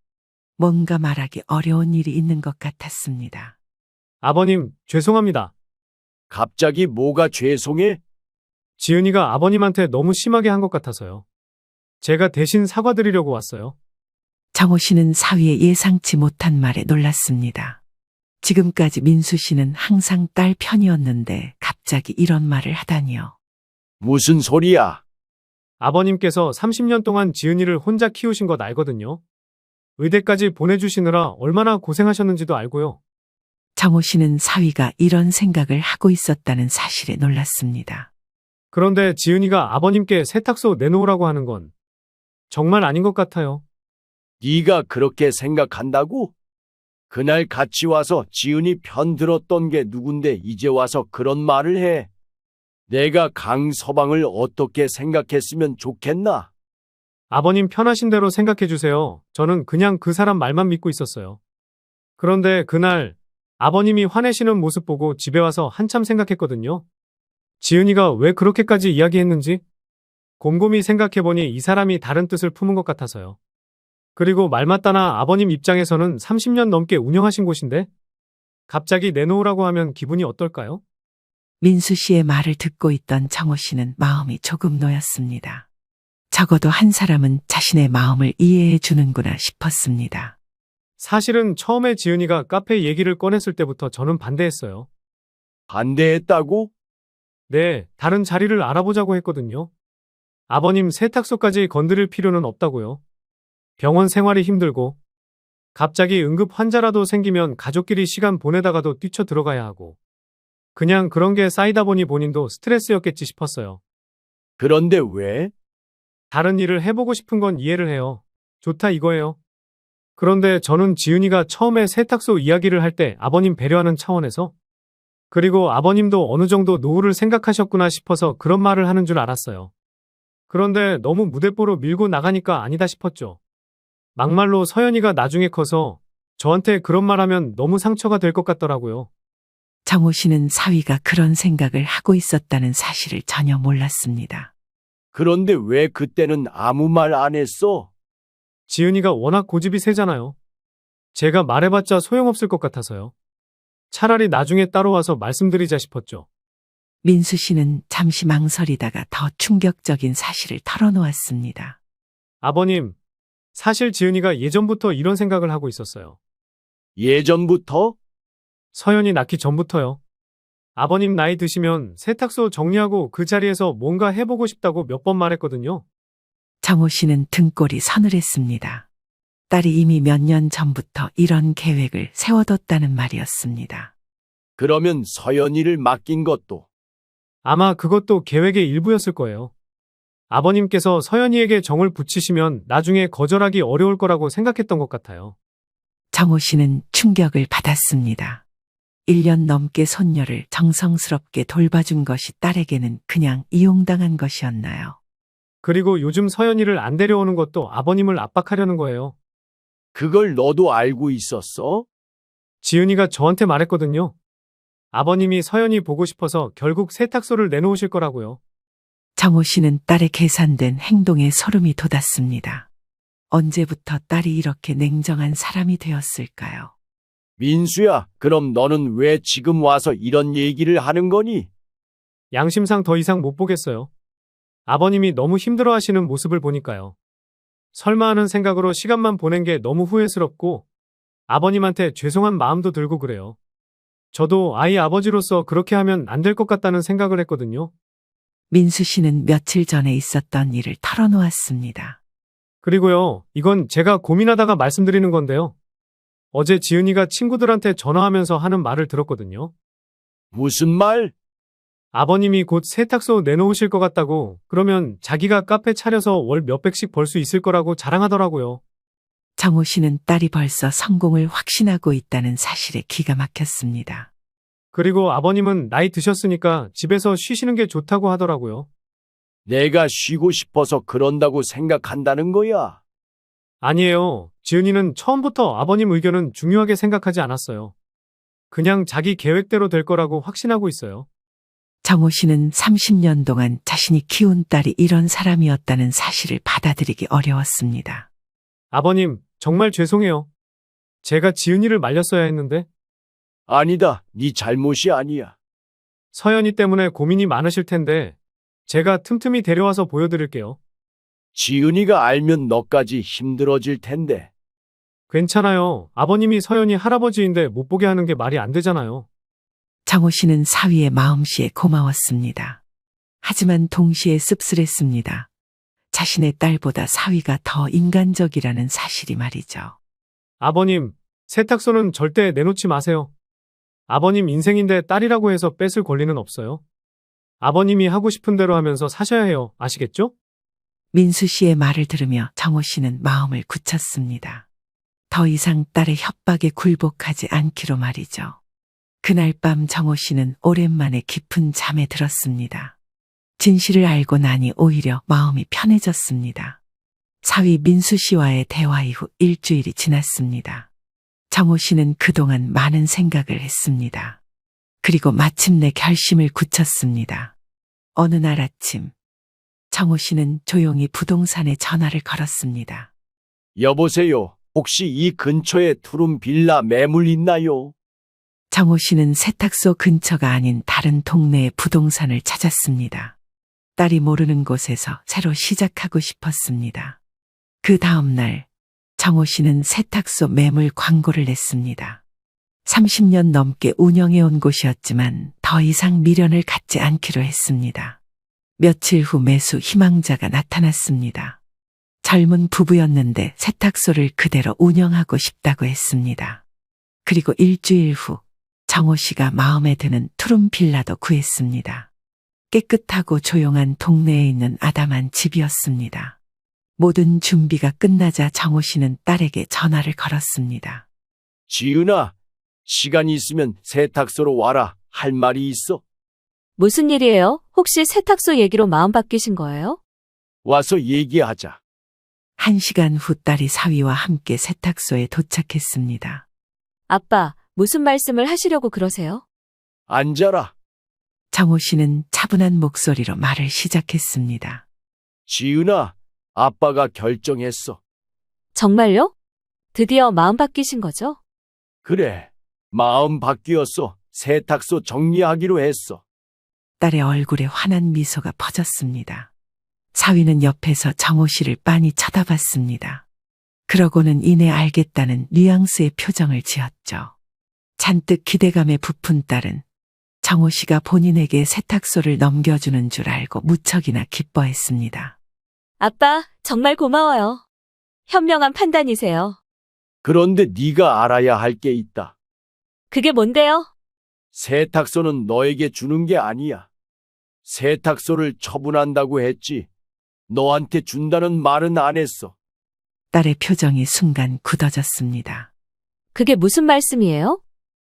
뭔가 말하기 어려운 일이 있는 것 같았습니다. 아버님, 죄송합니다. 갑자기 뭐가 죄송해? 지은이가 아버님한테 너무 심하게 한 것 같아서요. 제가 대신 사과드리려고 왔어요. 정호 씨는 사위의 예상치 못한 말에 놀랐습니다. 지금까지 민수 씨는 항상 딸 편이었는데 갑자기 이런 말을 하다니요. 무슨 소리야? 아버님께서 30년 동안 지은이를 혼자 키우신 것 알거든요. 의대까지 보내주시느라 얼마나 고생하셨는지도 알고요. 정호 씨는 사위가 이런 생각을 하고 있었다는 사실에 놀랐습니다. 그런데 지은이가 아버님께 세탁소 내놓으라고 하는 건 정말 아닌 것 같아요. 네가 그렇게 생각한다고? 그날 같이 와서 지은이 편 들었던 게 누군데 이제 와서 그런 말을 해? 내가 강서방을 어떻게 생각했으면 좋겠나? 아버님 편하신 대로 생각해 주세요. 저는 그냥 그 사람 말만 믿고 있었어요. 그런데 그날 아버님이 화내시는 모습 보고 집에 와서 한참 생각했거든요. 지은이가 왜 그렇게까지 이야기했는지 곰곰이 생각해보니 이 사람이 다른 뜻을 품은 것 같아서요. 그리고 말 맞다나 아버님 입장에서는 30년 넘게 운영하신 곳인데 갑자기 내놓으라고 하면 기분이 어떨까요? 민수 씨의 말을 듣고 있던 정호 씨는 마음이 조금 놓였습니다. 적어도 한 사람은 자신의 마음을 이해해 주는구나 싶었습니다. 사실은 처음에 지은이가 카페 얘기를 꺼냈을 때부터 저는 반대했어요. 반대했다고? 네, 다른 자리를 알아보자고 했거든요. 아버님 세탁소까지 건드릴 필요는 없다고요. 병원 생활이 힘들고 갑자기 응급 환자라도 생기면 가족끼리 시간 보내다가도 뛰쳐 들어가야 하고 그냥 그런 게 쌓이다 보니 본인도 스트레스였겠지 싶었어요. 그런데 왜? 다른 일을 해보고 싶은 건 이해를 해요. 좋다 이거예요. 그런데 저는 지은이가 처음에 세탁소 이야기를 할 때 아버님 배려하는 차원에서 그리고 아버님도 어느 정도 노후를 생각하셨구나 싶어서 그런 말을 하는 줄 알았어요. 그런데 너무 무대뽀로 밀고 나가니까 아니다 싶었죠. 막말로 서연이가 나중에 커서 저한테 그런 말하면 너무 상처가 될 것 같더라고요. 정호 씨는 사위가 그런 생각을 하고 있었다는 사실을 전혀 몰랐습니다. 그런데 왜 그때는 아무 말 안 했어? 지은이가 워낙 고집이 세잖아요. 제가 말해봤자 소용없을 것 같아서요. 차라리 나중에 따로 와서 말씀드리자 싶었죠. 민수 씨는 잠시 망설이다가 더 충격적인 사실을 털어놓았습니다. 아버님, 사실 지은이가 예전부터 이런 생각을 하고 있었어요. 예전부터? 서연이 낳기 전부터요. 아버님 나이 드시면 세탁소 정리하고 그 자리에서 뭔가 해보고 싶다고 몇 번 말했거든요. 정호 씨는 등골이 서늘했습니다. 딸이 이미 몇 년 전부터 이런 계획을 세워뒀다는 말이었습니다. 그러면 서연이를 맡긴 것도 아마 그것도 계획의 일부였을 거예요. 아버님께서 서연이에게 정을 붙이시면 나중에 거절하기 어려울 거라고 생각했던 것 같아요. 정호 씨는 충격을 받았습니다. 1년 넘게 손녀를 정성스럽게 돌봐준 것이 딸에게는 그냥 이용당한 것이었나요? 그리고 요즘 서연이를 안 데려오는 것도 아버님을 압박하려는 거예요. 그걸 너도 알고 있었어? 지은이가 저한테 말했거든요. 아버님이 서연이 보고 싶어서 결국 세탁소를 내놓으실 거라고요. 정호 씨는 딸의 계산된 행동에 소름이 돋았습니다. 언제부터 딸이 이렇게 냉정한 사람이 되었을까요? 민수야, 그럼 너는 왜 지금 와서 이런 얘기를 하는 거니? 양심상 더 이상 못 보겠어요. 아버님이 너무 힘들어 하시는 모습을 보니까요. 설마 하는 생각으로 시간만 보낸 게 너무 후회스럽고 아버님한테 죄송한 마음도 들고 그래요. 저도 아이 아버지로서 그렇게 하면 안 될 것 같다는 생각을 했거든요. 민수 씨는 며칠 전에 있었던 일을 털어놓았습니다. 그리고요, 이건 제가 고민하다가 말씀드리는 건데요. 어제 지은이가 친구들한테 전화하면서 하는 말을 들었거든요. 무슨 말? 아버님이 곧 세탁소 내놓으실 것 같다고, 그러면 자기가 카페 차려서 월 몇백씩 벌 수 있을 거라고 자랑하더라고요. 정호 씨는 딸이 벌써 성공을 확신하고 있다는 사실에 기가 막혔습니다. 그리고 아버님은 나이 드셨으니까 집에서 쉬시는 게 좋다고 하더라고요. 내가 쉬고 싶어서 그런다고 생각한다는 거야. 아니에요. 지은이는 처음부터 아버님 의견은 중요하게 생각하지 않았어요. 그냥 자기 계획대로 될 거라고 확신하고 있어요. 정호 씨는 30년 동안 자신이 키운 딸이 이런 사람이었다는 사실을 받아들이기 어려웠습니다. 아버님, 정말 죄송해요. 제가 지은이를 말렸어야 했는데. 아니다, 네 잘못이 아니야. 서연이 때문에 고민이 많으실 텐데 제가 틈틈이 데려와서 보여드릴게요. 지은이가 알면 너까지 힘들어질 텐데. 괜찮아요. 아버님이 서연이 할아버지인데 못 보게 하는 게 말이 안 되잖아요. 정호 씨는 사위의 마음씨에 고마웠습니다. 하지만 동시에 씁쓸했습니다. 자신의 딸보다 사위가 더 인간적이라는 사실이 말이죠. 아버님, 세탁소는 절대 내놓지 마세요. 아버님 인생인데 딸이라고 해서 뺏을 권리는 없어요. 아버님이 하고 싶은 대로 하면서 사셔야 해요. 아시겠죠? 민수 씨의 말을 들으며 정호 씨는 마음을 굳혔습니다. 더 이상 딸의 협박에 굴복하지 않기로 말이죠. 그날 밤 정호 씨는 오랜만에 깊은 잠에 들었습니다. 진실을 알고 나니 오히려 마음이 편해졌습니다. 사위 민수 씨와의 대화 이후 일주일이 지났습니다. 정호 씨는 그동안 많은 생각을 했습니다. 그리고 마침내 결심을 굳혔습니다. 어느 날 아침, 정호 씨는 조용히 부동산에 전화를 걸었습니다. 여보세요. 혹시 이 근처에 투룸 빌라 매물 있나요? 정호 씨는 세탁소 근처가 아닌 다른 동네의 부동산을 찾았습니다. 딸이 모르는 곳에서 새로 시작하고 싶었습니다. 그 다음 날, 정호 씨는 세탁소 매물 광고를 냈습니다. 30년 넘게 운영해온 곳이었지만 더 이상 미련을 갖지 않기로 했습니다. 며칠 후 매수 희망자가 나타났습니다. 젊은 부부였는데 세탁소를 그대로 운영하고 싶다고 했습니다. 그리고 일주일 후 정호 씨가 마음에 드는 투룸 빌라도 구했습니다. 깨끗하고 조용한 동네에 있는 아담한 집이었습니다. 모든 준비가 끝나자 정호 씨는 딸에게 전화를 걸었습니다. 지은아, 시간 있으면 세탁소로 와라. 할 말이 있어. 무슨 일이에요? 혹시 세탁소 얘기로 마음 바뀌신 거예요? 와서 얘기하자. 1시간 후 딸이 사위와 함께 세탁소에 도착했습니다. 아빠, 무슨 말씀을 하시려고 그러세요? 앉아라. 정호 씨는 차분한 목소리로 말을 시작했습니다. 지은아, 아빠가 결정했어. 정말요? 드디어 마음 바뀌신 거죠? 그래, 마음 바뀌었어. 세탁소 정리하기로 했어. 딸의 얼굴에 환한 미소가 퍼졌습니다. 사위는 옆에서 정호 씨를 빤히 쳐다봤습니다. 그러고는 이내 알겠다는 뉘앙스의 표정을 지었죠. 잔뜩 기대감에 부푼 딸은 정호 씨가 본인에게 세탁소를 넘겨주는 줄 알고 무척이나 기뻐했습니다. 아빠, 정말 고마워요. 현명한 판단이세요. 그런데 네가 알아야 할 게 있다. 그게 뭔데요? 세탁소는 너에게 주는 게 아니야. 세탁소를 처분한다고 했지. 너한테 준다는 말은 안 했어. 딸의 표정이 순간 굳어졌습니다. 그게 무슨 말씀이에요?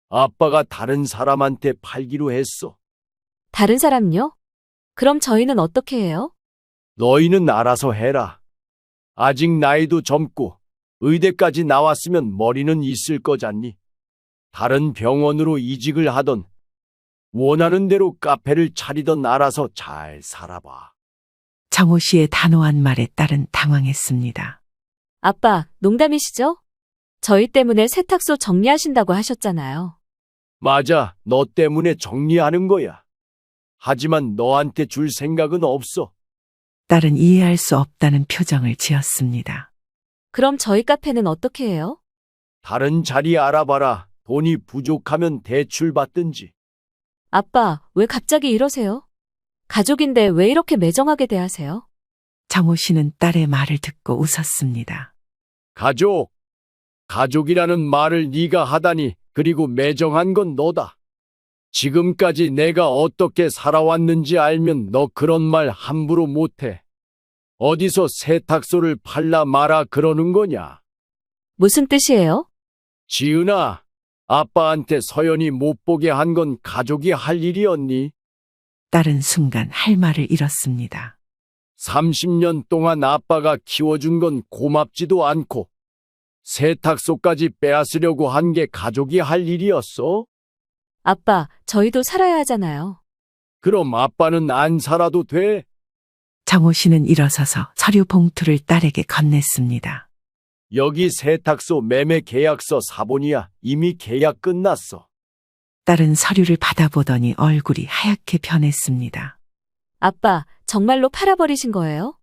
아빠가 다른 사람한테 팔기로 했어. 다른 사람요? 그럼 저희는 어떻게 해요? 너희는 알아서 해라. 아직 나이도 젊고 의대까지 나왔으면 머리는 있을 거잖니. 다른 병원으로 이직을 하던 원하는 대로 카페를 차리던 알아서 잘 살아봐. 정호 씨의 단호한 말에 딸은 당황했습니다. 아빠, 농담이시죠? 저희 때문에 세탁소 정리하신다고 하셨잖아요. 맞아, 너 때문에 정리하는 거야. 하지만 너한테 줄 생각은 없어. 딸은 이해할 수 없다는 표정을 지었습니다. 그럼 저희 카페는 어떻게 해요? 다른 자리 알아봐라. 돈이 부족하면 대출 받든지. 아빠, 왜 갑자기 이러세요? 가족인데 왜 이렇게 매정하게 대하세요? 정호 씨는 딸의 말을 듣고 웃었습니다. 가족. 가족이라는 말을 네가 하다니. 그리고 매정한 건 너다. 지금까지 내가 어떻게 살아왔는지 알면 너 그런 말 함부로 못해. 어디서 세탁소를 팔라 마라 그러는 거냐? 무슨 뜻이에요? 지은아, 아빠한테 서연이 못 보게 한 건 가족이 할 일이었니? 딸은 순간 할 말을 잃었습니다. 30년 동안 아빠가 키워준 건 고맙지도 않고 세탁소까지 빼앗으려고 한 게 가족이 할 일이었어? 아빠, 저희도 살아야 하잖아요. 그럼 아빠는 안 살아도 돼? 정호 씨는 일어서서 서류 봉투를 딸에게 건넸습니다. 여기 세탁소 매매 계약서 사본이야. 이미 계약 끝났어. 딸은 서류를 받아보더니 얼굴이 하얗게 변했습니다. 아빠, 정말로 팔아버리신 거예요?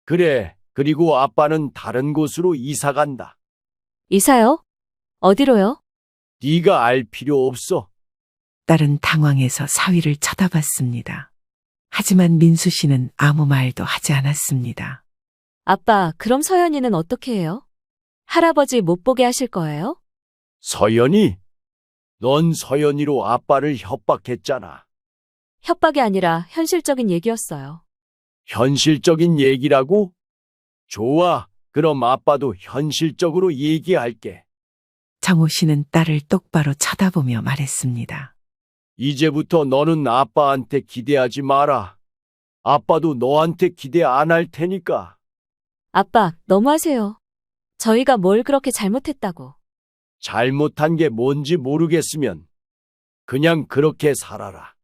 그래. 그리고 아빠는 다른 곳으로 이사 간다. 이사요? 어디로요? 네가 알 필요 없어. 딸은 당황해서 사위를 쳐다봤습니다. 하지만 민수 씨는 아무 말도 하지 않았습니다. 아빠, 그럼 서연이는 어떻게 해요? 할아버지 못 보게 하실 거예요? 서연이? 넌 서연이로 아빠를 협박했잖아. 협박이 아니라 현실적인 얘기였어요. 현실적인 얘기라고? 좋아. 그럼 아빠도 현실적으로 얘기할게. 정호 씨는 딸을 똑바로 쳐다보며 말했습니다. 이제부터 너는 아빠한테 기대하지 마라. 아빠도 너한테 기대 안 할 테니까. 아빠, 너무하세요. 저희가 뭘 그렇게 잘못했다고. 잘못한 게 뭔지 모르겠으면 그냥 그렇게 살아라.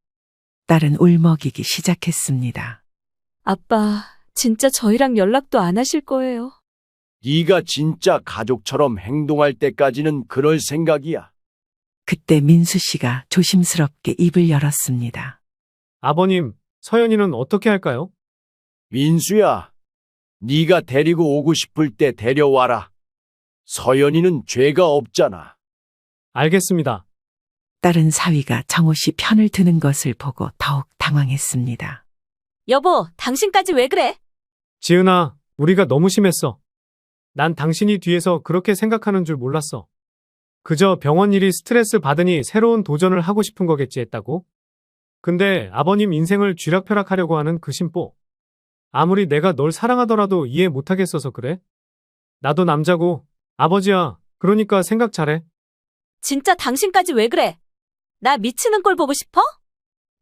딸은 울먹이기 시작했습니다. 아빠, 진짜 저희랑 연락도 안 하실 거예요? 네가 진짜 가족처럼 행동할 때까지는 그럴 생각이야. 그때 민수 씨가 조심스럽게 입을 열었습니다. 아버님, 서연이는 어떻게 할까요? 민수야, 네가 데리고 오고 싶을 때 데려와라. 서연이는 죄가 없잖아. 알겠습니다. 딸은 사위가 정호 씨 편을 드는 것을 보고 더욱 당황했습니다. 여보, 당신까지 왜 그래? 지은아, 우리가 너무 심했어. 난 당신이 뒤에서 그렇게 생각하는 줄 몰랐어. 그저 병원 일이 스트레스 받으니 새로운 도전을 하고 싶은 거겠지 했다고? 근데 아버님 인생을 쥐락펴락하려고 하는 그 심보. 아무리 내가 널 사랑하더라도 이해 못하겠어서 그래? 나도 남자고, 아버지야, 그러니까 생각 잘해. 진짜 당신까지 왜 그래? 나 미치는 꼴 보고 싶어?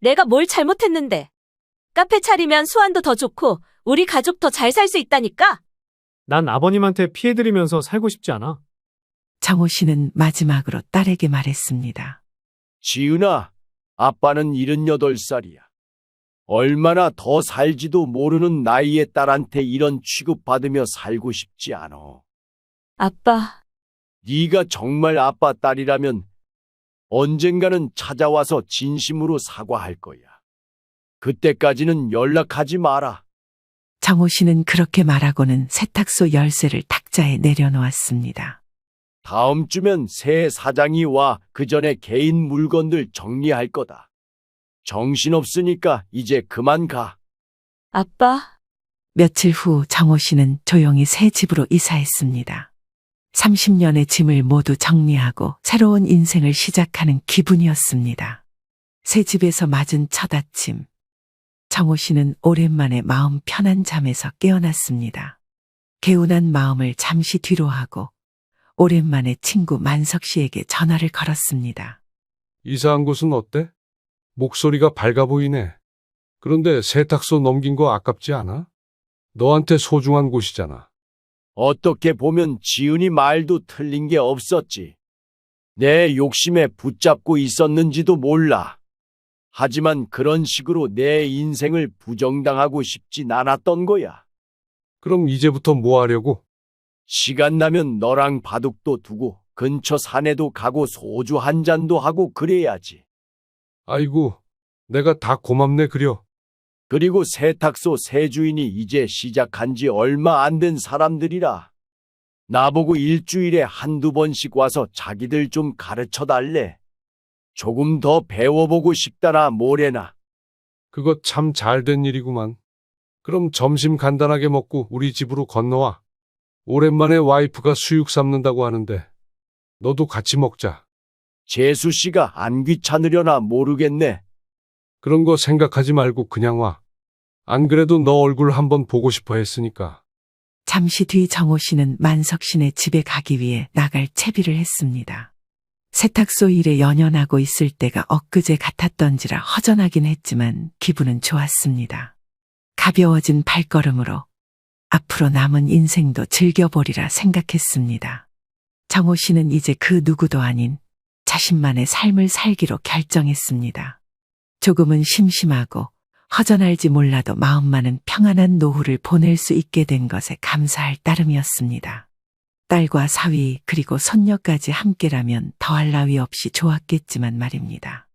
내가 뭘 잘못했는데? 카페 차리면 수완도 더 좋고 우리 가족 더 잘 살 수 있다니까? 난 아버님한테 피해드리면서 살고 싶지 않아. 정호 씨는 마지막으로 딸에게 말했습니다. 지은아, 아빠는 78살이야. 얼마나 더 살지도 모르는 나이의 딸한테 이런 취급받으며 살고 싶지 않아. 아빠, 네가 정말 아빠 딸이라면 언젠가는 찾아와서 진심으로 사과할 거야. 그때까지는 연락하지 마라. 정호 씨는 그렇게 말하고는 세탁소 열쇠를 탁자에 내려놓았습니다. 다음 주면 새 사장이 와 그 전에 개인 물건들 정리할 거다. 정신없으니까 이제 그만 가. 아빠, 며칠 후 정호 씨는 조용히 새 집으로 이사했습니다. 30년의 짐을 모두 정리하고 새로운 인생을 시작하는 기분이었습니다. 새 집에서 맞은 첫 아침. 정호 씨는 오랜만에 마음 편한 잠에서 깨어났습니다. 개운한 마음을 잠시 뒤로 하고 오랜만에 친구 만석 씨에게 전화를 걸었습니다. 이사한 곳은 어때? 목소리가 밝아 보이네. 그런데 세탁소 넘긴 거 아깝지 않아? 너한테 소중한 곳이잖아. 어떻게 보면 지은이 말도 틀린 게 없었지. 내 욕심에 붙잡고 있었는지도 몰라. 하지만 그런 식으로 내 인생을 부정당하고 싶진 않았던 거야. 그럼 이제부터 뭐 하려고? 시간 나면 너랑 바둑도 두고 근처 산에도 가고 소주 한 잔도 하고 그래야지. 아이고, 내가 다 고맙네 그려. 그리고 세탁소 새 주인이 이제 시작한 지 얼마 안 된 사람들이라. 나보고 일주일에 한두 번씩 와서 자기들 좀 가르쳐 달래. 조금 더 배워보고 싶다나 뭐래나. 그거 참 잘된 일이구만. 그럼 점심 간단하게 먹고 우리 집으로 건너와. 오랜만에 와이프가 수육 삶는다고 하는데 너도 같이 먹자. 재수 씨가 안 귀찮으려나 모르겠네. 그런 거 생각하지 말고 그냥 와. 안 그래도 너 얼굴 한번 보고 싶어 했으니까. 잠시 뒤 정호 씨는 만석 씨네 집에 가기 위해 나갈 채비를 했습니다. 세탁소 일에 연연하고 있을 때가 엊그제 같았던지라 허전하긴 했지만 기분은 좋았습니다. 가벼워진 발걸음으로 앞으로 남은 인생도 즐겨보리라 생각했습니다. 정호 씨는 이제 그 누구도 아닌 자신만의 삶을 살기로 결정했습니다. 조금은 심심하고 허전할지 몰라도 마음만은 평안한 노후를 보낼 수 있게 된 것에 감사할 따름이었습니다. 딸과 사위 그리고 손녀까지 함께라면 더할 나위 없이 좋았겠지만 말입니다.